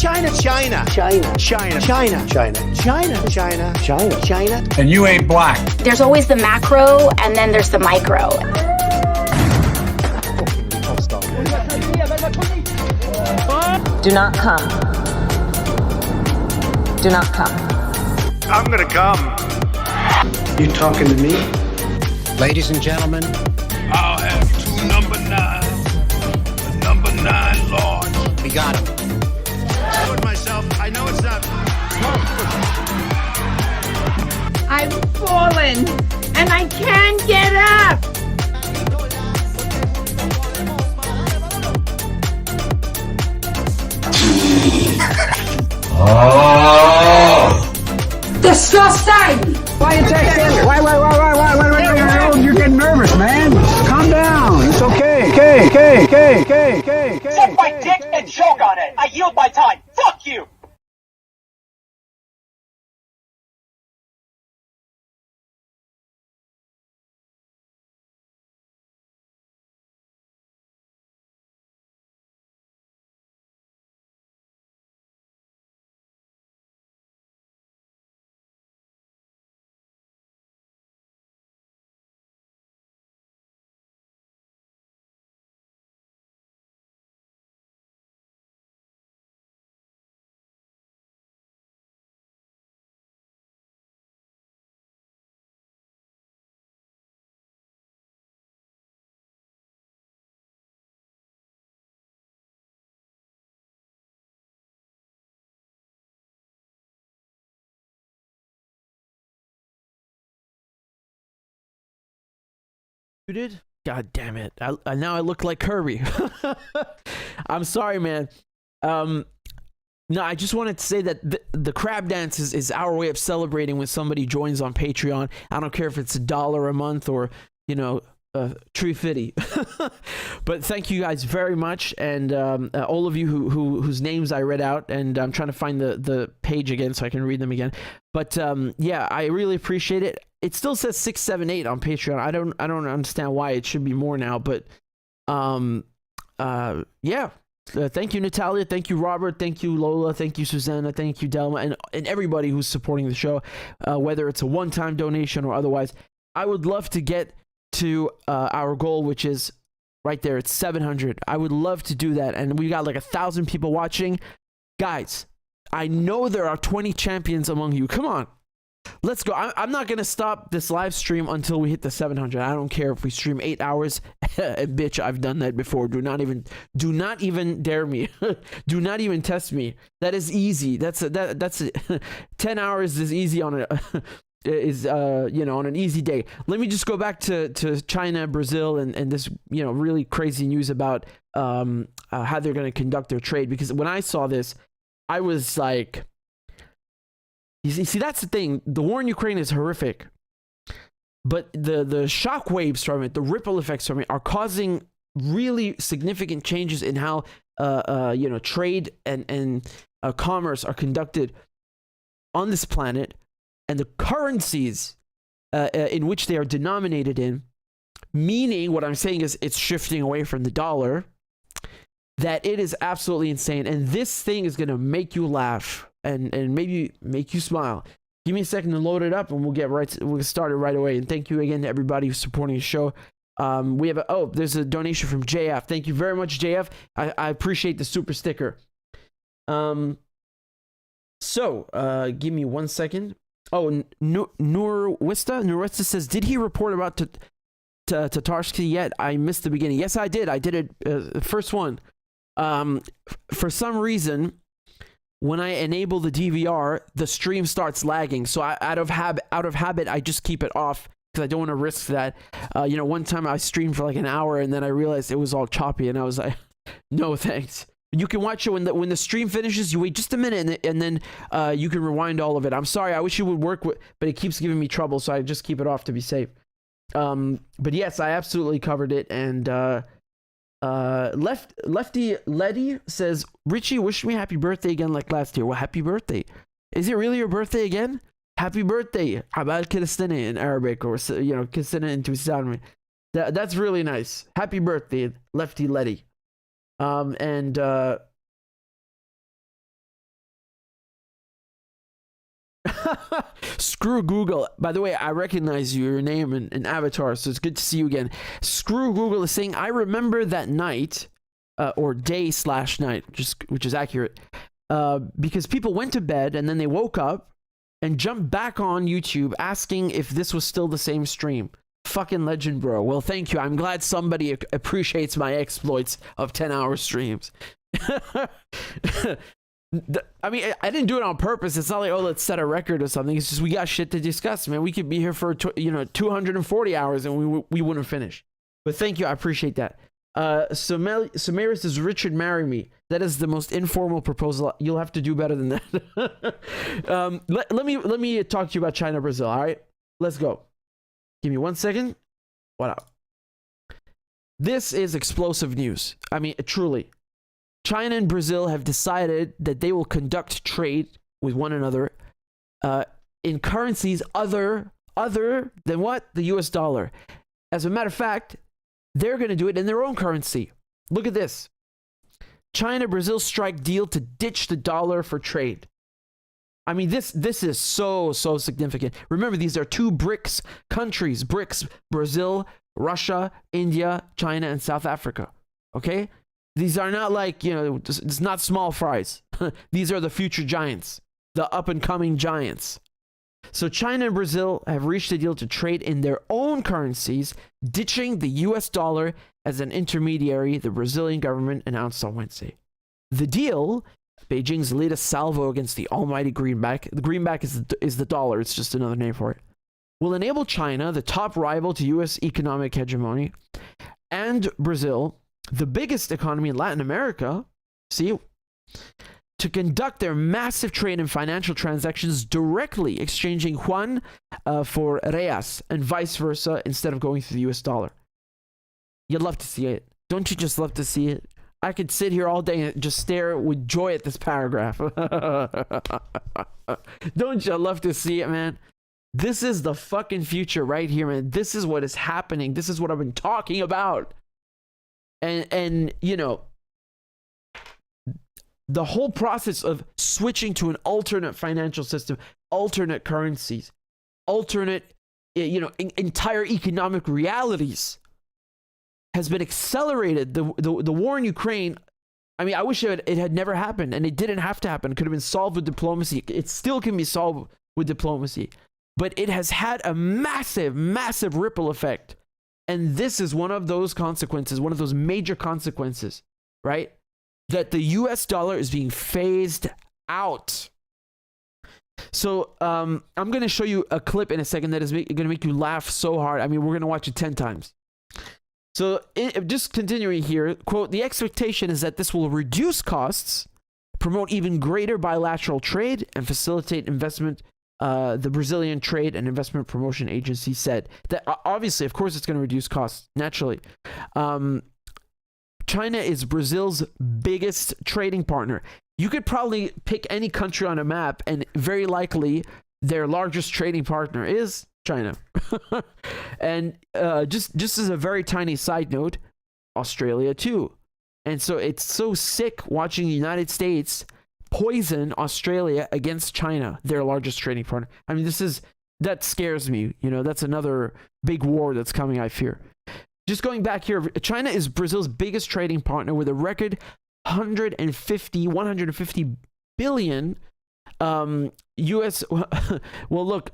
And you ain't black. There's always the macro and then there's the micro. Do not come. Do not come. I'm gonna come. You talking to me? Ladies and gentlemen, I'll have 2 number 9s. A number 9 large. we got him. I told myself, I know it's not. I've fallen and I can't get up. Disgusting! Why you texting? Why? You're getting nervous, man. Calm down. It's okay. Suck my dick and choke on it. I yield my time. Fuck you. Did? God damn it. Now I look like Kirby. I'm sorry, man. No, I just wanted to say that the crab dance is our way of celebrating when somebody joins on Patreon. I don't care if it's $1 a month or, you know, tree fitty. But thank you guys very much, and all of you whose names I read out, and I'm trying to find the page again so I can read them again. But yeah, I really appreciate it. It still says 678 on Patreon. I don't understand why. It should be more now, but yeah. Thank you, Natalia. Thank you, Robert. Thank you, Lola. Thank you, Susanna. Thank you, Delma, and everybody who's supporting the show, whether it's a one-time donation or otherwise. I would love to get to our goal, which is right there. It's 700. I would love to do that, and we got like 1,000 people watching. Guys, I know there are 20 champions among you. Come on. Let's go. I'm not going to stop this live stream until we hit the 700. I don't care if we stream 8 hours. Bitch, I've done that before. Do not even dare me. Do not even test me. That is easy. That's 10 hours is easy on on an easy day. Let me just go back to China, Brazil, and this, really crazy news about how they're going to conduct their trade, because when I saw this, I was like, You see, that's the thing. The war in Ukraine is horrific, but the shock waves from it, the ripple effects from it, are causing really significant changes in how trade and commerce are conducted on this planet, and the currencies in which they are denominated in. Meaning, what I'm saying is, it's shifting away from the dollar. That it is absolutely insane, and this thing is gonna make you laugh. And maybe make you smile. Give me a second to load it up, and we'll start it right away. And thank you again to everybody who's supporting the show. We have there's a donation from JF. Thank you very much, JF. I appreciate the super sticker. Give me 1 second. Oh, Nurwista says, did he report about Tatarsky yet? I missed the beginning. Yes, I did. I did it the first one. For some reason, when I enable the DVR, the stream starts lagging. So out of habit, I just keep it off because I don't want to risk that. One time I streamed for like an hour, and then I realized it was all choppy, and I was like, no thanks. You can watch it when the stream finishes. You wait just a minute, and then you can rewind all of it. I'm sorry. I wish it would work, but it keeps giving me trouble, so I just keep it off to be safe. But yes, I absolutely covered it. And Lefty Letty says, Richie, wish me happy birthday again like last year. Well, happy birthday. Is it really your birthday again? Happy birthday. Abal Kiristine in Arabic, or Kiristine into Islam. That's really nice. Happy birthday, Lefty Letty. Screw Google. By the way, I recognize your name and avatar, so it's good to see you again. Screw Google is saying, I remember that night, or day/night, which is accurate, because people went to bed and then they woke up and jumped back on YouTube asking if this was still the same stream. Fucking legend, bro. Well, thank you. I'm glad somebody appreciates my exploits of 10-hour streams. I mean, I didn't do it on purpose. It's not like, oh, let's set a record or something. It's just we got shit to discuss, man. We could be here for 240 hours and we wouldn't finish. But thank you. I appreciate that. Samaris says, Richard, marry me. That is the most informal proposal. You'll have to do better than that. Let me talk to you about China, Brazil. All right, let's go. Give me 1 second. What up? This is explosive news. I mean, truly. China and Brazil have decided that they will conduct trade with one another in currencies other than what? The US dollar. As a matter of fact, they're going to do it in their own currency. Look at this. China-Brazil strike deal to ditch the dollar for trade. I mean, this is so significant. Remember, these are two BRICS countries. BRICS, Brazil, Russia, India, China, and South Africa. Okay? These are not like, it's not small fries. These are the future giants, the up-and-coming giants. So China and Brazil have reached a deal to trade in their own currencies, ditching the US dollar as an intermediary, the Brazilian government announced on Wednesday. The deal, Beijing's latest salvo against the almighty greenback, the greenback is the dollar, it's just another name for it, will enable China, the top rival to US economic hegemony, and Brazil, the biggest economy in Latin America, to conduct their massive trade and financial transactions directly, exchanging yuan for reais and vice versa instead of going through the US dollar. You'd love to see it. Don't you just love to see it? I could sit here all day and just stare with joy at this paragraph. Don't you love to see it, man? This is the fucking future right here, man. This is what is happening. This is what I've been talking about. And the whole process of switching to an alternate financial system, alternate currencies, alternate, entire economic realities has been accelerated. The war in Ukraine, I mean, I wish it had never happened, and it didn't have to happen. It could have been solved with diplomacy. It still can be solved with diplomacy. But it has had a massive, massive ripple effect. And this is one of those consequences, one of those major consequences, right? That the US dollar is being phased out. So I'm going to show you a clip in a second that is going to make you laugh so hard. I mean, we're going to watch it 10 times. So just continuing here, quote, the expectation is that this will reduce costs, promote even greater bilateral trade, and facilitate investment. The Brazilian Trade and Investment Promotion Agency said that obviously, of course, it's going to reduce costs naturally. China is Brazil's biggest trading partner. You could probably pick any country on a map, and very likely their largest trading partner is China. And just as a very tiny side note, Australia too. And so it's so sick watching the United States poison Australia against China, their largest trading partner. I mean, that scares me. That's another big war that's coming, I fear. Just going back here, China is Brazil's biggest trading partner with a record 150 billion US. Well, look,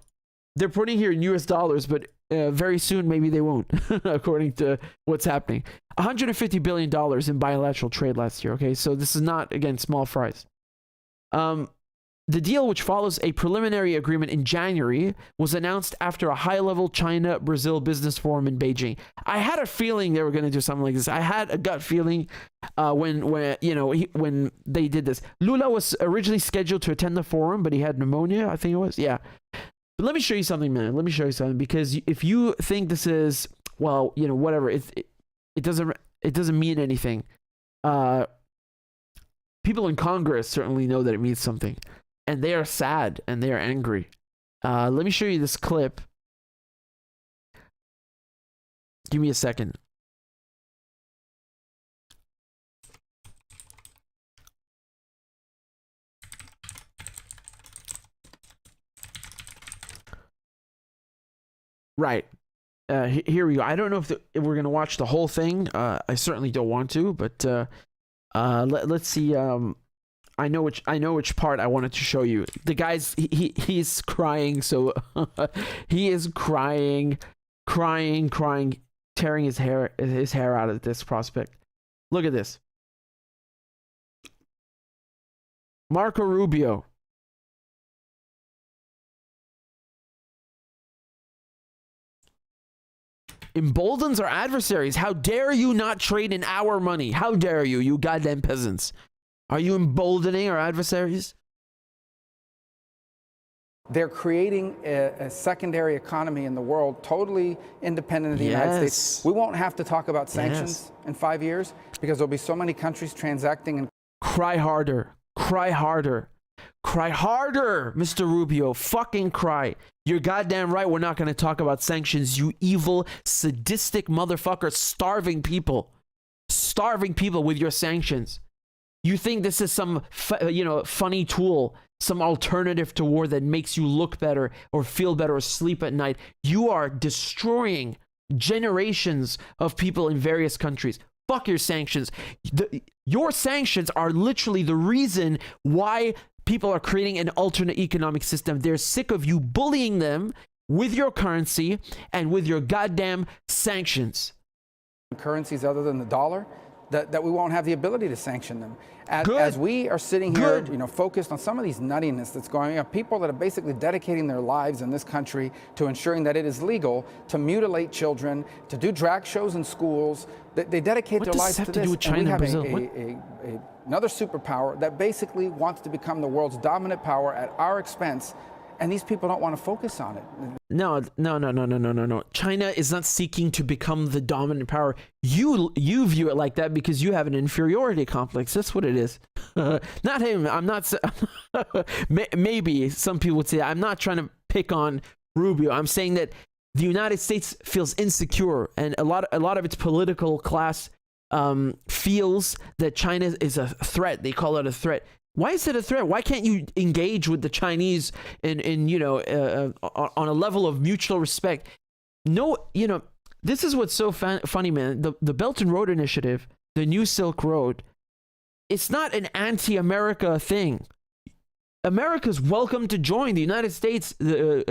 they're putting here in US dollars, but very soon maybe they won't, according to what's happening. $150 billion in bilateral trade last year. Okay, so this is not, again, small fries. The deal, which follows a preliminary agreement in January, was announced after a high-level China-Brazil business forum in Beijing. I had a feeling they were going to do something like this. I had a gut feeling when they did this. Lula was originally scheduled to attend the forum, but he had pneumonia, I think it was. Yeah. But let me show you something, man. Let me show you something, because if you think this is, well, you know, whatever, it doesn't mean anything. People in Congress certainly know that it means something, and they are sad and they are angry. Let me show you this clip. Give me a second. Right. Here we go. I don't know if we're going to watch the whole thing. I certainly don't want to, but let's see. I know which part I wanted to show you. The guy's he's crying, so he is crying, tearing his hair out at this prospect. Look at this. Marco Rubio. Emboldens our adversaries. How dare you not trade in our money? How dare you, you goddamn peasants? Are you emboldening our adversaries? They're creating a secondary economy in the world, totally independent of the United States. We won't have to talk about sanctions in 5 years because there'll be so many countries transacting. And cry harder. Cry harder. Cry harder, Mr. Rubio. Fucking cry. You're goddamn right. We're not going to talk about sanctions, you evil, sadistic motherfucker, starving people with your sanctions. You think this is some, funny tool, some alternative to war that makes you look better or feel better or sleep at night. You are destroying generations of people in various countries. Fuck your sanctions. Your sanctions are literally the reason why people are creating an alternate economic system. They're sick of you bullying them with your currency and with your goddamn sanctions. Currencies other than the dollar, that we won't have the ability to sanction them. As we are sitting here, focused on some of these nuttiness that's going on, people that are basically dedicating their lives in this country to ensuring that it is legal to mutilate children, to do drag shows in schools. They dedicate their lives to this. China, and we have Brazil? another superpower that basically wants to become the world's dominant power at our expense. And these people don't want to focus on it. No. China is not seeking to become the dominant power. You view it like that because you have an inferiority complex. That's what it is. Not him. I'm not. Maybe some people would say I'm not trying to pick on Rubio. I'm saying that the United States feels insecure, and a lot of its political class feels that China is a threat. They call it a threat. Why is it a threat? Why can't you engage with the Chinese on a level of mutual respect? No, this is what's so funny, man. The Belt and Road Initiative, the New Silk Road, it's not an anti-America thing. America's welcome to join. The United States,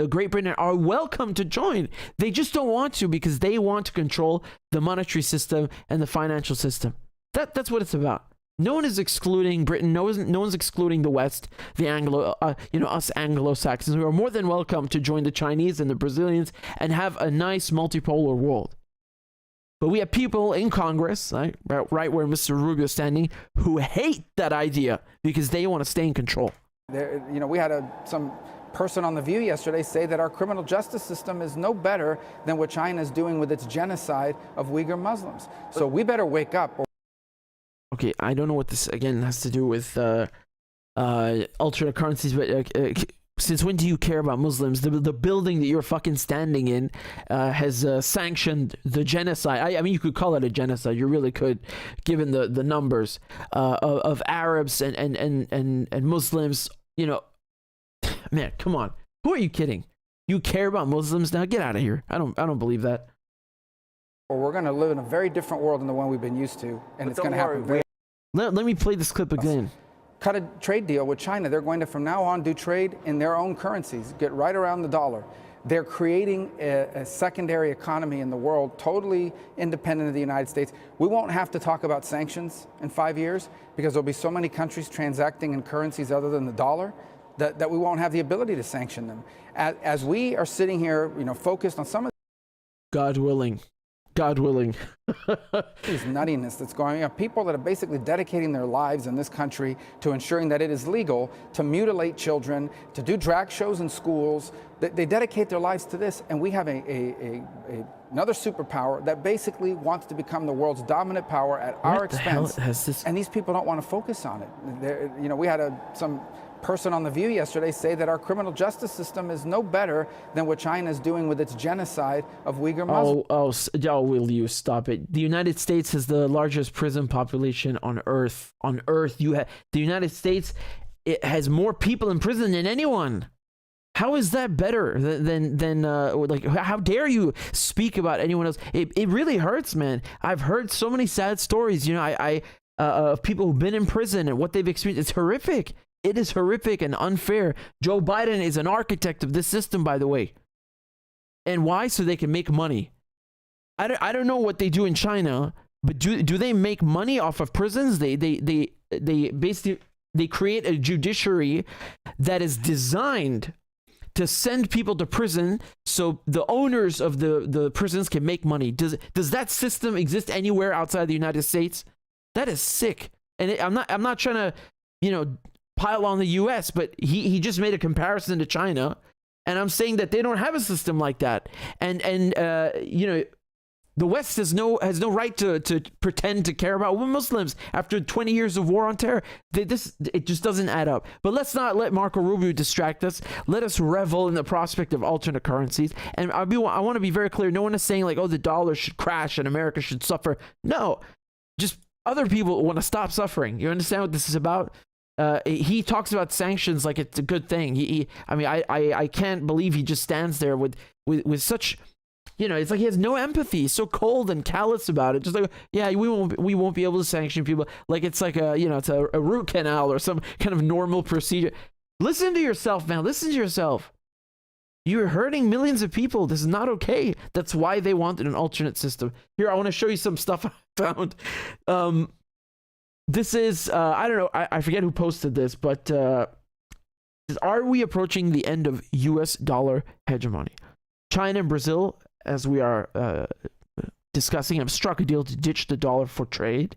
Great Britain are welcome to join. They just don't want to because they want to control the monetary system and the financial system. That's what it's about. No one is excluding Britain. No one's excluding the West, the us Anglo-Saxons. We are more than welcome to join the Chinese and the Brazilians and have a nice multipolar world. But we have people in Congress, right where Mr. Rubio is standing, who hate that idea because they want to stay in control. We had some person on The View yesterday say that our criminal justice system is no better than what China is doing with its genocide of Uyghur Muslims. So we better wake up. Okay, I don't know what this, again, has to do with alternate currencies, but since when do you care about Muslims? The building that you're fucking standing in has sanctioned the genocide. I mean, you could call it a genocide. You really could, given the numbers of Arabs and Muslims. Man, come on. Who are you kidding? You care about Muslims now? Get out of here. I don't believe that. Or we're going to live in a very different world than the one we've been used to, and it's going to happen. Let me play this clip again. Cut a trade deal with China. They're going to, from now on, do trade in their own currencies, get right around the dollar. They're creating a secondary economy in the world, totally independent of the United States. We won't have to talk about sanctions in 5 years because there'll be so many countries transacting in currencies other than the dollar that we won't have the ability to sanction them. As we are sitting here, focused on some of. God willing. God willing. This nuttiness that's going on. People that are basically dedicating their lives in this country to ensuring that it is legal to mutilate children, to do drag shows in schools. They dedicate their lives to this, and we have another superpower that basically wants to become the world's dominant power at our expense. And these people don't want to focus on it. You know, we had some person on The View yesterday say that our criminal justice system is no better than what China is doing with its genocide of Uyghur Muslims. Oh, will you stop it? The United States has the largest prison population on Earth. On Earth, the United States, it has more people in prison than anyone. How is that better than like, how dare you speak about anyone else? It really hurts, man. I've heard so many sad stories, you know, of people who've been in prison and what they've experienced. It's horrific. It is horrific and unfair. Joe Biden is an architect of this system, by the way. And why? So they can make money. I don't know what they do in China, but do they make money off of prisons? They basically create a judiciary that is designed to send people to prison so the owners of the prisons can make money. Does that system exist anywhere outside the United States? That is sick. And I'm not trying to, you know, pile on the US, but he just made a comparison to China, and I'm saying that they don't have a system like that. And you know, the West has no right to pretend to care about Muslims after 20 years of war on terror. It just doesn't add up. But let's not let Marco Rubio distract us. Let us revel in the prospect of alternate currencies. And I want to be very clear. No one is saying like, oh, the dollar should crash and America should suffer. No, just other people want to stop suffering. You understand what this is about? He talks about sanctions like it's a good thing. I can't believe he just stands there with such, you know, it's like he has no empathy. He's so cold and callous about it. Just like, yeah, we won't be able to sanction people. Like it's like it's a root canal or some kind of normal procedure. Listen to yourself, man. Listen to yourself. You're hurting millions of people. This is not okay. That's why they wanted an alternate system. Here, I want to show you some stuff I found. This is, I don't know, I forget who posted this, but are we approaching the end of US dollar hegemony? China and Brazil, as we are discussing, have struck a deal to ditch the dollar for trade.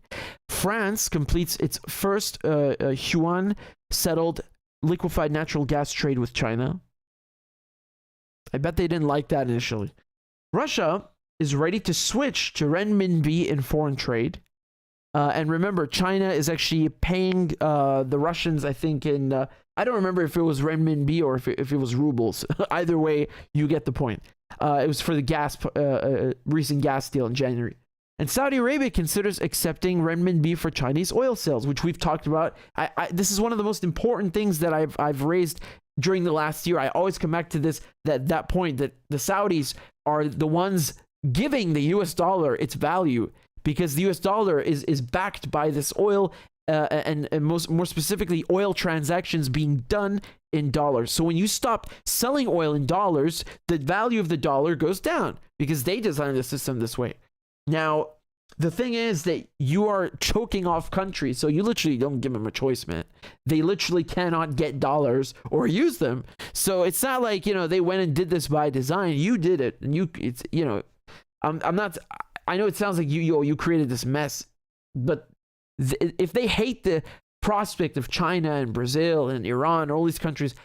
France completes its first yuan settled liquefied natural gas trade with China. I bet they didn't like that initially. Russia is ready to switch to renminbi in foreign trade. And remember, China is actually paying the Russians, I think, in... I don't remember if it was renminbi or if it was rubles. Either way, you get the point. It was for the gas, recent gas deal in January. And Saudi Arabia considers accepting renminbi for Chinese oil sales, which we've talked about. This is one of the most important things that I've raised during the last year. I always come back to this, that point that the Saudis are the ones giving the US dollar its value, because the US dollar is backed by this oil and more specifically oil transactions being done in dollars. So when you stop selling oil in dollars, the value of the dollar goes down because they designed the system this way. Now, the thing is that you are choking off countries, so you literally don't give them a choice, man. They literally cannot get dollars or use them. So it's not like, you know, they went and did this by design. You did it, and it's, you know, I'm not. I know it sounds like you created this mess, but if they hate the prospect of China and Brazil and Iran and all these countries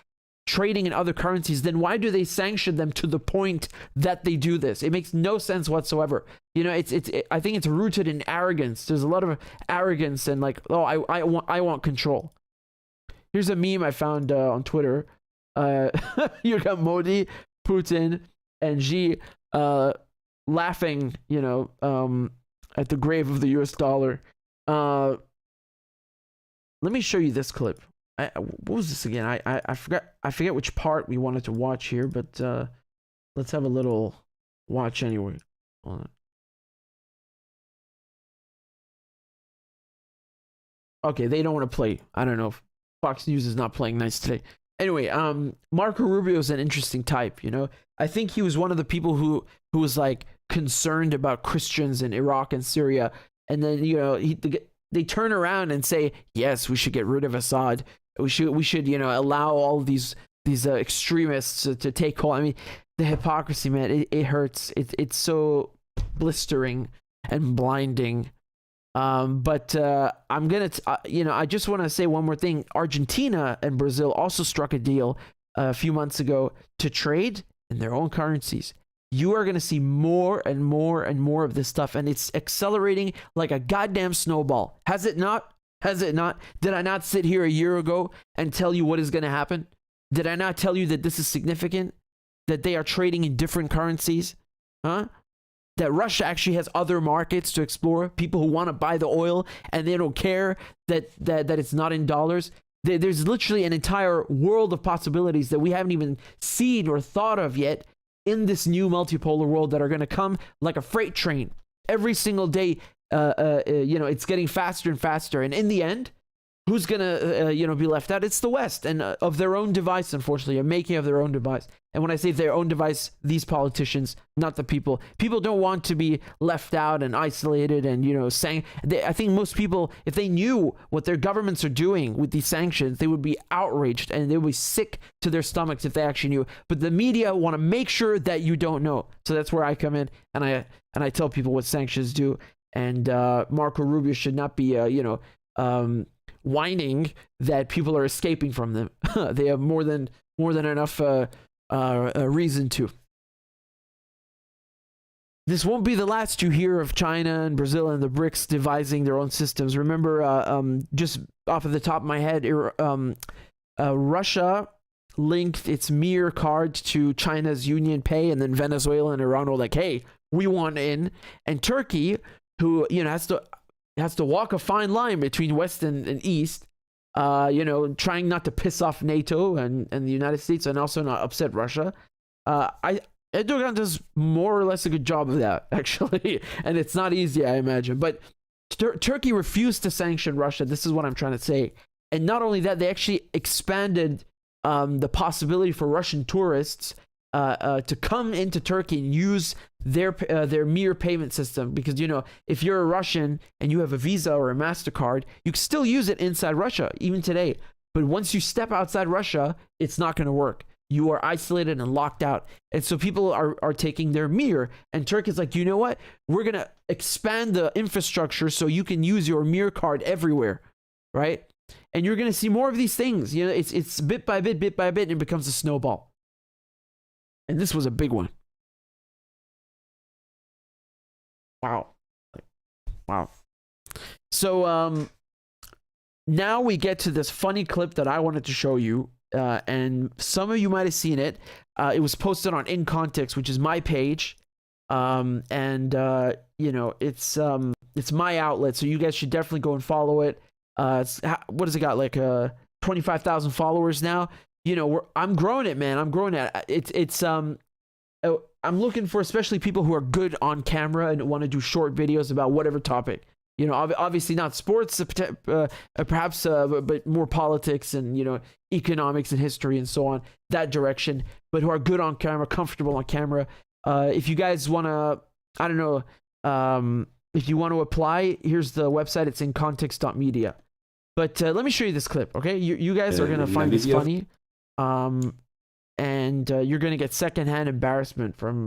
trading in other currencies, then why do they sanction them to the point that they do this? It makes no sense whatsoever. You know, I think it's rooted in arrogance. There's a lot of arrogance and like, oh, I want control. Here's a meme I found on Twitter. You got Modi, Putin, and Xi laughing, you know, at the grave of the US dollar. Let me show you this clip. What was this again? I forget which part we wanted to watch here, but let's have a little watch anyway. Hold on. Okay, they don't want to play. I don't know if Fox News is not playing nice today. Anyway, Marco Rubio is an interesting type, you know. I think he was one of the people who was like concerned about Christians in Iraq and Syria, and then, you know, they turn around and say, yes, we should get rid of Assad. We should, you know, allow all of these extremists to take hold. I mean, the hypocrisy, man, it hurts. It's so blistering and blinding. But I'm gonna, I just want to say one more thing. Argentina and Brazil also struck a deal a few months ago to trade in their own currencies. You are gonna see more and more and more of this stuff, and it's accelerating like a goddamn snowball. Has it not? Has it not? Did I not sit here a year ago and tell you what is gonna happen? Did I not tell you that this is significant? That they are trading in different currencies? Huh? That Russia actually has other markets to explore, people who want to buy the oil and they don't care that it's not in dollars. There's literally an entire world of possibilities that we haven't even seen or thought of yet in this new multipolar world that are going to come like a freight train. Every single day, it's getting faster and faster. And in the end, who's going to, be left out? It's the West, and of their own device, unfortunately, a making of their own device. And when I say their own device, these politicians, not the people. People don't want to be left out and isolated and, I think most people, if they knew what their governments are doing with these sanctions, they would be outraged and they would be sick to their stomachs if they actually knew. But the media want to make sure that you don't know. So that's where I come in, and I tell people what sanctions do. And Marco Rubio should not be, whining that people are escaping from them. They have more than enough reason to. This won't be the last you hear of China and Brazil and the BRICS devising their own systems. Remember, just off of the top of my head, Russia linked its Mir card to China's Union Pay, and then Venezuela and Iran were like, hey, we want in. And Turkey, who has to walk a fine line between West and East, trying not to piss off NATO and the United States and also not upset Russia. Erdogan does more or less a good job of that, actually. And it's not easy, I imagine. But Turkey refused to sanction Russia. This is what I'm trying to say. And not only that, they actually expanded the possibility for Russian tourists to come into Turkey and use their Mir payment system, because if you're a Russian and you have a Visa or a MasterCard, you can still use it inside Russia even today. But once you step outside Russia, it's not going to work. You are isolated and locked out. And so people are taking their Mir, and Turkey's like, you know what? We're going to expand the infrastructure so you can use your Mir card everywhere, right? And you're going to see more of these things. It's bit by bit, and it becomes a snowball. And this was a big one. Wow. So now we get to this funny clip that I wanted to show you. And some of you might have seen it. It was posted on In Context, which is my page. It's my outlet. So you guys should definitely go and follow it. What has it got? Like 25,000 followers now. I'm growing it, man. I'm growing it. I'm looking for especially people who are good on camera and want to do short videos about whatever topic. Obviously not sports, perhaps, but more politics and, economics and history and so on, that direction, but who are good on camera, comfortable on camera. If you guys want to, I don't know, if you want to apply, here's the website. It's incontext.media. But let me show you this clip, okay? You guys are going to find this funny. And you're going to get secondhand embarrassment from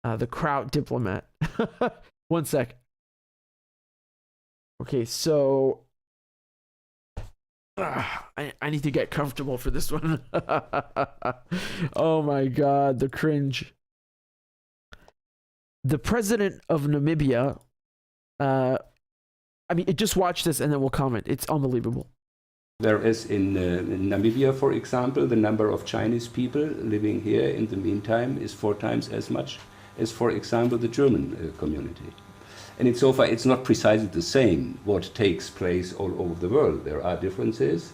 the Kraut diplomat. One sec. Okay, so I need to get comfortable for this one. Oh my God, the cringe. The president of Namibia, just watch this and then we'll comment. It's unbelievable. Whereas in Namibia, for example, the number of Chinese people living here in the meantime is 4 times as much as, for example, the German community. And it's not precisely the same what takes place all over the world. There are differences.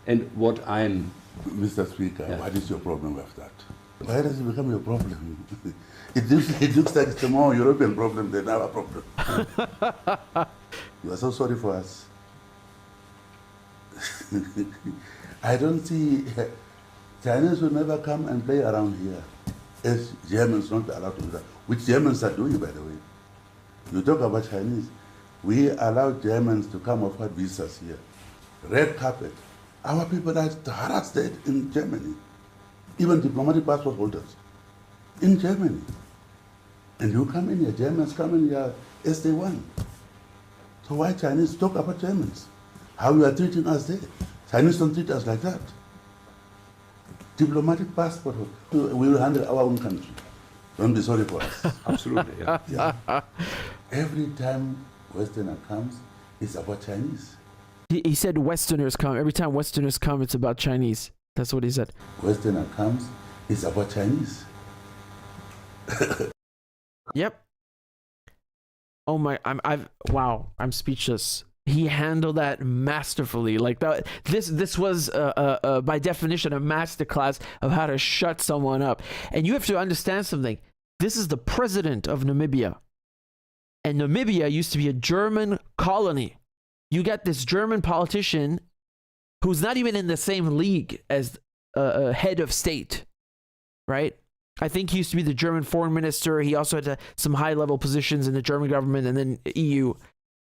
And what I'm... Mr. Speaker, what is your problem with that? Why does it become your problem? It looks like it's a more European problem than our problem. You are so sorry for us. I don't see... Chinese will never come and play around here. As Germans not allowed to do that. Which Germans are doing, by the way. You talk about Chinese. We allow Germans to come offer visas here. Red carpet. Our people are harassed in Germany. Even diplomatic passport holders. In Germany. And you come in here, Germans come in here as they want. So why Chinese talk about Germans? How you are treating us there? Chinese don't treat us like that. Diplomatic passport, we will handle our own country. Don't be sorry for us. Absolutely, yeah. Yeah. Every time Westerner comes, it's about Chinese. He said Westerners come. Every time Westerners come, it's about Chinese. That's what he said. Westerner comes, it's about Chinese. Yep. Oh my, I'm speechless. He handled that masterfully. Like that, this was by definition a masterclass of how to shut someone up. And you have to understand something. This is the president of Namibia, and Namibia used to be a German colony. You got this German politician who's not even in the same league as a head of state, right? I think he used to be the German foreign minister. He also had some high-level positions in the German government and then EU.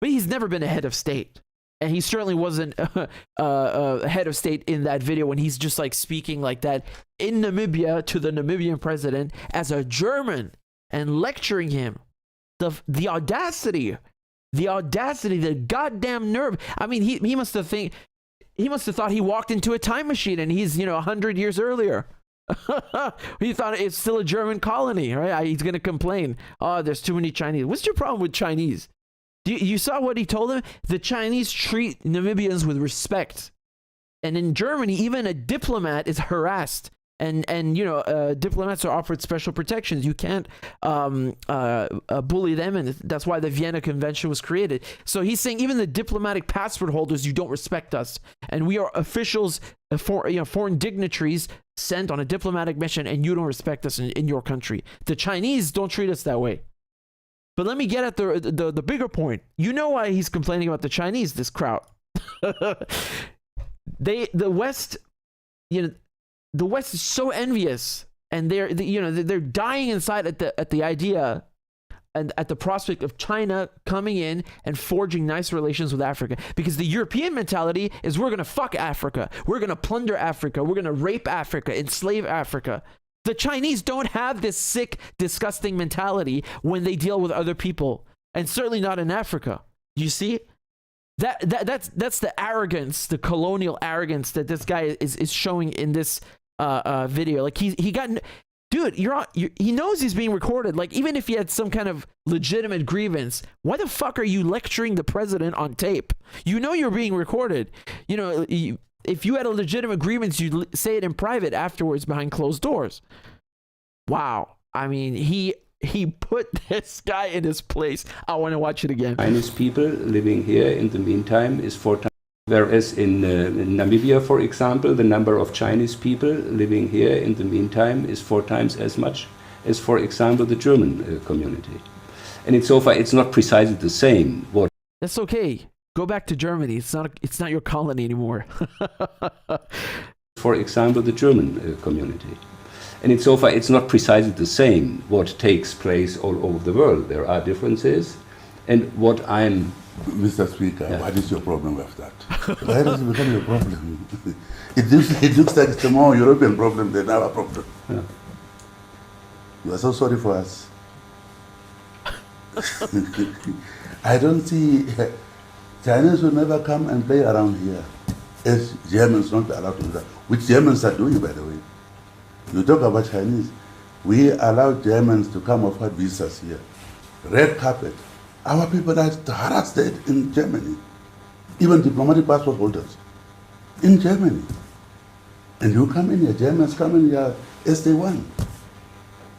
But he's never been a head of state. And he certainly wasn't a head of state in that video when he's just like speaking like that in Namibia to the Namibian president as a German and lecturing him. The audacity, the goddamn nerve. I mean, he must have thought he walked into a time machine and he's, 100 years earlier. He thought it's still a German colony, right? He's going to complain. Oh, there's too many Chinese. What's your problem with Chinese? You saw what he told them? The Chinese treat Namibians with respect. And in Germany, even a diplomat is harassed. And diplomats are offered special protections. You can't bully them, and that's why the Vienna Convention was created. So he's saying even the diplomatic passport holders, you don't respect us, and we are officials, foreign dignitaries sent on a diplomatic mission, and you don't respect us in your country. The Chinese don't treat us that way. But let me get at the bigger point. You know why he's complaining about the Chinese? This crowd, the West, The West is so envious, and they're dying inside at the idea and at the prospect of China coming in and forging nice relations with Africa. Because the European mentality is we're going to fuck Africa, we're going to plunder Africa, we're going to rape Africa, enslave Africa. The Chinese don't have this sick, disgusting mentality when they deal with other people, and certainly not in Africa. You see? That's the arrogance, the colonial arrogance that this guy is showing in this video. Like he got, dude, he knows he's being recorded. Like even if he had some kind of legitimate grievance, why the fuck are you lecturing the president on tape? You know you're being recorded. If you had a legitimate grievance, you'd say it in private afterwards behind closed doors. Wow. I mean, he put this guy in his place. I want to watch it again. Chinese people living here in the meantime is 4 times. Whereas in Namibia, for example, the number of Chinese people living here in the meantime is 4 times as much as, for example, the German community. And it's not precisely the same. That's okay. Go back to Germany. It's not your colony anymore. For example, the German community. And it's not precisely the same what takes place all over the world. There are differences. And what I'm... Mr. Speaker, what is your problem with that? Why does it become your problem? It looks like it's a more European problem than our problem. Yeah. You are so sorry for us. I don't see... Chinese will never come and play around here. As Germans not allowed to do that. Which Germans are doing, by the way. You talk about Chinese. We allow Germans to come offer visas here. Red carpet. Our people are harassed in Germany. Even diplomatic passport holders. In Germany. And you come in here, Germans come in here as they want.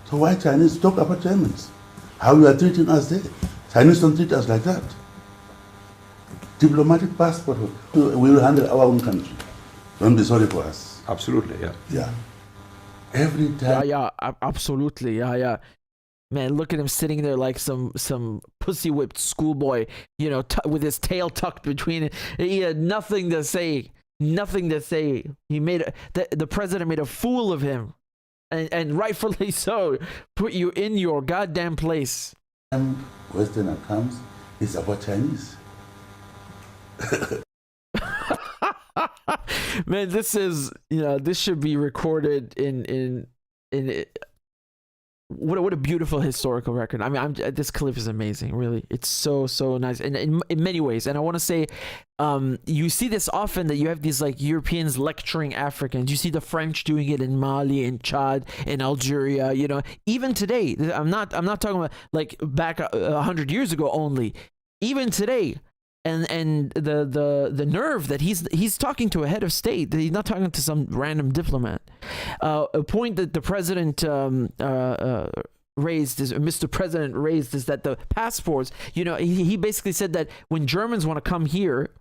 So why Chinese talk about Germans? How you are treating us there? Chinese don't treat us like that. Diplomatic passport, we will handle our own country. Don't be sorry for us. Absolutely, yeah. Yeah. Every time. Yeah, absolutely. Yeah. Man, look at him sitting there like some pussy whipped schoolboy, with his tail tucked between it. He had nothing to say. Nothing to say. The president made a fool of him, and rightfully so. Put you in your goddamn place. When Westerner comes, it's about Chinese. Man, this is this should be recorded in what a beautiful historical record. I mean, this clip is amazing, really. It's so nice, and in many ways. And I want to say, you see this often, that you have these like Europeans lecturing Africans. You see the French doing it in Mali, in Chad, in Algeria. You know, even today. I'm not talking about like back 100 years ago only. Even today. And the nerve that he's talking to a head of state. He's not talking to some random diplomat. A point that the president raised is, Mr. President raised, is that the passports. You know, he basically said that when Germans want to come here,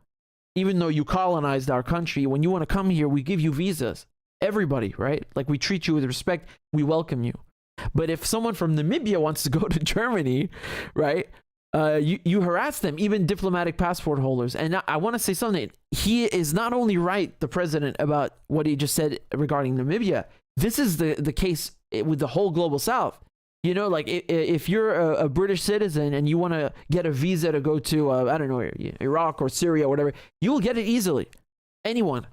even though you colonized our country, when you want to come here, we give you visas. Everybody, right? Like, we treat you with respect. We welcome you. But if someone from Namibia wants to go to Germany, right? You harass them, even diplomatic passport holders. And I want to say something. He is not only right, the president, about what he just said regarding Namibia. This is the case with the whole global south. You know, like if you're a British citizen and you want to get a visa to go to, I don't know, Iraq or Syria or whatever, you will get it easily. Anyone.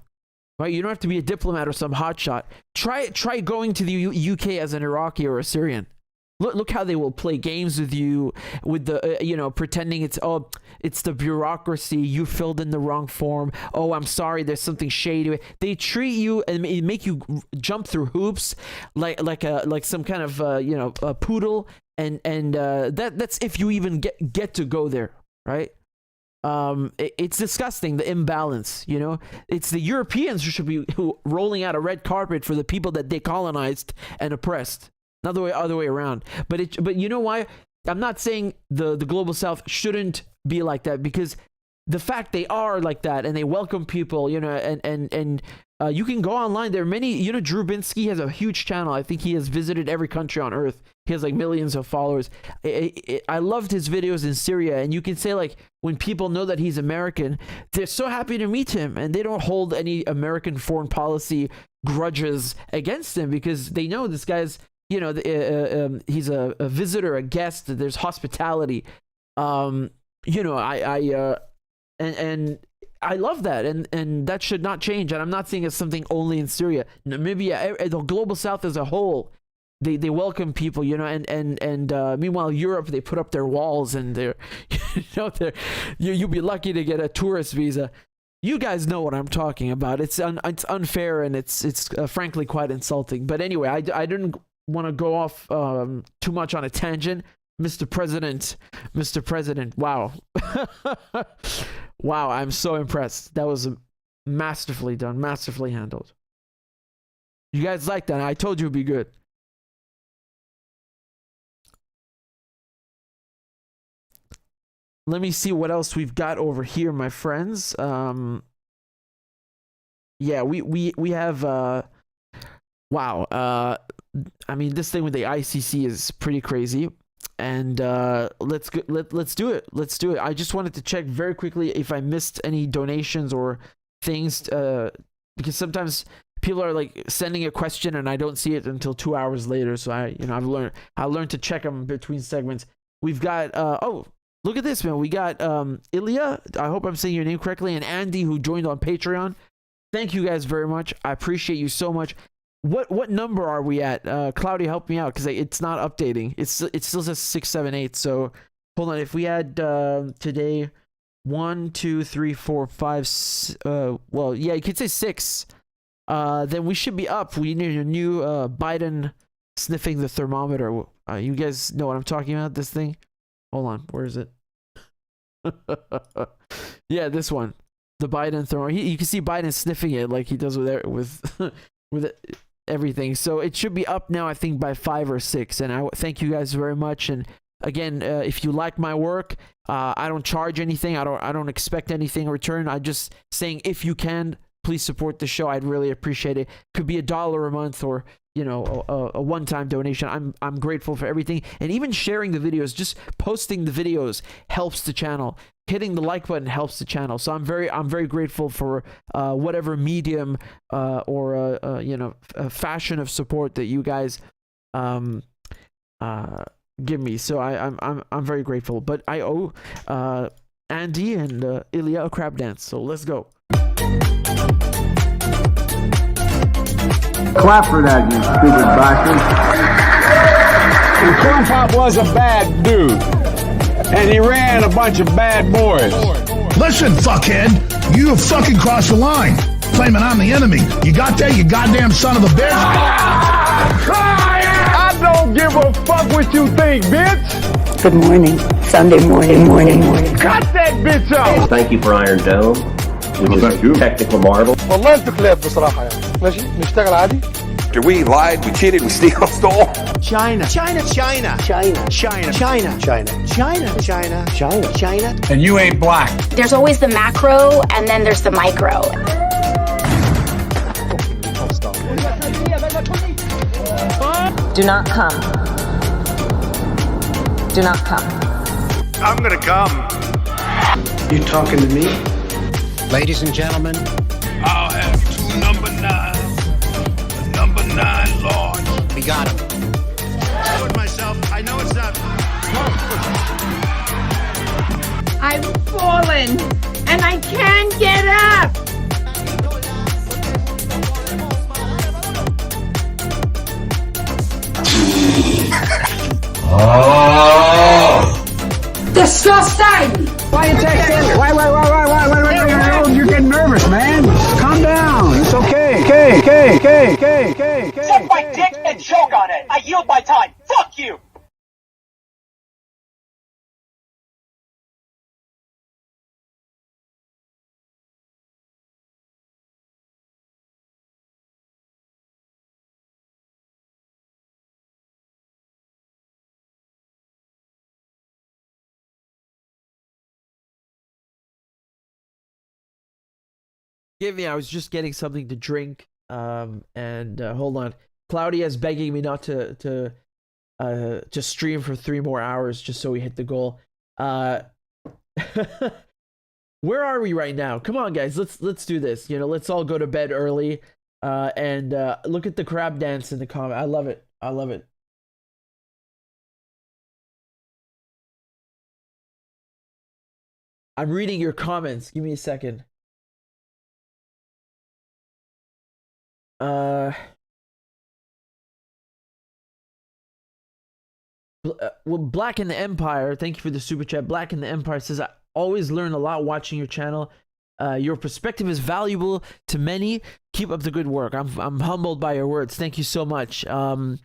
Right? You don't have to be a diplomat or some hotshot. Try going to the UK as an Iraqi or a Syrian. Look how they will play games with you, with the pretending it's the bureaucracy. You filled in the wrong form. Oh, I'm sorry, there's something shady. They treat you and make you jump through hoops like some kind of a poodle, and that's if you even get to go there, right? It's disgusting, the imbalance. You know, it's the Europeans who should be rolling out a red carpet for the people that they colonized and oppressed. Not the other way around. But you know why? I'm not saying the global south shouldn't be like that, because the fact they are like that and they welcome people, you know, and you can go online. There are many, you know, Drew Binsky has a huge channel. I think he has visited every country on earth. He has like millions of followers. I loved his videos in Syria, and you can say, like, when people know that he's American, they're so happy to meet him, and they don't hold any American foreign policy grudges against him, because they know this guy's, you know, he's a visitor, a guest. There's hospitality. You know, and I love that, and that should not change. And I'm not saying it's something only in Syria, Namibia, the global south as a whole. They welcome people, you know, and meanwhile Europe, they put up their walls, and they're, you know, you'll be lucky to get a tourist visa. You guys know what I'm talking about. It's unfair, and it's frankly quite insulting. But anyway, I didn't want to go off too much on a tangent. Mr. President, wow. Wow, I'm so impressed. That was masterfully done, masterfully handled. You guys like that? I told you it'd be good. Let me see what else we've got over here, my friends. Yeah, we have wow. I mean, this thing with the ICC is pretty crazy, and let's do it. Let's do it. I just wanted to check very quickly if I missed any donations or things, because sometimes people are like sending a question and I don't see it until 2 hours later. So I've learned to check them between segments. We've got oh, look at this, man. We got Ilya. I hope I'm saying your name correctly, and Andy, who joined on Patreon. Thank you guys very much. I appreciate you so much. What number are we at? Cloudy, help me out, because it's not updating. It still says 678. So hold on. If we had today 1, 2, 3, 4, 5. Well, yeah, you could say 6. Then we should be up. We need a new Biden sniffing the thermometer. You guys know what I'm talking about? This thing. Hold on. Where is it? Yeah, this one. The Biden thermometer. You can see Biden sniffing it like he does with everything. So it should be up now, I think, by 5 or 6. And I thank you guys very much. And again, if you like my work, I don't charge anything. I don't expect anything in return. I'm just saying, if you can, please support the show. I'd really appreciate it. Could be $1 a month, or a one-time donation. I'm grateful for everything, and even sharing the videos, just posting the videos helps the channel. Hitting the like button helps the channel. So I'm very grateful for whatever medium or a fashion of support that you guys give me. So I'm very grateful. But I owe Andy and Ilya a crab dance. So let's go. Clap for that, you stupid bastard. And Corn Pop was a bad dude. And he ran a bunch of bad boys. Listen, fuckhead, you have fucking crossed the line. Claiming I'm the enemy. You got that, you goddamn son of a bitch? I don't give a fuck what you think, bitch. Good morning. Sunday morning. Cut that bitch off. Thank you for Iron Dome, which is a technical marvel. والله انتوا كلاب بصراحة يعني. ماشي نشتغل عادي. We lied, we cheated, we stole. China. And you ain't black. There's always the macro and then there's the micro. Do not come. Do not come. I'm gonna come. You talking to me? Ladies and gentlemen, I'll have 2 number 9s. A number 9 large. we got him. I myself, I know it's not. I've fallen and I can't get up. Disgusting! Why you texting? Why? You're getting nervous, man. Calm down. It's okay. Suck my dick and choke on it. I yield my time. Fuck you. Give me, I was just getting something to drink. And hold on. Claudia is begging me not to stream for 3 more hours just so we hit the goal. Where are we right now? Come on, guys, let's do this. You know, let's all go to bed early. And look at the crab dance in the comment. I love it. I'm reading your comments. Give me a second. Well, Black in the Empire, thank you for the super chat. Black in the Empire says, I always learn a lot watching your channel. Your perspective is valuable to many. Keep up the good work. I'm humbled by your words. Thank you so much. You know,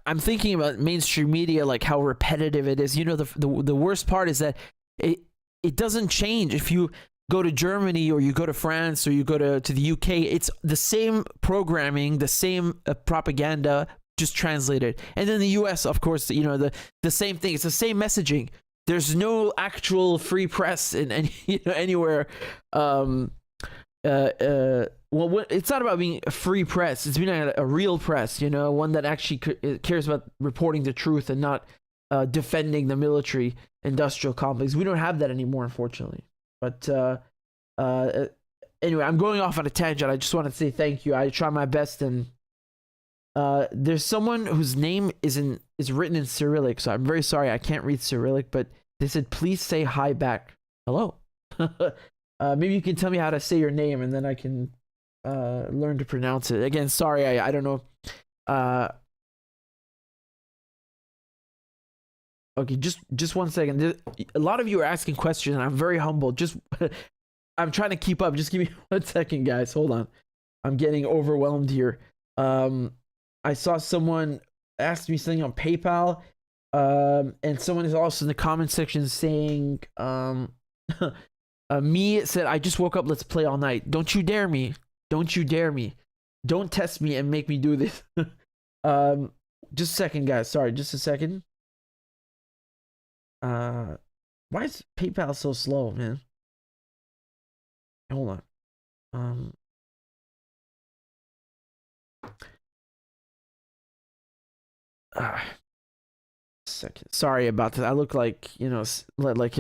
I'm thinking about mainstream media, like how repetitive it is. You know, the worst part is that it doesn't change if you go to Germany or you go to France or you go to the UK. It's the same programming, the same propaganda, just translated. And then the US, of course, you know, the same thing. It's the same messaging. There's no actual free press in anywhere. Well, it's not about being a free press. It's being a real press, you know, one that actually cares about reporting the truth and not defending the military industrial complex. We don't have that anymore, unfortunately. But anyway, I'm going off on a tangent. I just want to say thank you. I try my best, and there's someone whose name is written in Cyrillic, so I'm very sorry I can't read Cyrillic, but they said, please say hi back. Hello. Maybe you can tell me how to say your name, and then I can learn to pronounce it. Again, sorry, I don't know. Okay, just 1 second. A lot of you are asking questions, and I'm very humble. I'm trying to keep up. Just give me 1 second, guys. Hold on. I'm getting overwhelmed here. I saw someone ask me something on PayPal, and someone is also in the comment section saying, me said, I just woke up. Let's play all night. Don't you dare me. Don't you dare me. Don't test me and make me do this. Just a second, guys. Sorry, just a second. Why is PayPal so slow, man? Hold on. Second. Sorry about that. I look like, you know, like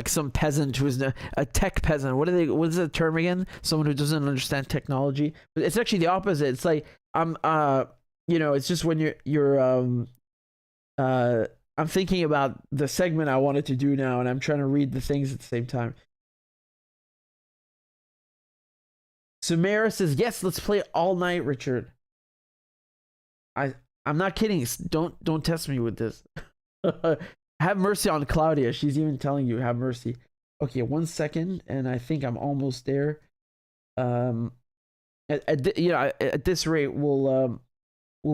some peasant who is a tech peasant. What is the term again? Someone who doesn't understand technology. But it's actually the opposite. It's like you know, it's just when I'm thinking about the segment I wanted to do now, and I'm trying to read the things at the same time. Sumera says, yes, let's play all night, Richard. I'm not kidding. Don't test me with this. Have mercy on Claudia. She's even telling you, have mercy. Okay, 1 second, and I think I'm almost there. At this rate, we'll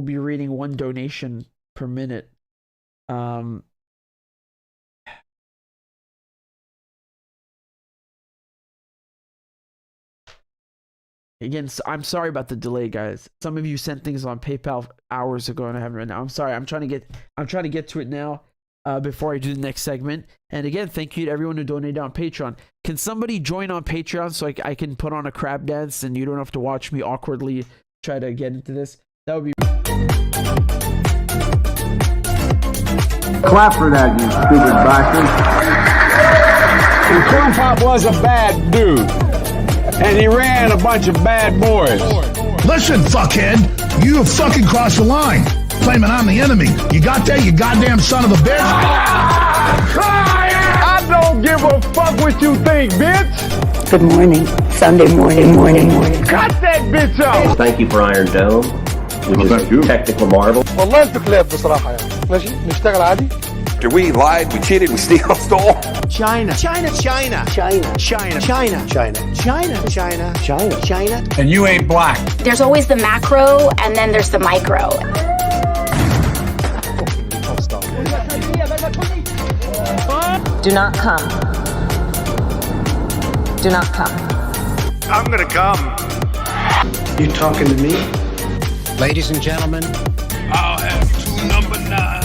be reading one donation per minute. Again, I'm sorry about the delay, guys. Some of you sent things on PayPal hours ago, and I haven't read now. I'm sorry. I'm trying to get to it now before I do the next segment. And again, thank you to everyone who donated on Patreon. Can somebody join on Patreon so I can put on a crab dance and you don't have to watch me awkwardly try to get into this? That would be. Clap for that, you stupid bastard. And Corn Pop was a bad dude. And he ran a bunch of bad boys. Listen, fuckhead, you have fucking crossed the line. Claiming I'm the enemy. You got that, you goddamn son of a bitch? I don't give a fuck what you think, bitch. Good morning. Sunday morning. Cut that bitch off. Thank you for Iron Dome, which is a technical marvel. والله انتوا كلاب بصراحة يعني. ماشي نشتغل عادي. We lied, we cheated, we stole. China. And you ain't black. There's always the macro, and then there's the micro. Do not come. Do not come. I'm gonna come. You talking to me? Ladies and gentlemen, I'll have 2 number 9s.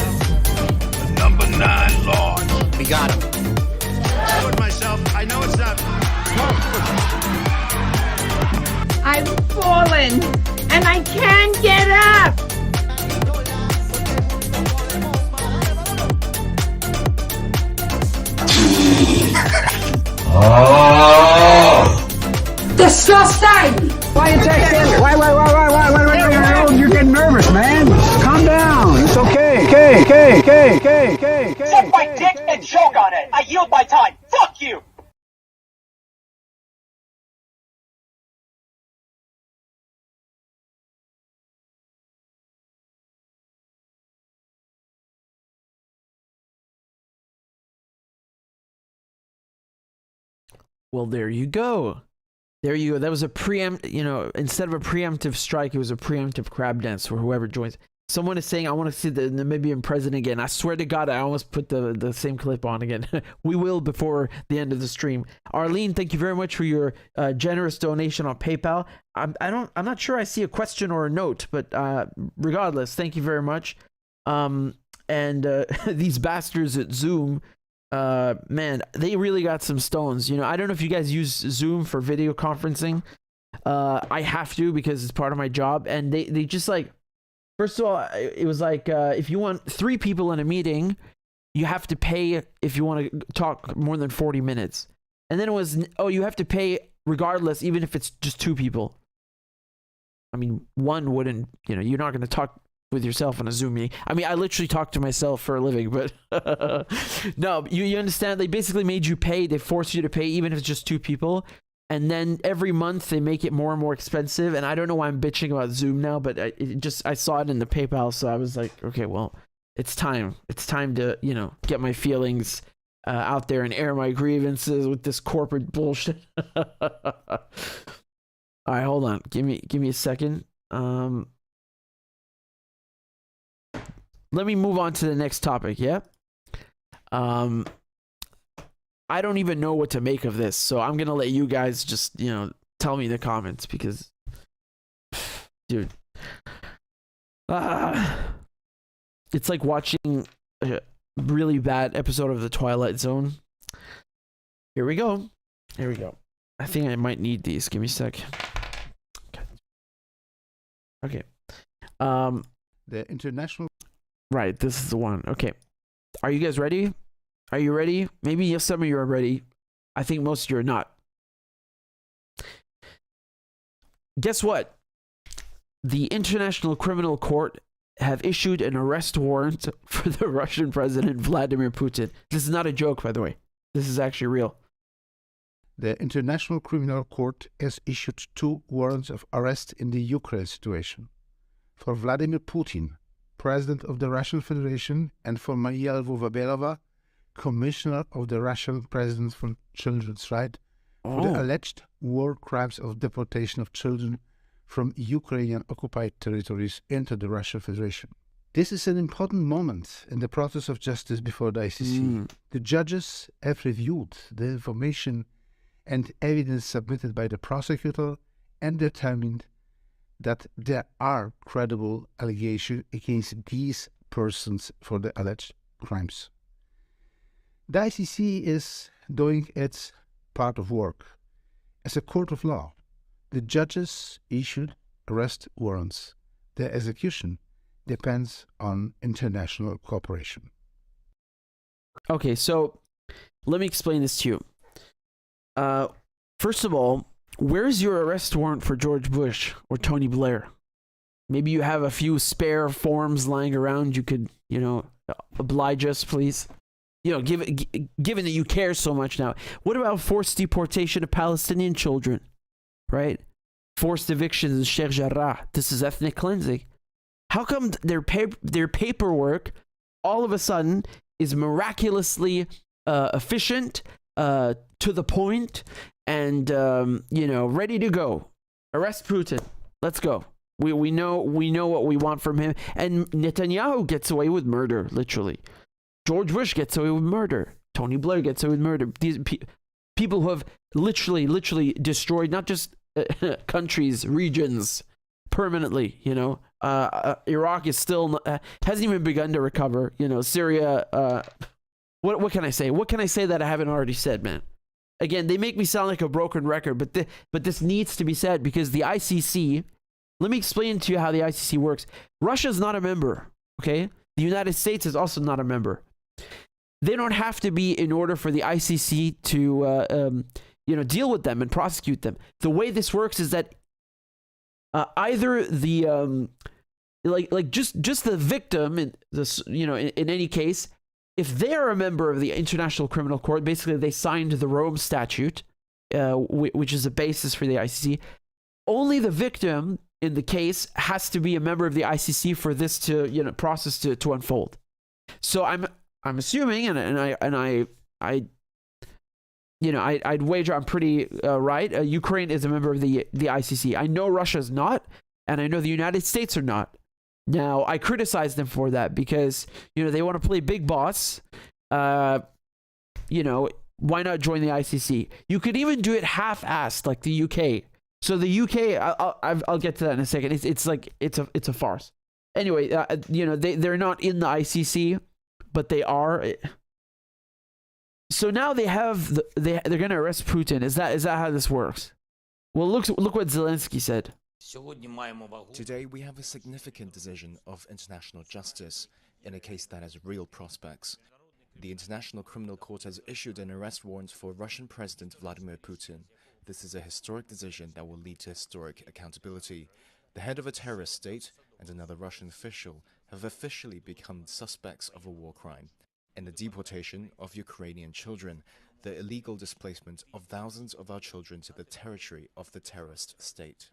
Number 9 large. we got him. Myself, I know it's not. I've fallen and I can't get up. Disgusting! Why you texting? Why? You're getting nervous, man. Calm down. It's okay. Suck my dick and choke on it. I yield my time. Fuck you. Well, there you go. There you go. That was a instead of a preemptive strike, it was a preemptive crab dance for whoever joins. Someone is saying, I want to see the Namibian president again. I swear to God, I almost put the same clip on again. We will before the end of the stream. Arlene, thank you very much for your generous donation on PayPal. I'm not sure I see a question or a note, but regardless, thank you very much. And these bastards at Zoom, man, they really got some stones. I don't know if you guys use Zoom for video conferencing. I have to because it's part of my job, and they just like. First of all, it was like if you want 3 people in a meeting, you have to pay if you want to talk more than 40 minutes. And then it was, you have to pay regardless, even if it's just 2 people. I mean, one wouldn't, you're not going to talk with yourself on a Zoom meeting. I mean, I literally talk to myself for a living, but no, you understand? They basically made you pay. They forced you to pay, even if it's just 2 people. And then every month they make it more and more expensive. And I don't know why I'm bitching about Zoom now, but I saw it in the PayPal. So I was like, okay, well, it's time. It's time to, get my feelings out there and air my grievances with this corporate bullshit. All right, hold on. Give me a second. Let me move on to the next topic. Yeah. I don't even know what to make of this, so I'm gonna let you guys just, tell me in the comments because, dude, it's like watching a really bad episode of The Twilight Zone. Here we go. I think I might need these. Give me a sec. Okay. The international. Right, this is the one. Okay. Are you guys ready? Are you ready? Maybe some of you are ready. I think most of you are not. Guess what? The International Criminal Court have issued an arrest warrant for the Russian President Vladimir Putin. This is not a joke, by the way. This is actually real. The International Criminal Court has issued 2 warrants of arrest in the Ukraine situation for Vladimir Putin, President of the Russian Federation, and for Maria Lvova-Belova, Commissioner of the Russian President for Children's Rights, for the alleged war crimes of deportation of children from Ukrainian occupied territories into the Russian Federation. This is an important moment in the process of justice before the ICC. The judges have reviewed the information and evidence submitted by the prosecutor and determined that there are credible allegations against these persons for the alleged crimes. The ICC is doing its part of work. As a court of law, the judges issued arrest warrants. Their execution depends on international cooperation. Okay, so let me explain this to you. First of all, where's your arrest warrant for George Bush or Tony Blair? Maybe you have a few spare forms lying around. You could, oblige us, please. Given that you care so much now. What about forced deportation of Palestinian children, right? Forced evictions in Sheikh Jarrah. This is ethnic cleansing. How come their paperwork all of a sudden is miraculously efficient, to the point, and ready to go? Arrest Putin. Let's go. We know what we want from him. And Netanyahu gets away with murder, literally. George Bush gets away with murder. Tony Blair gets away with murder. These people who have literally destroyed not just countries, regions, permanently. Iraq is still hasn't even begun to recover. Syria. What can I say? What can I say that I haven't already said, man? Again, they make me sound like a broken record, but this needs to be said because the ICC. Let me explain to you how the ICC works. Russia's not a member. Okay, the United States is also not a member. They don't have to be in order for the ICC to deal with them and prosecute them. The way this works is that either the just the victim in this, in any case, if they are a member of the International Criminal Court, basically they signed the Rome Statute, which is the basis for the ICC. Only the victim in the case has to be a member of the ICC for this to process to unfold. So I'm assuming, I'd wager I'm pretty right. Ukraine is a member of the ICC. I know Russia's not, and I know the United States are not. Now, I criticize them for that because, they want to play big boss. Why not join the ICC? You could even do it half-assed like the UK. So the UK, I'll get to that in a second. It's a farce. Anyway, they're not in the ICC, but they are. So now they're going to arrest Putin. Is that how this works? Well, look what Zelensky said. Today we have a significant decision of international justice in a case that has real prospects. The International Criminal Court has issued an arrest warrant for Russian President Vladimir Putin. This is a historic decision that will lead to historic accountability. The head of a terrorist state and another Russian official have officially become suspects of a war crime in the deportation of Ukrainian children, the illegal displacement of thousands of our children to the territory of the terrorist state.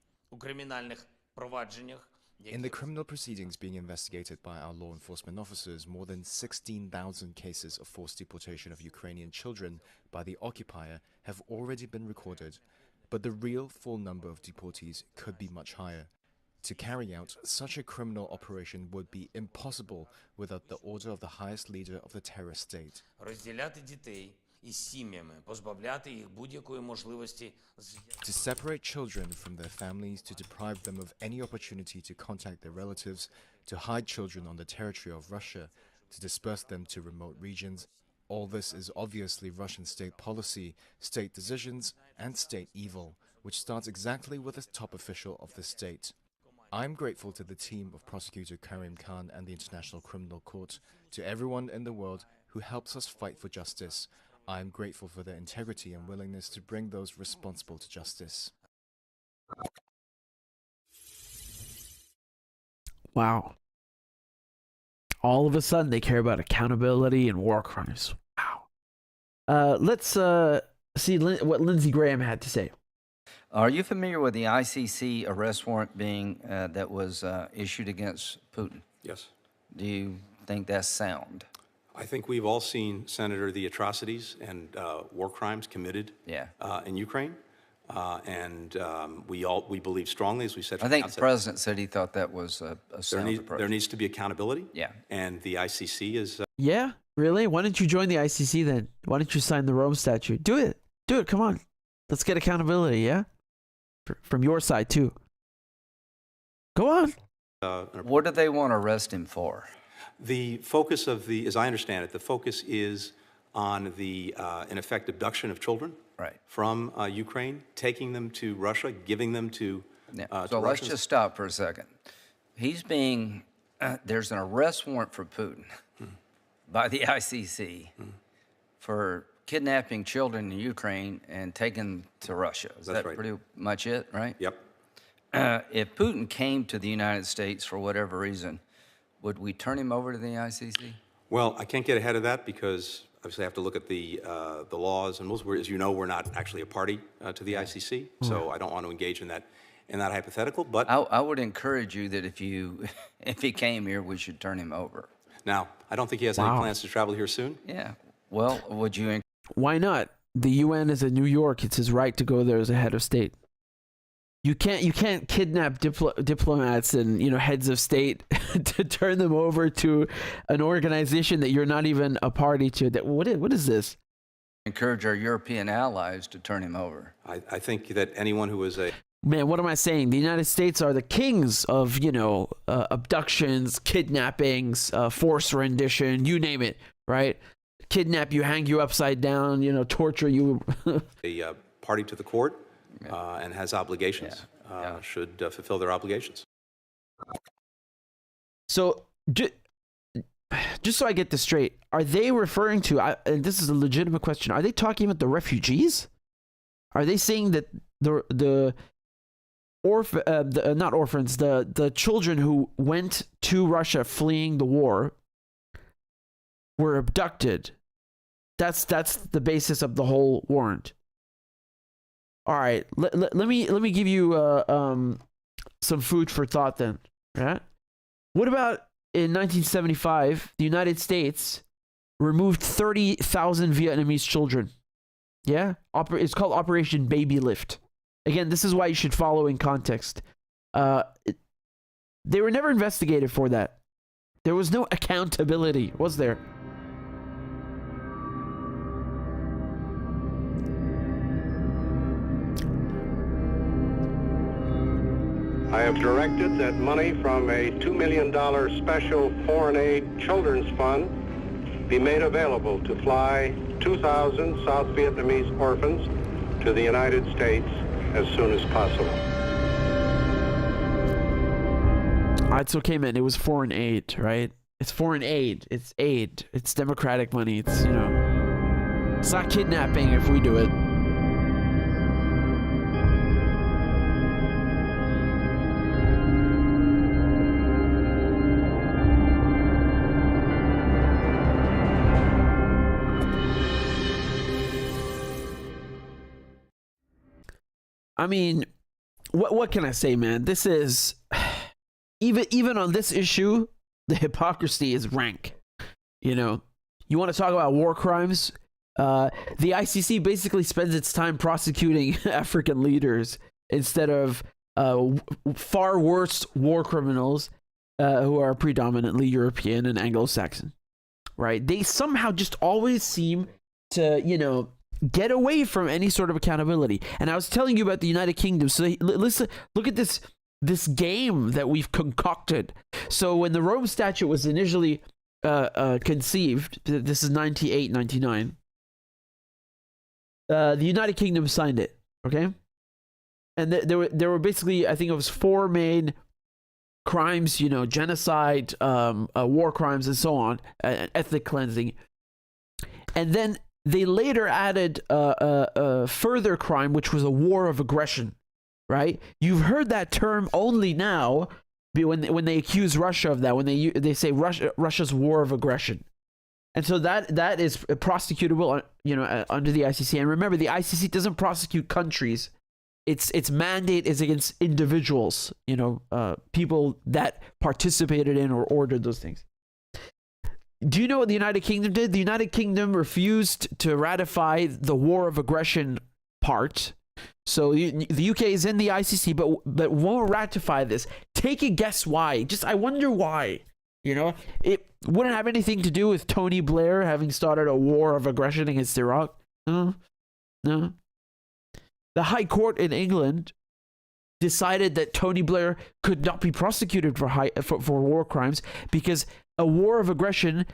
In the criminal proceedings being investigated by our law enforcement officers, more than 16,000 cases of forced deportation of Ukrainian children by the occupier have already been recorded, but the real full number of deportees could be much higher. To carry out such a criminal operation would be impossible without the order of the highest leader of the terrorist state. To separate children from their families, to deprive them of any opportunity to contact their relatives, to hide children on the territory of Russia, to disperse them to remote regions, all this is obviously Russian state policy, state decisions, and state evil, which starts exactly with the top official of the state. I'm grateful to the team of Prosecutor Karim Khan and the International Criminal Court, to everyone in the world who helps us fight for justice. I'm grateful for their integrity and willingness to bring those responsible to justice. Wow. All of a sudden they care about accountability and war crimes. Wow. Let's see what Lindsey Graham had to say. Are you familiar with the ICC arrest warrant being that was issued against Putin? Yes. Do you think that's sound? I think we've all seen, Senator, the atrocities and war crimes committed in Ukraine. We believe strongly, as we said from I think the the president said he thought that was a sound approach. There needs to be accountability. Yeah. And the ICC is... Yeah? Really? Why don't you join the ICC then? Why don't you sign the Rome Statute? Do it. Do it. Come on. Let's get accountability, yeah? From your side, too. Go on. What do they want to arrest him for? The focus of the, as I understand it, the focus is on the, in effect, abduction of children from Ukraine, taking them to Russia, giving them to So let's just stop for a second. He's being, there's an arrest warrant for Putin by the ICC for kidnapping children in Ukraine and taking them to Russia. Is that pretty much it, right? Yep. If Putin came to the United States for whatever reason, would we turn him over to the ICC? Well, I can't get ahead of that because obviously I have to look at the laws and rules. As you know, we're not actually a party to the ICC, so I don't want to engage in that hypothetical. But I would encourage you that if he came here, we should turn him over. Now, I don't think he has any plans to travel here soon. Yeah. Well, would you? Why not? The UN is in New York. It's his right to go there as a head of state. You can't kidnap diplomats and heads of state to turn them over to an organization that you're not even a party to. What is this? Encourage our European allies to turn him over. I think that anyone who is a man, what am I saying? The United States are the kings of abductions, kidnappings, forced rendition, you name it, right? Kidnap you, hang you upside down, torture you. A party to the court. And has obligations, should fulfill their obligations. So, just so I get this straight, are they referring to, and this is a legitimate question, are they talking about the refugees? Are they saying that the children who went to Russia fleeing the war were abducted? That's the basis of the whole warrant. All right, let me give you some food for thought then. Right? What about in 1975, the United States removed 30,000 Vietnamese children? Yeah, it's called Operation Baby Lift. Again, this is why you should follow in context. They were never investigated for that. There was no accountability, was there? I have directed that money from a $2 million special foreign aid children's fund be made available to fly 2,000 South Vietnamese orphans to the United States as soon as possible. It's okay, man. It was foreign aid, right? It's foreign aid. It's aid. It's democratic money. It's, it's not kidnapping if we do it. I mean, what can I say, man? This is even on this issue, the hypocrisy is rank. You want to talk about war crimes? The ICC basically spends its time prosecuting African leaders instead of far worse war criminals who are predominantly European and Anglo-Saxon, right? They somehow just always seem to, get away from any sort of accountability. And I was telling you about the United Kingdom. So listen, look at this game that we've concocted. So when the Rome Statute was initially conceived, this is 98, 99, the United Kingdom signed it, okay? And there were basically, I think it was 4 main crimes, genocide, war crimes, and so on, ethnic cleansing. And then they later added a further crime, which was a war of aggression, right? You've heard that term only now when they accuse Russia of that, when they say Russia's war of aggression. And so that is prosecutable, under the ICC. And remember, the ICC doesn't prosecute countries. Its mandate is against individuals, people that participated in or ordered those things. Do you know what the United Kingdom did? The United Kingdom refused to ratify the war of aggression part. So the UK is in the ICC, but won't ratify this. Take a guess why. I wonder why. It wouldn't have anything to do with Tony Blair having started a war of aggression against Iraq. No. The High Court in England decided that Tony Blair could not be prosecuted for war crimes because a war of aggression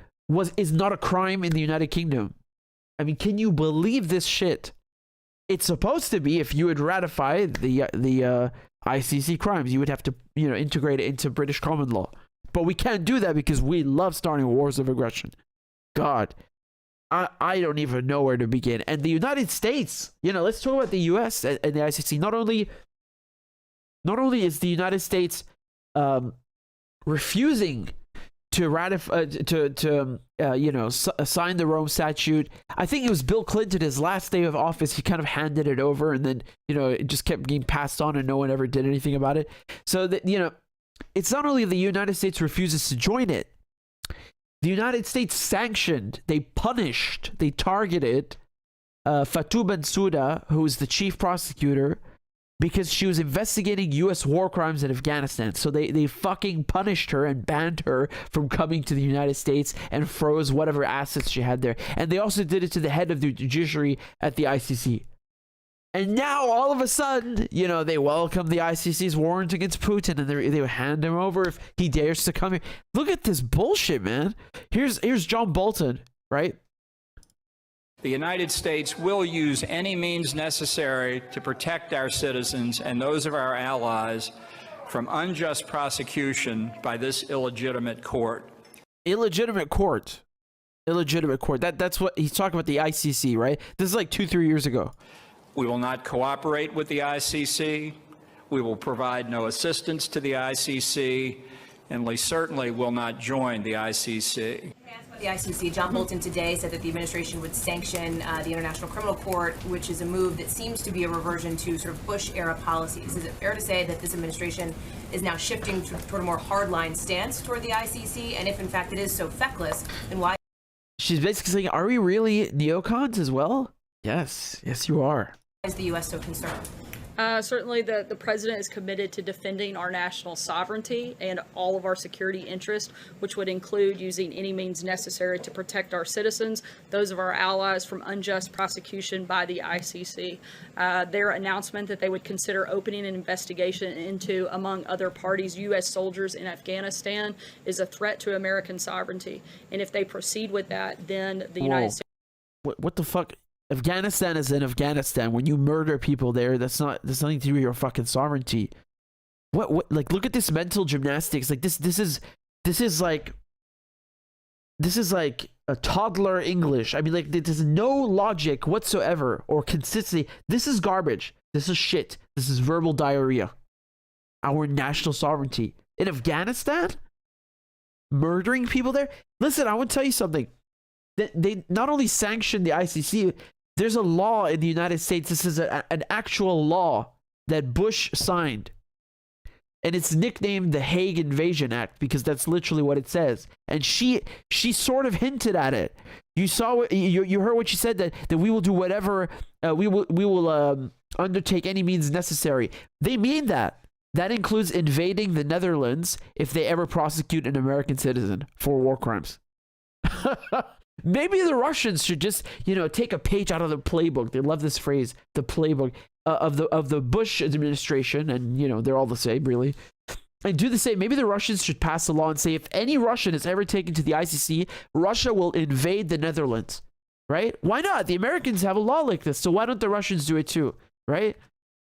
is not a crime in the United Kingdom. I mean, can you believe this shit? It's supposed to be. If you would ratify the ICC crimes, you would have to integrate it into British common law. But we can't do that because we love starting wars of aggression. God, I don't even know where to begin. And the United States, let's talk about the US and the ICC. Not only is the United States refusing to ratify, sign the Rome Statute. I think it was Bill Clinton, his last day of office, he kind of handed it over, and then it just kept getting passed on, and no one ever did anything about it. So that it's not only the United States refuses to join it. The United States sanctioned, they punished, they targeted Fatou Bensouda, who is the chief prosecutor, because she was investigating U.S. war crimes in Afghanistan. So they fucking punished her and banned her from coming to the United States and froze whatever assets she had there. And they also did it to the head of the judiciary at the ICC. And now, all of a sudden, they welcome the ICC's warrant against Putin, and they would hand him over if he dares to come here. Look at this bullshit, man. Here's John Bolton, right? The United States will use any means necessary to protect our citizens and those of our allies from unjust prosecution by this illegitimate court. Illegitimate court. Illegitimate court. That's what he's talking about, the ICC, right? This is like 2-3 years ago. We will not cooperate with the ICC. We will provide no assistance to the ICC, and we certainly will not join the ICC. The ICC, John Bolton today said that the administration would sanction the International Criminal Court, which is a move that seems to be a reversion to sort of Bush-era policies. Is it fair to say that this administration is now shifting toward a more hardline stance toward the ICC? And if, in fact, it is so feckless, then why? She's basically saying, are we really neocons as well? Yes. Yes, you are. Is the U.S. so concerned? Certainly the president is committed to defending our national sovereignty and all of our security interests, which would include using any means necessary to protect our citizens, those of our allies, from unjust prosecution by the ICC. Their announcement that they would consider opening an investigation into, among other parties, U.S. soldiers in Afghanistan is a threat to American sovereignty. And if they proceed with that, then the United States... What the fuck? Afghanistan is in Afghanistan. When you murder people there, that's nothing to do with your fucking sovereignty. What like, look at this mental gymnastics. Like this is like a toddler English. I mean, like, there's no logic whatsoever or consistency. This is garbage. This is shit. This is verbal diarrhea. Our national sovereignty in Afghanistan, murdering people there. Listen, I want to tell you something. They not only sanctioned the ICC, there's a law in the United States. This is an actual law that Bush signed. And it's nicknamed the Hague Invasion Act because that's literally what it says. And she sort of hinted at it. You saw, you heard what she said, that we will do whatever, we will undertake any means necessary. They mean that. That includes invading the Netherlands if they ever prosecute an American citizen for war crimes. Maybe the Russians should just, take a page out of the playbook. They love this phrase, the playbook of the Bush administration, and they're all the same, really. And do the same. Maybe the Russians should pass a law and say if any Russian is ever taken to the ICC, Russia will invade the Netherlands, right? Why not? The Americans have a law like this, so why don't the Russians do it too, right?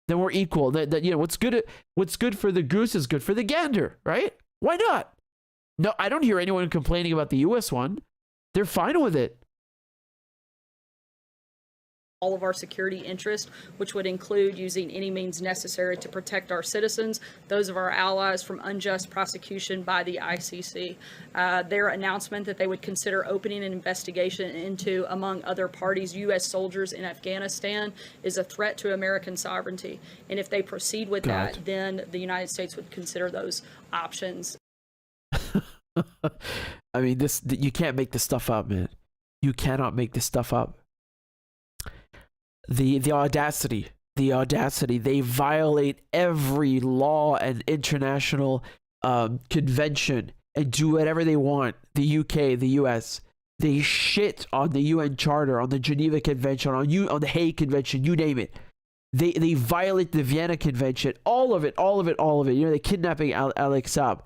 Then we're equal. That what's good for the goose is good for the gander, right? Why not? No, I don't hear anyone complaining about the U.S. one. They're fine with it. all of our security interests, which would include using any means necessary to protect our citizens, those of our allies, from unjust prosecution by the ICC. Their announcement that they would consider opening an investigation into, among other parties, U.S. soldiers in Afghanistan is a threat to American sovereignty. And if they proceed with that, then the United States would consider those options. I mean, you can't make this stuff up, man. You cannot make this stuff up. The audacity, they violate every law and international convention and do whatever they want. The UK, the US, they shit on the UN Charter, on the Geneva Convention, on the Hague Convention, you name it. They violate the Vienna Convention, all of it. You know, they kidnapping Alex Saab.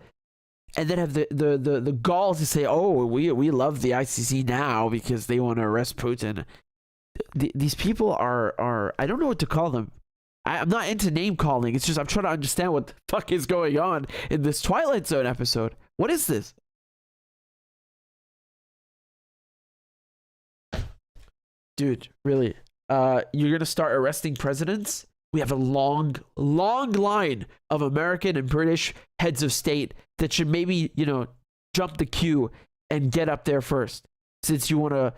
And then have the gall to say, oh, we love the ICC now because they want to arrest Putin. These people are I don't know what to call them. I'm not into name calling. It's just I'm trying to understand what the fuck is going on in this Twilight Zone episode. What is this? Dude, really? You're gonna start arresting presidents? We have a long line of American and British heads of state that should maybe, jump the queue and get up there first, since you want to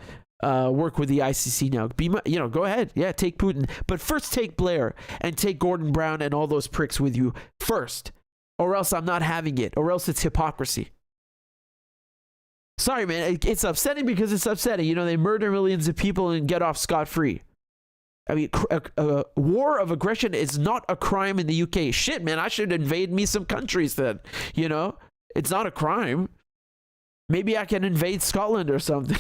work with the ICC now. Go ahead. Yeah, take Putin. But first take Blair and take Gordon Brown and all those pricks with you first. Or else I'm not having it. Or else it's hypocrisy. Sorry, man. It's upsetting because it's upsetting. They murder millions of people and get off scot-free. I mean, a war of aggression is not a crime in the UK. Shit, man. I should invade me some countries then. It's not a crime. Maybe I can invade Scotland or something.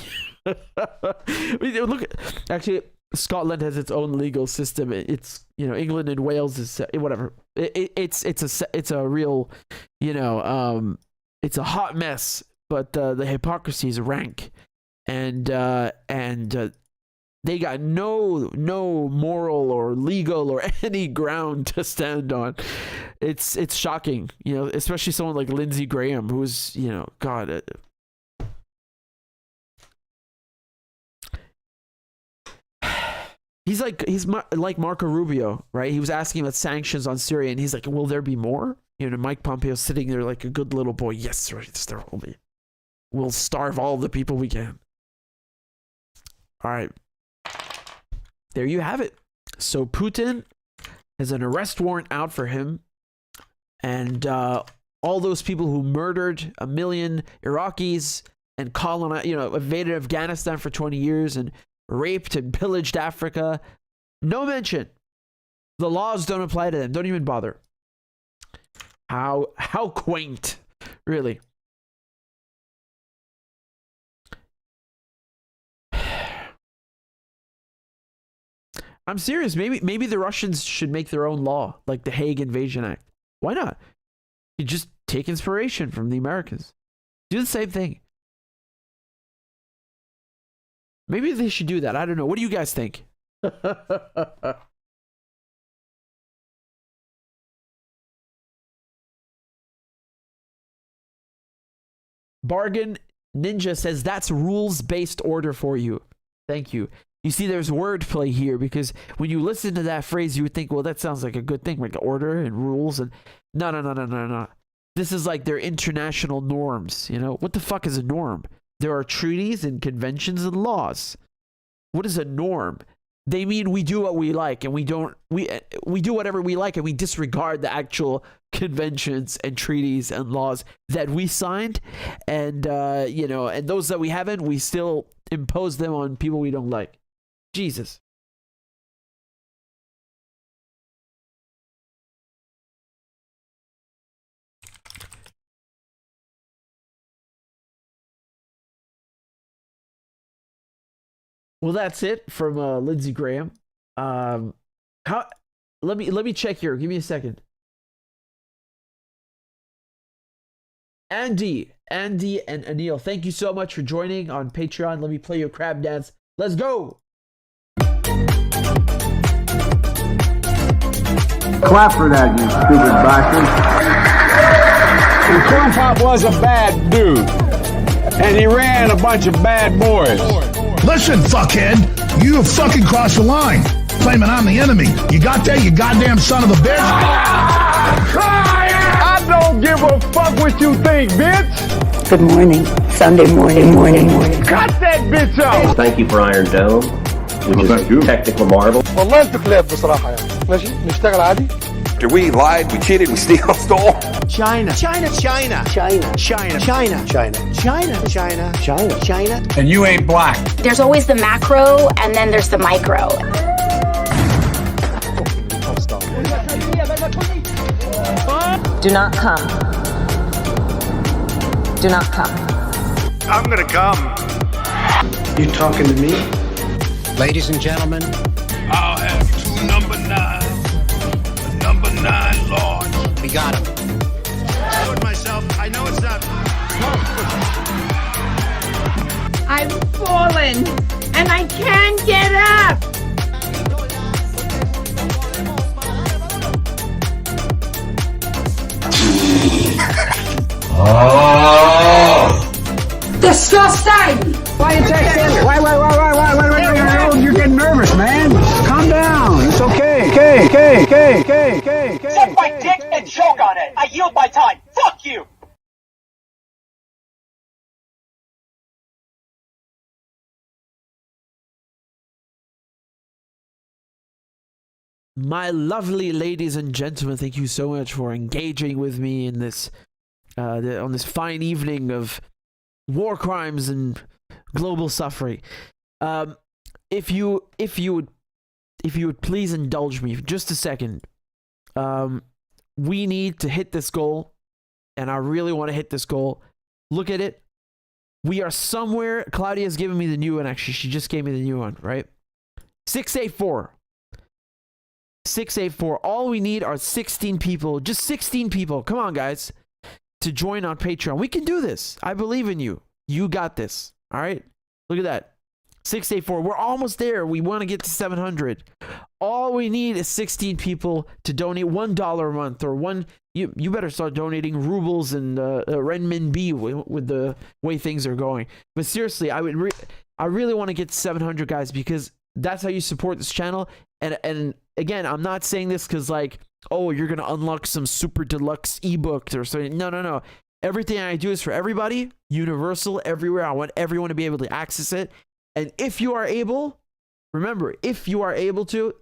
Look, actually, Scotland has its own legal system. It's England and Wales is whatever. It's a real it's a hot mess. But the hypocrisy is rank, and they got no moral or legal or any ground to stand on. It's shocking, especially someone like Lindsey Graham, who's God. He's like Marco Rubio, right? He was asking about sanctions on Syria, and he's like, "Will there be more?" Mike Pompeo sitting there like a good little boy. Yes, right, there will be. We'll starve all the people we can. All right, there you have it. So Putin has an arrest warrant out for him, and all those people who murdered 1 million Iraqis and invaded Afghanistan for 20 years and raped and pillaged Africa. No mention. The laws don't apply to them. Don't even bother. How quaint, really. I'm serious. Maybe the Russians should make their own law, like the Hague Invasion Act. Why not? You just take inspiration from the Americans. Do the same thing. Maybe they should do that. I don't know. What do you guys think? Bargain Ninja says that's rules-based order for you. Thank you. You see, there's wordplay here, because when you listen to that phrase, you would think, well, that sounds like a good thing, like order and rules. And no. This is like their international norms. What the fuck is a norm? There are treaties and conventions and laws. What is a norm? They mean we do what we like, and we do whatever we like, and we disregard the actual conventions and treaties and laws that we signed, and and those that we haven't, we still impose them on people we don't like. Jesus. Well, that's it from Lindsey Graham. Let me check here. Give me a second. Andy and Anil, thank you so much for joining on Patreon. Let me play your crab dance. Let's go. Clap for that, you stupid bastard. And Corn Pop was a bad dude. And he ran a bunch of bad boys. Listen, fuckhead, you have fucking crossed the line, claiming I'm the enemy. You got that, you goddamn son of a bitch? I don't give a fuck what you think, bitch. Good morning. Sunday morning. Cut that bitch off. Thank you for Iron Dome, which is a technical marvel. والله انتوا كلاب بصراحة يعني. ماشي نشتغل عادي. We lied, we cheated, we stole. China. And you ain't black. There's always the macro and then there's the micro. Do not come. Do not come. I'm gonna come. You talking to me? Ladies and gentlemen, I'll have 2 number 9s. Number 9 large. we got him. I myself. I know it's not. I've fallen and I can't get up. Disgusting! Why you texting? Why? You're getting nervous, man. Calm down. It's okay. Okay. Suck my dick and choke on it. I yield my time. Fuck you. My lovely ladies and gentlemen, thank you so much for engaging with me in this on this fine evening of war crimes and global suffering. If you would please indulge me for just a second. We need to hit this goal, and I really want to hit this goal. Look at it. We are somewhere. Claudia's giving me the new one, actually. She just gave me the new one, right? 684. 684. All we need are 16 people. Just 16 people. Come on, guys. To join on Patreon. We can do this. I believe in you. You got this. All right? Look at that. 684. We're almost there. We want to get to 700. All we need is 16 people to donate $1 a month or one. You better start donating rubles and renminbi with the way things are going. But seriously, I really want to get to 700 guys, because that's how you support this channel. And again, I'm not saying this because like, oh, you're gonna unlock some super deluxe ebook or something. No. Everything I do is for everybody, universal, everywhere. I want everyone to be able to access it. And if you are able, remember, if you are able to,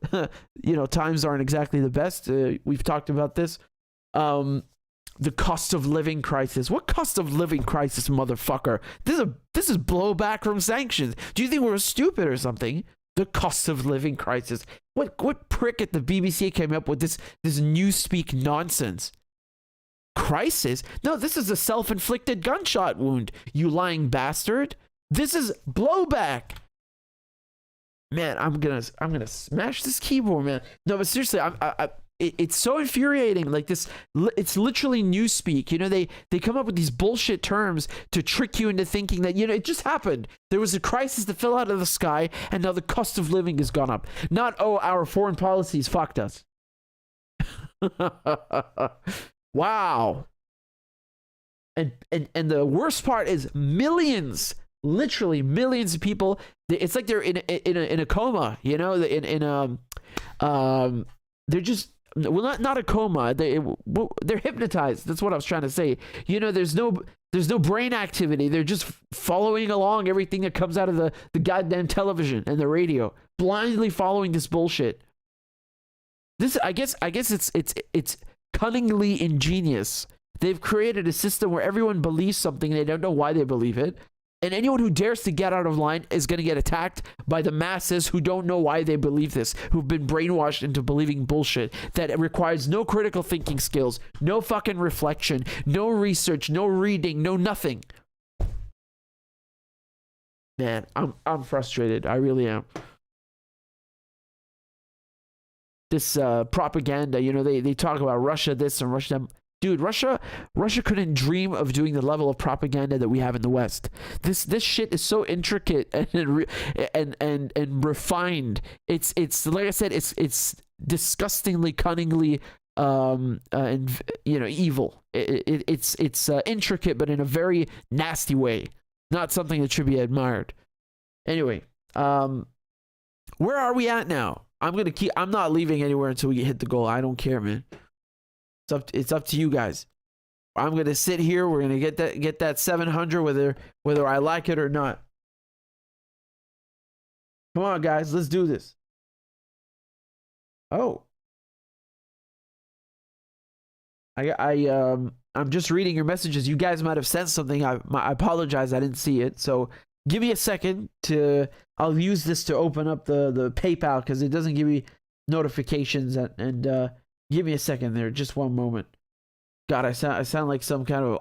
times aren't exactly the best. We've talked about this. The cost of living crisis. What cost of living crisis, motherfucker? This is blowback from sanctions. Do you think we're stupid or something? The cost of living crisis. What prick at the BBC came up with this newspeak nonsense? Crisis? No, this is a self-inflicted gunshot wound, you lying bastard. This is blowback. Man, I'm gonna smash this keyboard, man. No, but seriously, it's so infuriating. Like this, it's literally newspeak. They come up with these bullshit terms to trick you into thinking that it just happened. There was a crisis that fell out of the sky, and now the cost of living has gone up. Not our foreign policies fucked us. Wow. And the worst part is millions. Literally millions of people. It's like they're in a coma, they're just not a coma. They're hypnotized. That's what I was trying to say. There's no brain activity. They're just following along everything that comes out of the goddamn television and the radio, blindly following this bullshit. This I guess it's cunningly ingenious. They've created a system where everyone believes something and they don't know why they believe it. And anyone who dares to get out of line is going to get attacked by the masses who don't know why they believe this, who've been brainwashed into believing bullshit that requires no critical thinking skills, no fucking reflection, no research, no reading, no nothing. Man, I'm frustrated. I really am. This propaganda, they talk about Russia this and Russia that. Dude, Russia couldn't dream of doing the level of propaganda that we have in the West. This shit is so intricate and refined. It's like I said, it's disgustingly, cunningly, evil. It's intricate, but in a very nasty way. Not something that should be admired. Anyway, Where are we at now? I'm not leaving anywhere until we hit the goal. I don't care, man. It's up to you guys. I'm gonna sit here. We're gonna get that 700 whether I like it or not. Come on, guys, let's do this. Oh. I'm just reading your messages. You guys might have sent something. I apologize. I didn't see it. So give me a second I'll use this to open up the PayPal because it doesn't give me notifications and give me a second there. Just one moment. God, I sound like some kind of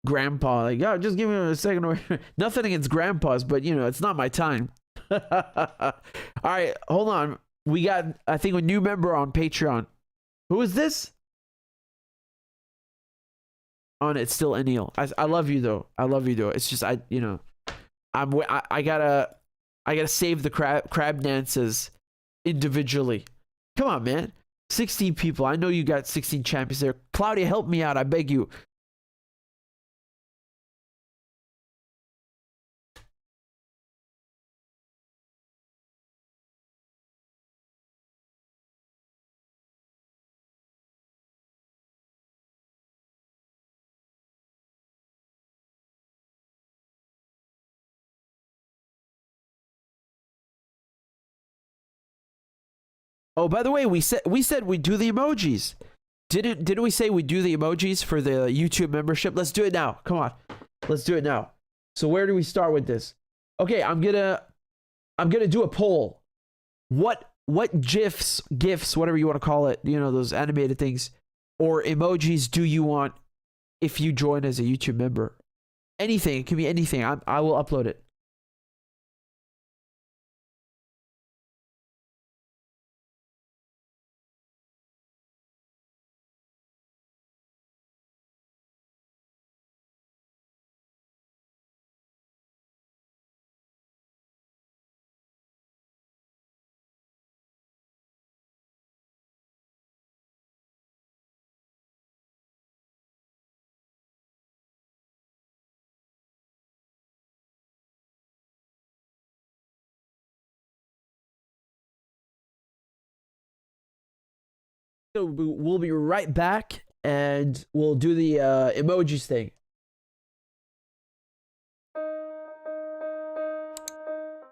grandpa. Like, oh, just give me a second. Nothing against grandpas, but it's not my time. All right, hold on. We got, I think, a new member on Patreon. Who is this? Oh, and it's still Anil. I love you though. I love you though. It's just I gotta save the crab dances individually. Come on, man. 16 people. I know you got 16 champions there. Claudia, help me out. I beg you. Oh, by the way, we said we'd do the emojis. Didn't we say we'd do the emojis for the YouTube membership? Let's do it now. Come on. Let's do it now. So where do we start with this? Okay, I'm gonna do a poll. What GIFs, whatever you want to call it, those animated things, or emojis do you want if you join as a YouTube member? Anything. It can be anything. I will upload it. So we'll be right back and we'll do the emojis thing.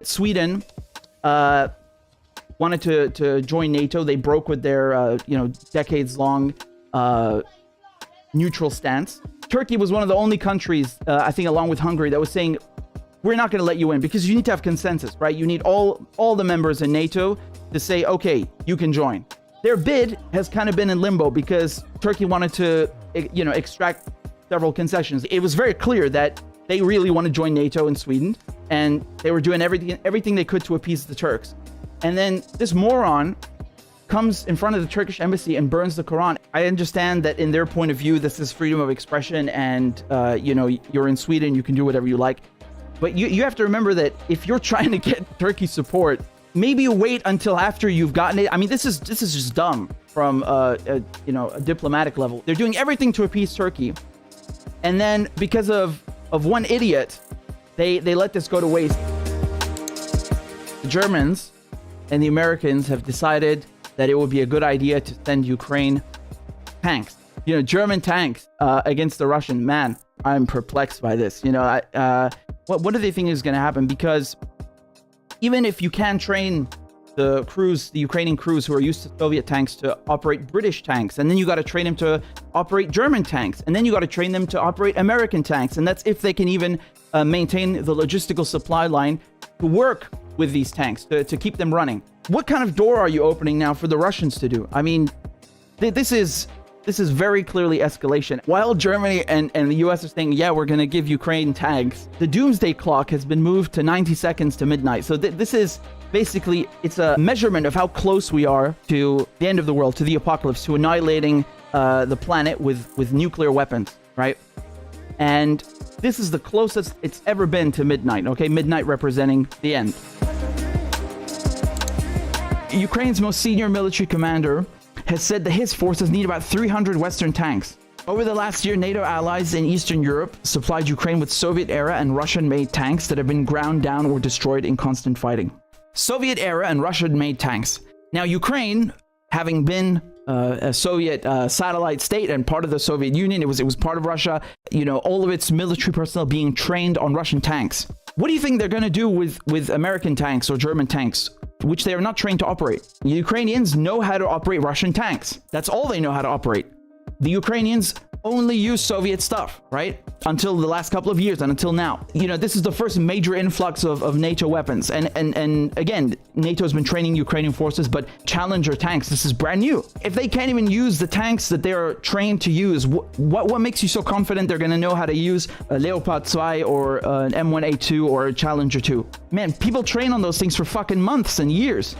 Sweden wanted to join NATO. They broke with their decades-long neutral stance. Turkey was one of the only countries, I think, along with Hungary, that was saying, we're not going to let you in because you need to have consensus, right? You need all the members in NATO to say, okay, you can join. Their bid has kind of been in limbo because Turkey wanted to, extract several concessions. It was very clear that they really want to join NATO in Sweden, and they were doing everything they could to appease the Turks. And then this moron comes in front of the Turkish embassy and burns the Quran. I understand that in their point of view, this is freedom of expression, and you're in Sweden, you can do whatever you like. But you have to remember that if you're trying to get Turkey support, maybe you wait until after you've gotten it. I mean, this is just dumb from a diplomatic level. They're doing everything to appease Turkey, and then because of one idiot, they let this go to waste. The Germans and the Americans have decided that it would be a good idea to send Ukraine tanks. German tanks against the Russian. Man, I'm perplexed by this. What do they think is going to happen? Because even if you can train the Ukrainian crews who are used to Soviet tanks to operate British tanks, and then you got to train them to operate German tanks, and then you got to train them to operate American tanks, and that's if they can even maintain the logistical supply line to work with these tanks, to keep them running. What kind of door are you opening now for the Russians to do? I mean, this is very clearly escalation. While Germany and the US are saying, yeah, we're going to give Ukraine tanks, the doomsday clock has been moved to 90 seconds to midnight. So this is basically, it's a measurement of how close we are to the end of the world, to the apocalypse, to annihilating the planet with nuclear weapons, right? And this is the closest it's ever been to midnight, okay? Midnight representing the end. Ukraine's most senior military commander has said that his forces need about 300 Western tanks. Over the last year, NATO allies in Eastern Europe supplied Ukraine with Soviet-era and Russian-made tanks that have been ground down or destroyed in constant fighting. Soviet era and Russian-made tanks. Now, Ukraine, having been a Soviet satellite state and part of the Soviet Union, it was part of Russia, you know, all of its military personnel being trained on Russian tanks. What do you think they're going to do with American tanks or German tanks, which they are not trained to operate? The Ukrainians know how to operate Russian tanks. That's all they know how to operate. The Ukrainians only use Soviet stuff, right? Until the last couple of years and until now. You know, this is the first major influx of NATO weapons. And again, NATO's been training Ukrainian forces, but Challenger tanks, this is brand new. If they can't even use the tanks that they're trained to use, what makes you so confident they're going to know how to use a Leopard 2 or an M1A2 or a Challenger 2? Man, people train on those things for fucking months and years.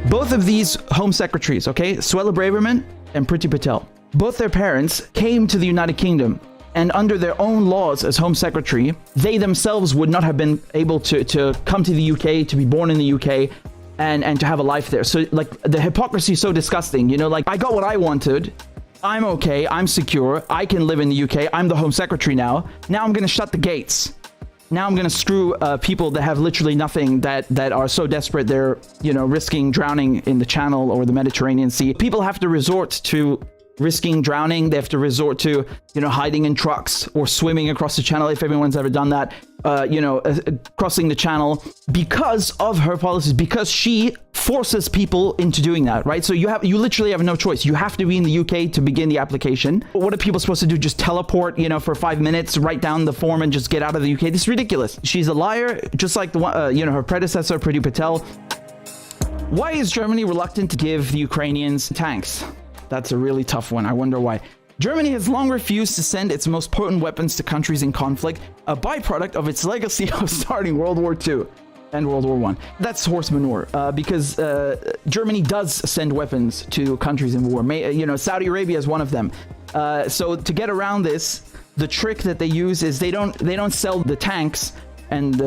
Both of these home secretaries, okay, Suella Braverman and Priti Patel, both their parents came to the United Kingdom, and under their own laws as home secretary, they themselves would not have been able to come to the UK, to be born in the UK, and to have a life there. So, like, the hypocrisy is so disgusting, you know, like, I got what I wanted, I'm okay, I'm secure, I can live in the UK, I'm the home secretary now I'm gonna shut the gates. Now I'm going to screw people that have literally nothing, that are so desperate they're, you know, risking drowning in the Channel or the Mediterranean Sea. People have to resort to risking drowning. They have to resort to, you know, hiding in trucks or swimming across the Channel, if everyone's ever done that, you know, crossing the Channel because of her policies, because she forces people into doing that, right? So you literally have no choice. You have to be in the UK to begin the application. What are people supposed to do? Just teleport, you know, for 5 minutes, write down the form and just get out of the UK? This is ridiculous. She's a liar, just like the one, you know, her predecessor, Priti Patel. Why is Germany reluctant to give the Ukrainians tanks? That's a really tough one. I wonder why. Germany has long refused to send its most potent weapons to countries in conflict, a byproduct of its legacy of starting World War II and World War I. That's horse manure, because Germany does send weapons to countries in war. You know, Saudi Arabia is one of them. So to get around this, the trick that they use is they don't sell the tanks and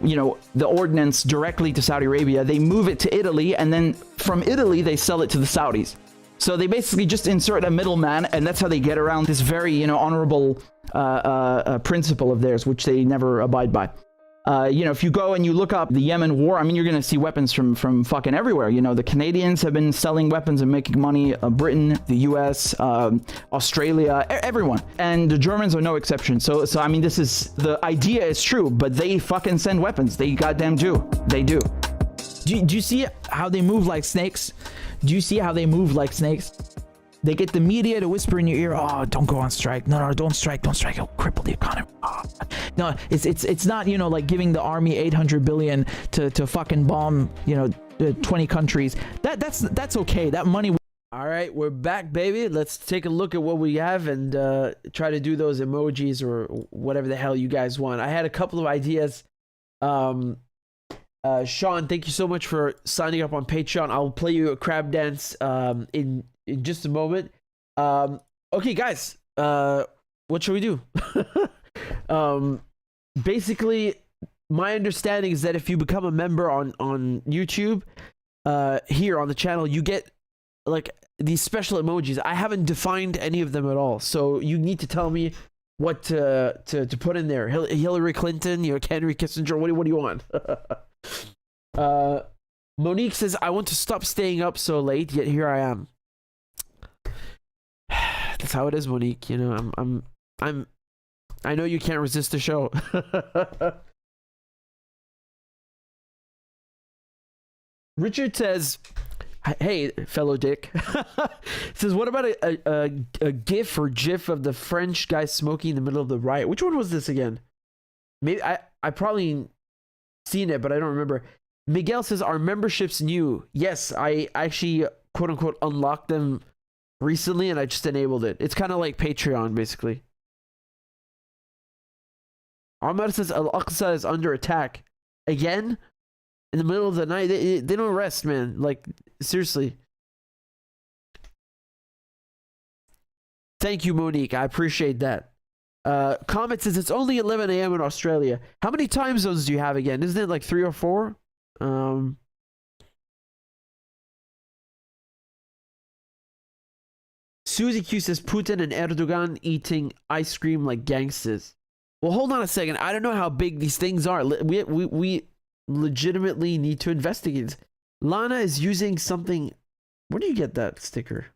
you know, the ordnance directly to Saudi Arabia. They move it to Italy, and then from Italy they sell it to the Saudis. So they basically just insert a middleman, and that's how they get around this very, you know, honorable principle of theirs, which they never abide by. You know, if you go and you look up the Yemen war, I mean, you're going to see weapons from fucking everywhere. You know, the Canadians have been selling weapons and making money. Britain, the US, Australia, everyone. And the Germans are no exception. So I mean, the idea is true, but they fucking send weapons. They goddamn do. They do. Do you see how they move like snakes? Do you see how they move like snakes? They get the media to whisper in your ear, "Oh, don't go on strike. No, don't strike. It'll cripple the economy." Oh. No, it's not, you know, like giving the army 800 billion to fucking bomb, you know, 20 countries. That's okay. That money. All right, we're back, baby. Let's take a look at what we have and try to do those emojis or whatever the hell you guys want. I had a couple of ideas. Sean, thank you so much for signing up on Patreon. I'll play you a crab dance in just a moment. Okay, guys, what should we do? Basically, my understanding is that if you become a member on YouTube, here on the channel, you get like these special emojis. I haven't defined any of them at all, so you need to tell me what to put in there. Hillary Clinton, you know, Henry Kissinger. What do you want? Monique says, I want to stop staying up so late, yet here I am. That's how it is, Monique. You know, I know you can't resist the show. Richard says, hey, fellow dick. Says, what about a gif or gif of the French guy smoking in the middle of the riot? Which one was this again? Maybe I probably seen it, but I don't remember. Miguel says, our memberships new. Yes, I actually quote unquote unlocked them recently, and I just enabled it. It's kind of like Patreon, basically. Ahmad says Al-Aqsa is under attack again in the middle of the night. They don't rest, man. Like, seriously. Thank you, Monique. I appreciate that. Comet says it's only 11 a.m. in Australia. How many time zones do you have again? Isn't it like 3 or 4? Susie Q says Putin and Erdogan eating ice cream like gangsters. Well, hold on a second. I don't know how big these things are. We legitimately need to investigate. Lana is using something. Where do you get that sticker?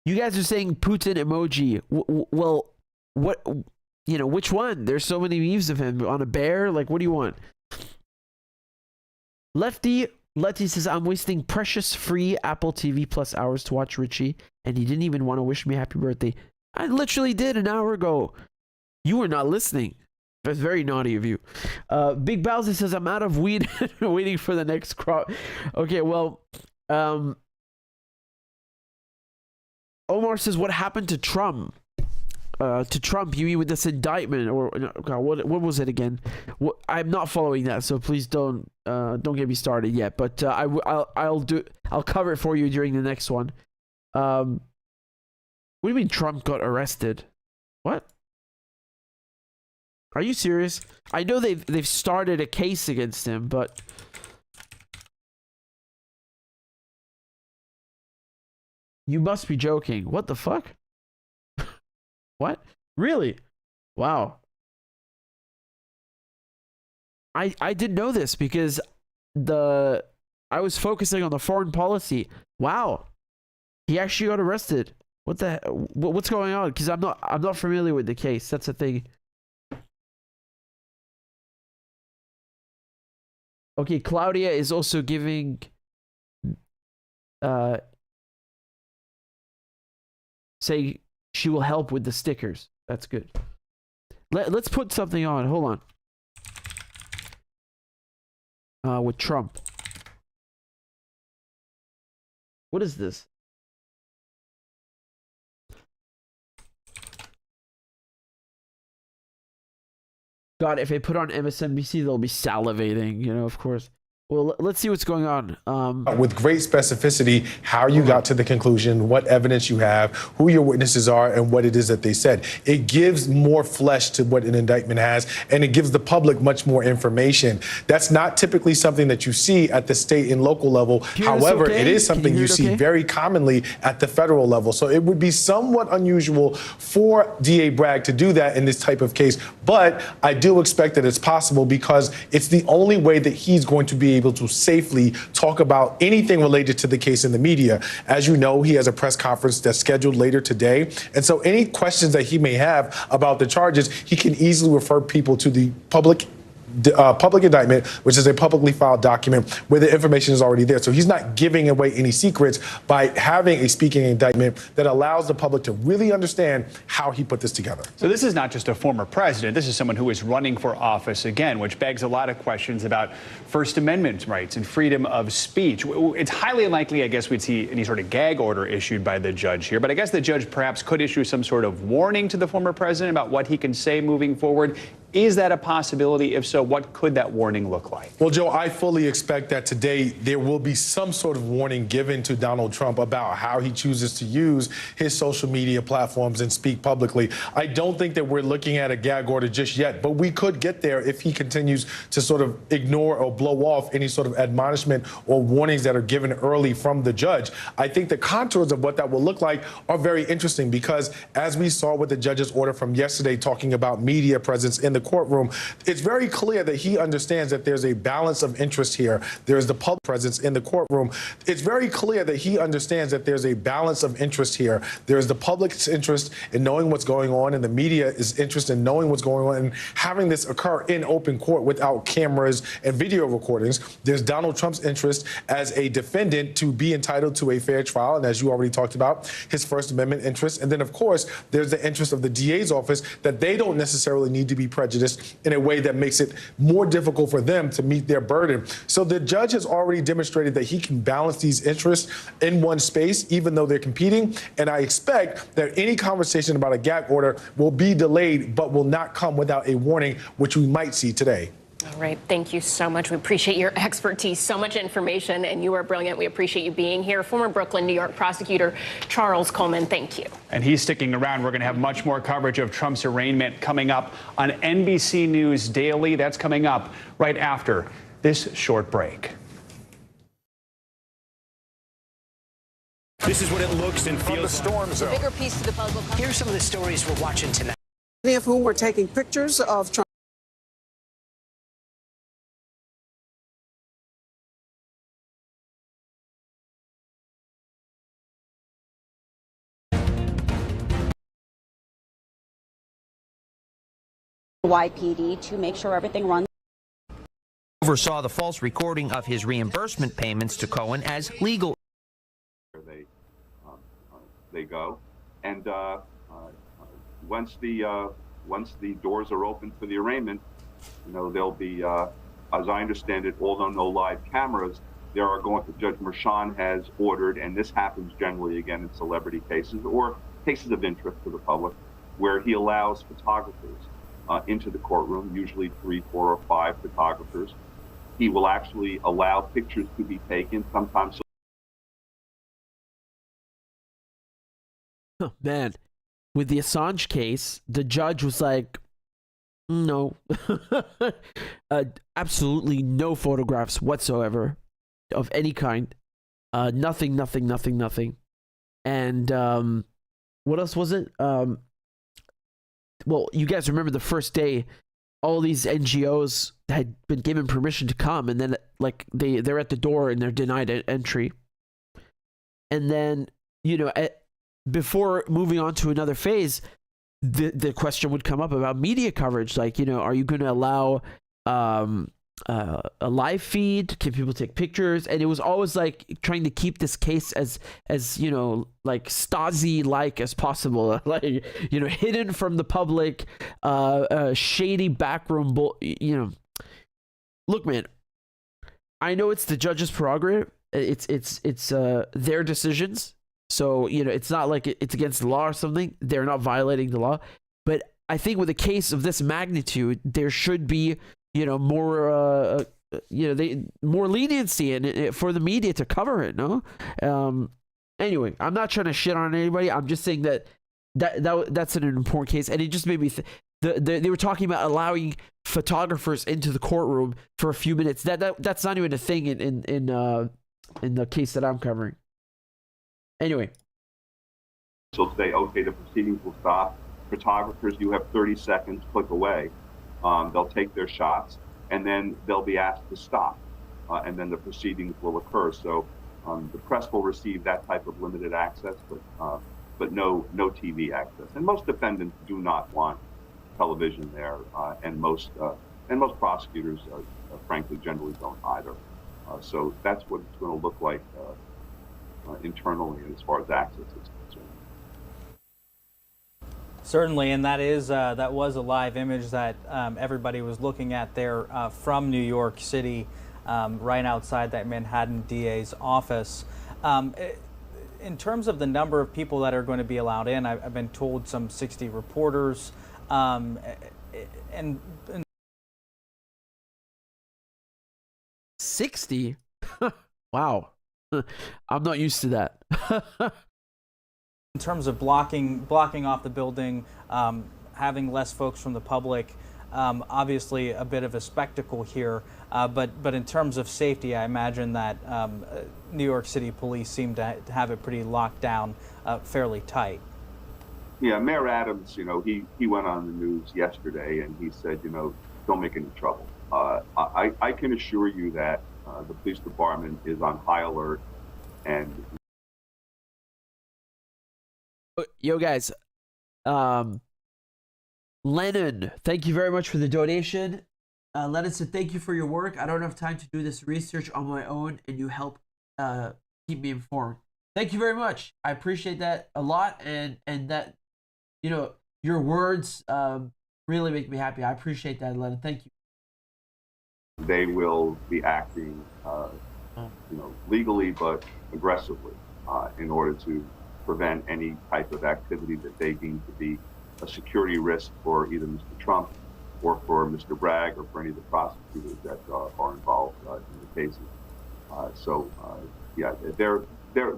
You guys are saying Putin emoji. Well, what, you know, which one? There's so many memes of him on a bear. Like, what do you want? Letty says, I'm wasting precious free Apple TV Plus hours to watch Richie, and he didn't even want to wish me happy birthday. I literally did an hour ago. You were not listening. That's very naughty of you. Big Bowser says, I'm out of weed waiting for the next crop. Okay, well, Omar says, what happened to Trump? You mean with this indictment, or God, what was it again? I'm not following that, so please don't get me started yet. But I'll cover it for you during the next one. What do you mean Trump got arrested? What? Are you serious? I know they've started a case against him, but you must be joking. What the fuck? What? Really? Wow. I didn't know this because I was focusing on the foreign policy. Wow. He actually got arrested. What's going on? Because I'm not familiar with the case. That's the thing. Okay, Claudia is also giving say she will help with the stickers. That's good. Let's put something on. Hold on. With Trump. What is this? God, if they put on MSNBC, they'll be salivating, you know, of course. Well, let's see what's going on. With great specificity, how you got to the conclusion, what evidence you have, who your witnesses are, and what it is that they said. It gives more flesh to what an indictment has, and it gives the public much more information. That's not typically something that you see at the state and local level. However, it is something you see very commonly at the federal level. So it would be somewhat unusual for DA Bragg to do that in this type of case. But I do expect that it's possible because it's the only way that he's going to be able to safely talk about anything related to the case in the media. As you know, he has a press conference that's scheduled later today. And so any questions that he may have about the charges, he can easily refer people to the public indictment, which is a publicly filed document where the information is already there. So he's not giving away any secrets by having a speaking indictment that allows the public to really understand how he put this together. So this is not just a former president. This is someone who is running for office again, which begs a lot of questions about First Amendment rights and freedom of speech. It's highly unlikely, I guess, we'd see any sort of gag order issued by the judge here. But I guess the judge perhaps could issue some sort of warning to the former president about what he can say moving forward. Is that a possibility? If so, what could that warning look like? Well, Joe, I fully expect that today there will be some sort of warning given to Donald Trump about how he chooses to use his social media platforms and speak publicly. I don't think that we're looking at a gag order just yet, but we could get there if he continues to sort of ignore or blow off any sort of admonishment or warnings that are given early from the judge. I think the contours of what that will look like are very interesting because as we saw with the judge's order from yesterday talking about media presence in the courtroom, it's very clear that he understands that there's a balance of interest here. There's the public presence in the courtroom. It's very clear that he understands that there's a balance of interest here. There's the public's interest in knowing what's going on, and the media's interest in knowing what's going on and having this occur in open court without cameras and video recordings. There's Donald Trump's interest as a defendant to be entitled to a fair trial, and as you already talked about, his First Amendment interest. And then, of course, there's the interest of the DA's office that they don't necessarily need to be prejudiced in a way that makes it more difficult for them to meet their burden. So the judge has already demonstrated that he can balance these interests in one space, even though they're competing. And I expect that any conversation about a gag order will be delayed, but will not come without a warning, which we might see today. All right. Thank you so much. We appreciate your expertise. So much information, and you are brilliant. We appreciate you being here. Former Brooklyn, New York prosecutor Charles Coleman, thank you. And he's sticking around. We're going to have much more coverage of Trump's arraignment coming up on NBC News Daily. That's coming up right after this short break. This is what it looks and feels from the storm zone. The bigger piece to the puzzle. Here's some of the stories we're watching tonight. Many of whom were taking pictures of Trump. YPD to make sure everything runs. Oversaw the false recording of his reimbursement payments to Cohen as legal. They go, and once the doors are open for the arraignment, you know, there'll be, as I understand it, although no live cameras, there are going to, Judge Merchan has ordered, and this happens generally again in celebrity cases or cases of interest to the public, where he allows photographers into the courtroom, usually 3, 4, or 5 photographers. He will actually allow pictures to be taken, sometimes. Man, with the Assange case, the judge was like, no, absolutely no photographs whatsoever of any kind. Nothing. And what else was it? Well, you guys remember the first day, all these NGOs had been given permission to come, and then like they're at the door and they're denied entry. And then, you know, before moving on to another phase, the question would come up about media coverage. Like, you know, are you going to allow a live feed? Can people take pictures? And it was always like trying to keep this case as you know, like Stasi-like as possible, like, you know, hidden from the public, shady backroom you know. Look, man, I know it's the judge's prerogative. It's their decisions. So, you know, it's not like it's against the law or something. They're not violating the law. But I think with a case of this magnitude, there should be, you know, more, you know, more leniency in it for the media to cover it, no? Anyway, I'm not trying to shit on anybody. I'm just saying that's an important case. And it just made me they were talking about allowing photographers into the courtroom for a few minutes. That's not even a thing in the case that I'm covering. Anyway. So say, okay, the proceedings will stop. Photographers, you have 30 seconds, click away. They'll take their shots, and then they'll be asked to stop, and then the proceedings will occur. So the press will receive that type of limited access, but no TV access. And most defendants do not want television there, and most prosecutors, frankly, generally don't either. So that's what it's going to look like internally as far as access is concerned. Certainly, and that was a live image that everybody was looking at there from New York City, right outside that Manhattan DA's office. In terms of the number of people that are going to be allowed in, I've been told some 60 reporters, and 60? Wow. I'm not used to that. In terms of blocking off the building, having less folks from the public, obviously a bit of a spectacle here. But in terms of safety, I imagine that New York City police seem to have it pretty locked down, fairly tight. Yeah, Mayor Adams, you know, he went on the news yesterday and he said, you know, don't make any trouble. I can assure you that the police department is on high alert. And yo, guys, Lennon, thank you very much for the donation. Lennon said, thank you for your work. I don't have time to do this research on my own, and you help keep me informed. Thank you very much. I appreciate that a lot, and that, you know, your words really make me happy. I appreciate that, Lennon. Thank you. They will be acting, you know, legally but aggressively in order to prevent any type of activity that they deem to be a security risk for either Mr. Trump or for Mr. Bragg or for any of the prosecutors that are involved in the cases. Yeah, they're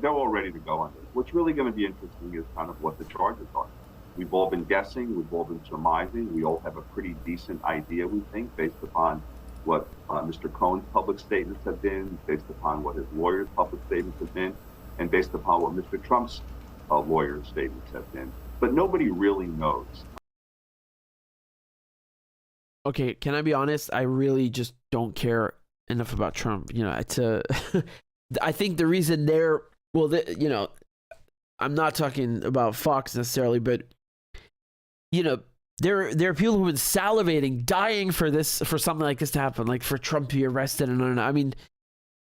all ready to go on this. What's really going to be interesting is kind of what the charges are. We've all been guessing, we've all been surmising, we all have a pretty decent idea, we think, based upon what Mr. Cohen's public statements have been, based upon what his lawyer's public statements have been, and based upon what Mr. Trump's lawyer's statements have been. But nobody really knows. okay, can I be honest? I really just don't care enough about Trump. You know, I think the reason they're, well, you know, I'm not talking about Fox necessarily, but, you know, there are people who've been salivating, dying for something like this to happen, like for Trump to be arrested. And I mean,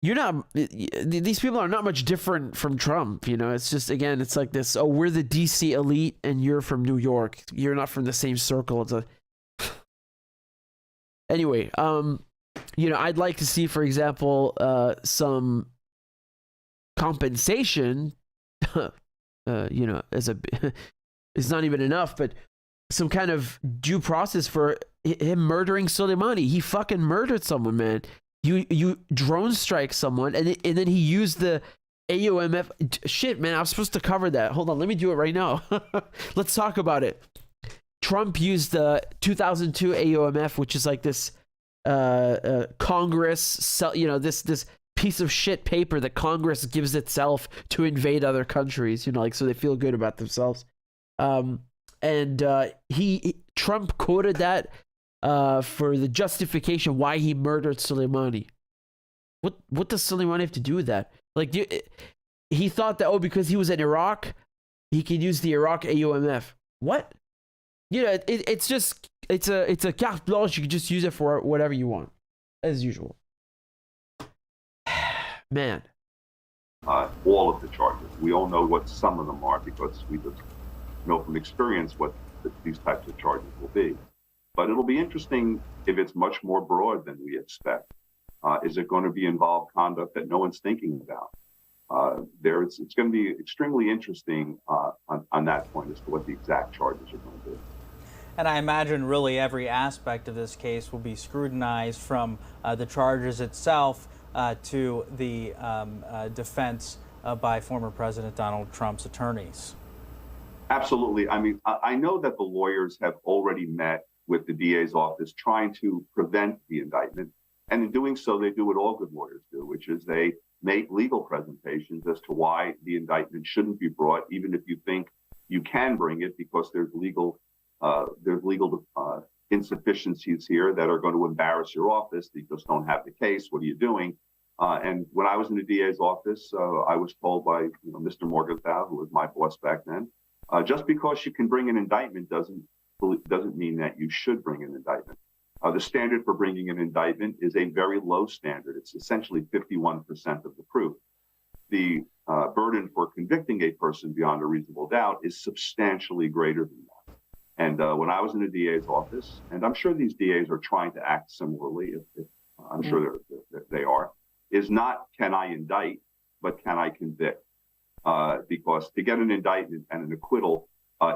these people are not much different from Trump. You know, it's just, again, it's like this, oh, we're the DC elite and you're from New York. You're not from the same circle. Anyway, you know, I'd like to see, for example, some compensation, you know, it's not even enough, but some kind of due process for him murdering Soleimani. He fucking murdered someone, man. You drone strike someone, and then he used the AOMF. Shit, man, I was supposed to cover that. Hold on, let me do it right now. Let's talk about it. Trump used the 2002 AOMF, which is like this Congress, you know, this piece of shit paper that Congress gives itself to invade other countries, you know, like so they feel good about themselves. And Trump quoted that for the justification why he murdered Soleimani. What does Soleimani have to do with that? Like, he thought that, oh, because he was in Iraq, he could use the Iraq AOMF. What? You know, it's a carte blanche. You can just use it for whatever you want, as usual. Man. All of the charges. We all know what some of them are because we just know from experience what these types of charges will be. But it'll be interesting if it's much more broad than we expect. Is it going to be involved conduct that no one's thinking about? It's going to be extremely interesting on that point as to what the exact charges are going to be. And I imagine really every aspect of this case will be scrutinized, from the charges itself to the defense by former President Donald Trump's attorneys. Absolutely. I mean, I know that the lawyers have already met with the DA's office trying to prevent the indictment. And in doing so, they do what all good lawyers do, which is they make legal presentations as to why the indictment shouldn't be brought, even if you think you can bring it because there's legal insufficiencies here that are going to embarrass your office. They just don't have the case. What are you doing? And when I was in the DA's office, I was told by Mr. Morgenthau, who was my boss back then, just because you can bring an indictment doesn't mean that you should bring an indictment. The standard for bringing an indictment is a very low standard. It's essentially 51% of the proof. The burden for convicting a person beyond a reasonable doubt is substantially greater than that. And when I was in the DA's office, and I'm sure these DAs are trying to act similarly, I'm sure they are, is not can I indict, but can I convict? Because to get an indictment and an acquittal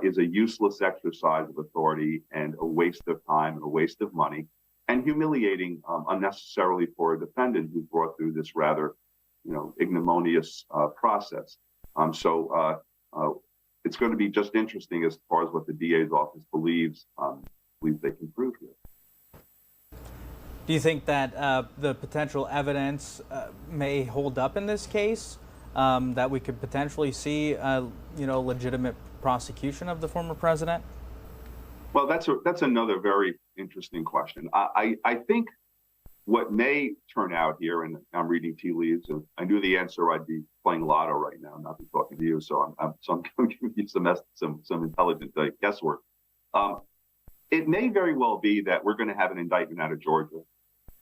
is a useless exercise of authority and a waste of time and a waste of money, and humiliating unnecessarily for a defendant who's brought through this rather, ignominious process. So it's going to be just interesting as far as what the DA's office believes they can prove here. Do you think that the potential evidence may hold up in this case? That we could potentially see, legitimate prosecution of the former president? Well, that's another very interesting question. I think what may turn out here, and I'm reading tea leaves, and I knew the answer. I'd be playing lotto right now, not be talking to you. So I'm giving you some intelligent guesswork. It may very well be that we're going to have an indictment out of Georgia.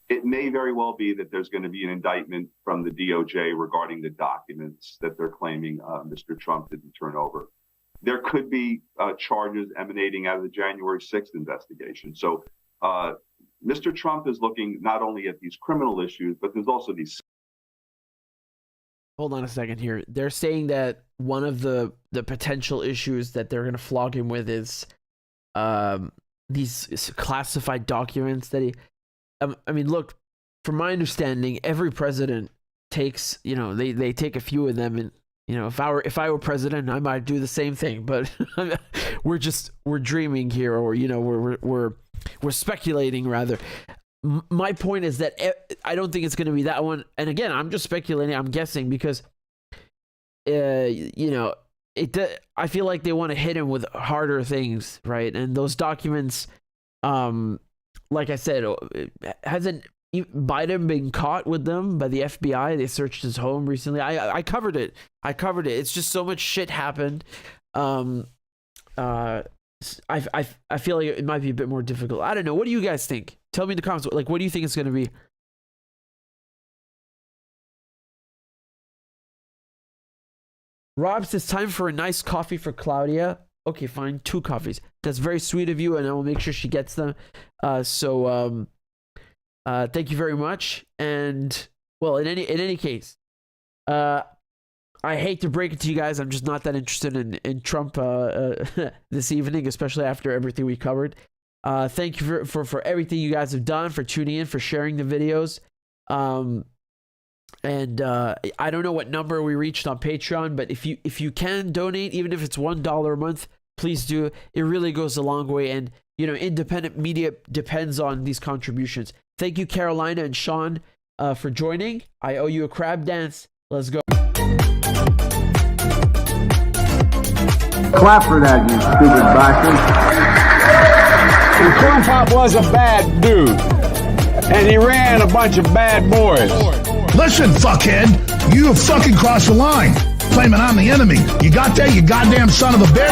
It may very well be that there's going to be an indictment from the DOJ regarding the documents that they're claiming Mr. Trump didn't turn over. There could be charges emanating out of the January 6th investigation. So Mr. Trump is looking not only at these criminal issues, but there's also these. Hold on a second here. They're saying that one of the potential issues that they're going to flog him with is these classified documents that he. I mean, look, from my understanding, every president takes, they take a few of them, and if I were president, I might do the same thing. But we're dreaming here, or we're speculating rather. My point is that I don't think it's going to be that one. And again, I'm just speculating. I'm guessing because, I feel like they want to hit him with harder things, right? And those documents, like I said, hasn't Biden been caught with them by the FBI? They searched his home recently. I covered it. It's just so much shit happened. I feel like it might be a bit more difficult. I don't know. What do you guys think? Tell me in the comments. Like, what do you think it's going to be? Rob says, time for a nice coffee for Claudia. Okay, fine. 2 coffees. That's very sweet of you, and I will make sure she gets them. Thank you very much. And, well, in any case, I hate to break it to you guys. I'm just not that interested in Trump this evening, especially after everything we covered. Thank you for everything you guys have done, for tuning in, for sharing the videos. And I don't know what number we reached on Patreon, but if you can donate, even if it's $1 a month, please do. It really goes a long way, and independent media depends on these contributions. Thank you, Carolina and Sean, for joining. I owe you a crab dance. Let's go. Clap for that, you stupid bastard. And Corn Pop was a bad dude, and he ran a bunch of bad boys. Listen, fuckhead, you have fucking crossed the line, claiming I'm the enemy. You got that, you goddamn son of a bitch?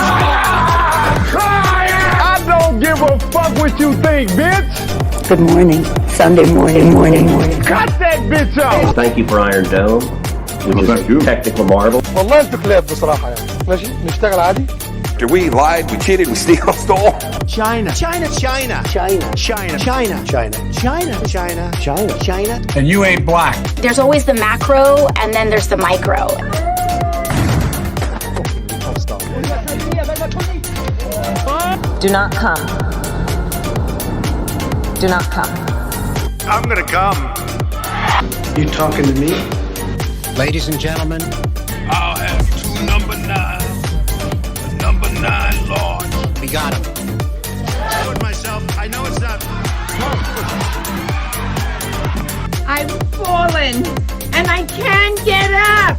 I don't give a fuck what you think, bitch. Good morning. Sunday morning. Cut that bitch off. Thank you for Iron Dome, which is a technical marvel. والله انتوا كلاب بصراحة يعني. ماشي نشتغل عادي. We lied, we cheated, we stole. China. And you ain't black. There's always the macro, and then there's the micro. Do not come. Do not come. I'm gonna come. You talking to me? Ladies and gentlemen, I'll have 2 number 9s. Number 9 large. we got him. I told myself, I know it's not. I've fallen and I can't get up.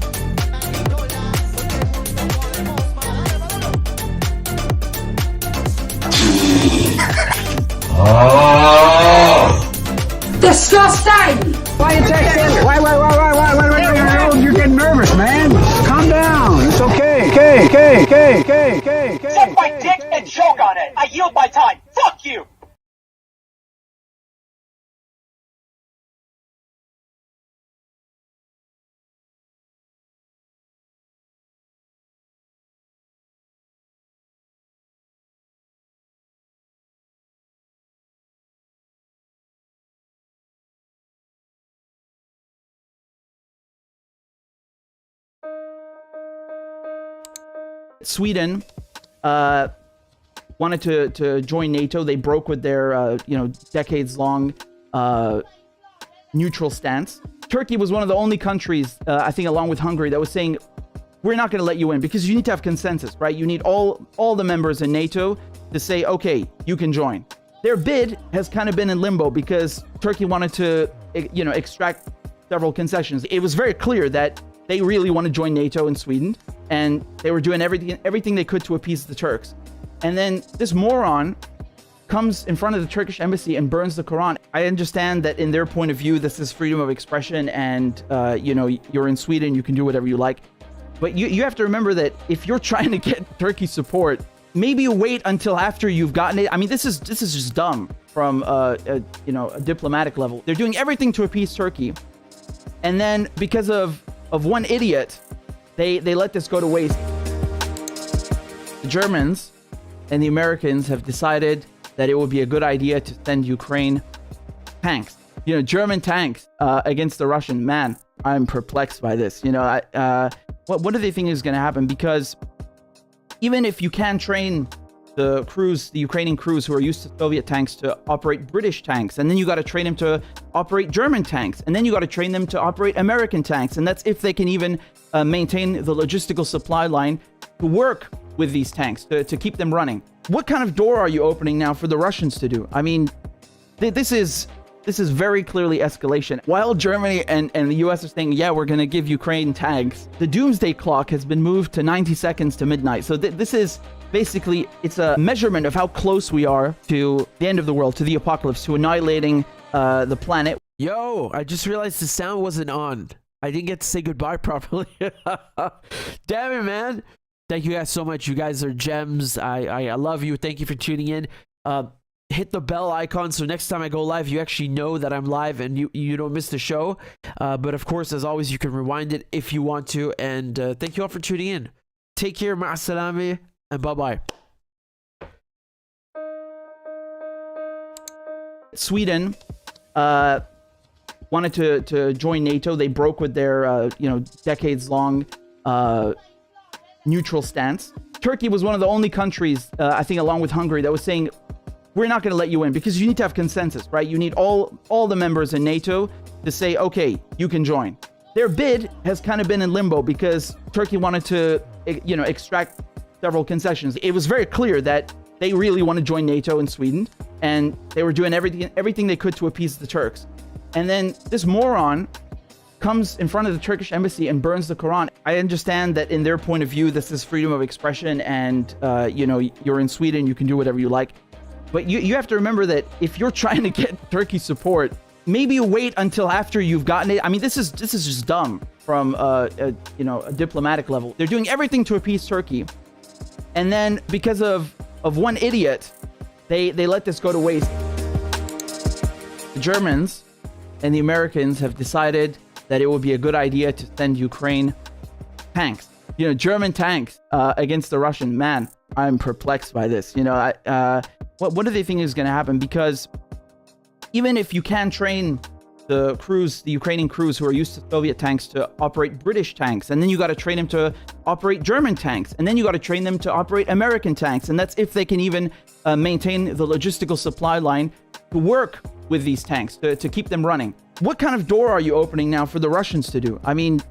Disgusting! Why you texting? Why? You're getting nervous, man. Calm down. It's okay. Suck my dick and choke on it. I yield my time. Fuck you! Sweden wanted to join NATO. They broke with their decades-long neutral stance. Turkey was one of the only countries, I think, along with Hungary, that was saying, we're not going to let you in because you need to have consensus, right? You need all the members in NATO to say, okay, you can join. Their bid has kind of been in limbo because Turkey wanted to, extract several concessions. It was very clear that they really want to join NATO in Sweden, and they were doing everything they could to appease the Turks. And then this moron comes in front of the Turkish embassy and burns the Quran. I understand that in their point of view, this is freedom of expression, and you're in Sweden, you can do whatever you like. But you have to remember that if you're trying to get Turkey support, maybe wait until after you've gotten it. I mean, this is just dumb from a diplomatic level. They're doing everything to appease Turkey, and then because of one idiot, they let this go to waste. The Germans and the Americans have decided that it would be a good idea to send Ukraine tanks. German tanks against the Russian. Man, I'm perplexed by this. What do they think is going to happen? Because even if you can train the Ukrainian crews who are used to Soviet tanks to operate British tanks, and then you got to train them to operate German tanks, and then you got to train them to operate American tanks, and that's if they can even maintain the logistical supply line to work with these tanks, to keep them running. What kind of door are you opening now for the Russians to do? I mean, this is very clearly escalation. While Germany and the US are saying, yeah, we're going to give Ukraine tanks, the doomsday clock has been moved to 90 seconds to midnight. So this is basically, it's a measurement of how close we are to the end of the world, to the apocalypse, to annihilating the planet. Yo, I just realized the sound wasn't on. I didn't get to say goodbye properly. Damn it, man. Thank you guys so much. You guys are gems. I love you. Thank you for tuning in. Hit the bell icon so next time I go live, you actually know that I'm live and you don't miss the show. But of course, as always, you can rewind it if you want to. And thank you all for tuning in. Take care, ma'asalami, and bye-bye. Sweden wanted to join NATO. They broke with their decades-long neutral stance. Turkey was one of the only countries, I think, along with Hungary, that was saying, we're not going to let you in because you need to have consensus, right? You need all the members in NATO to say, okay, you can join. Their bid has kind of been in limbo because Turkey wanted to, extract several concessions. It was very clear that they really want to join NATO in Sweden, and they were doing everything they could to appease the Turks. And then this moron comes in front of the Turkish embassy and burns the Quran. I understand that in their point of view, this is freedom of expression, and you're in Sweden, you can do whatever you like. But you have to remember that if you're trying to get Turkey support, maybe you wait until after you've gotten it. I mean, this is just dumb from a diplomatic level. They're doing everything to appease Turkey, and then because of one idiot, they let this go to waste. The Germans and the Americans have decided that it would be a good idea to send Ukraine tanks. German tanks against the Russian. Man, I'm perplexed by this. What do they think is going to happen? Because even if you can train the Ukrainian crews who are used to Soviet tanks to operate British tanks, and then you got to train them to operate German tanks, and then you got to train them to operate American tanks, and that's if they can even maintain the logistical supply line to work with these tanks, to keep them running. What kind of door are you opening now for the Russians to do? I mean,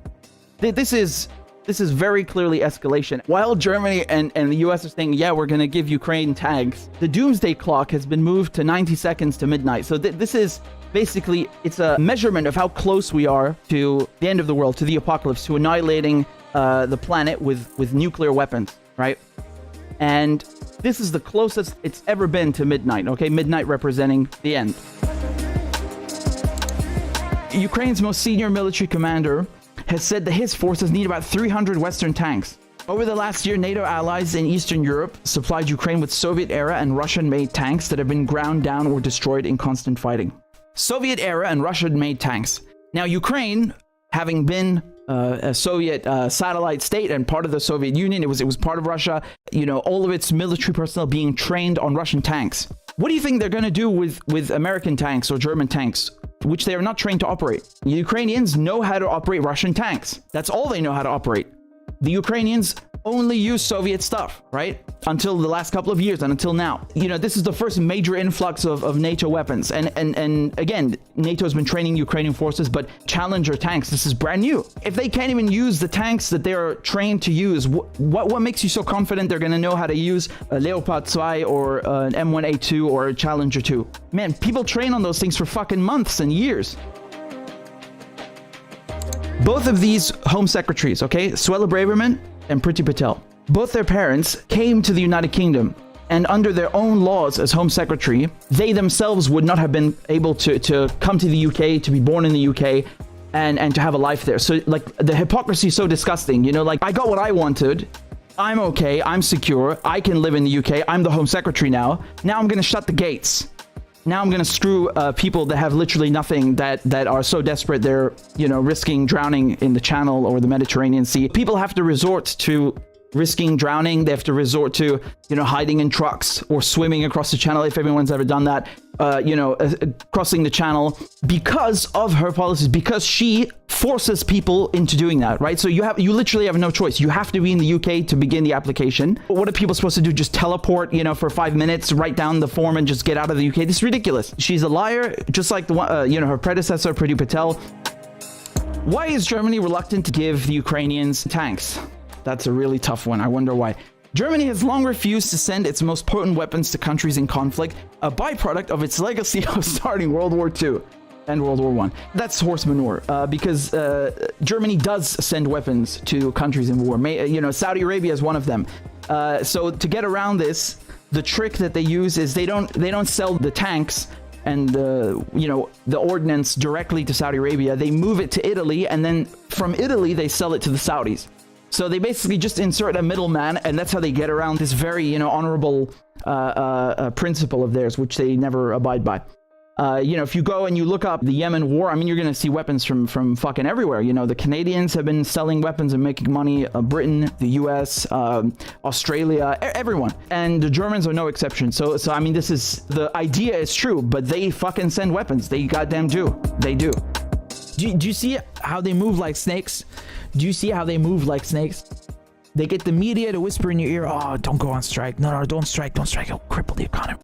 this is very clearly escalation. While Germany and the US are saying, yeah, we're going to give Ukraine tanks, the doomsday clock has been moved to 90 seconds to midnight. So this is basically, it's a measurement of how close we are to the end of the world, to the apocalypse, to annihilating the planet with nuclear weapons, right? And this is the closest it's ever been to midnight, okay? Midnight representing the end. Ukraine's most senior military commander has said that his forces need about 300 Western tanks. Over the last year, NATO allies in Eastern Europe supplied Ukraine with Soviet-era and Russian-made tanks that have been ground down or destroyed in constant fighting. Soviet-era and Russian-made tanks. Now, Ukraine, having been a Soviet satellite state and part of the Soviet Union, it was part of Russia, all of its military personnel being trained on Russian tanks. What do you think they're going to do with American tanks or German tanks, which they are not trained to operate? The Ukrainians know how to operate Russian tanks. That's all they know how to operate. The Ukrainians only use Soviet stuff, right? Until the last couple of years and until now. This is the first major influx of NATO weapons. And again, NATO has been training Ukrainian forces, but Challenger tanks, this is brand new. If they can't even use the tanks that they're trained to use, what makes you so confident they're going to know how to use a Leopard 2 or an M1A2 or a Challenger 2? Man, people train on those things for fucking months and years. Both of these home secretaries, okay, Suella Braverman and Priti Patel, both their parents came to the United Kingdom, and under their own laws as home secretary, they themselves would not have been able to come to the UK, to be born in the UK, and to have a life there. So, like, the hypocrisy is so disgusting, I got what I wanted, I'm okay, I'm secure, I can live in the UK, I'm the home secretary now I'm gonna shut the gates. Now I'm going to screw people that have literally nothing, that are so desperate they're, risking drowning in the Channel or the Mediterranean Sea. People have to resort to risking drowning. They have to resort to, hiding in trucks or swimming across the Channel, if everyone's ever done that, crossing the Channel because of her policies, because she forces people into doing that, right? So you literally have no choice. You have to be in the UK to begin the application. What are people supposed to do? Just teleport, for 5 minutes, write down the form and just get out of the UK? This is ridiculous. She's a liar, just like the one, her predecessor, Priti Patel. Why is Germany reluctant to give the Ukrainians tanks? That's a really tough one. I wonder why. Germany has long refused to send its most potent weapons to countries in conflict, a byproduct of its legacy of starting World War II and World War I. That's horse manure, because Germany does send weapons to countries in war. Saudi Arabia is one of them. So to get around this, the trick that they use is they don't sell the tanks and the ordnance directly to Saudi Arabia. They move it to Italy, and then from Italy they sell it to the Saudis. So they basically just insert a middleman, and that's how they get around this very honorable principle of theirs, which they never abide by. If you go and you look up the Yemen war, I mean, you're going to see weapons from fucking everywhere. The Canadians have been selling weapons and making money. Britain, the US, Australia, everyone. And the Germans are no exception. So I mean, the idea is true, but they fucking send weapons. They goddamn do. They do. Do you see how they move like snakes? Do you see how they move like snakes? They get the media to whisper in your ear, oh, don't go on strike. No, don't strike. It'll cripple the economy.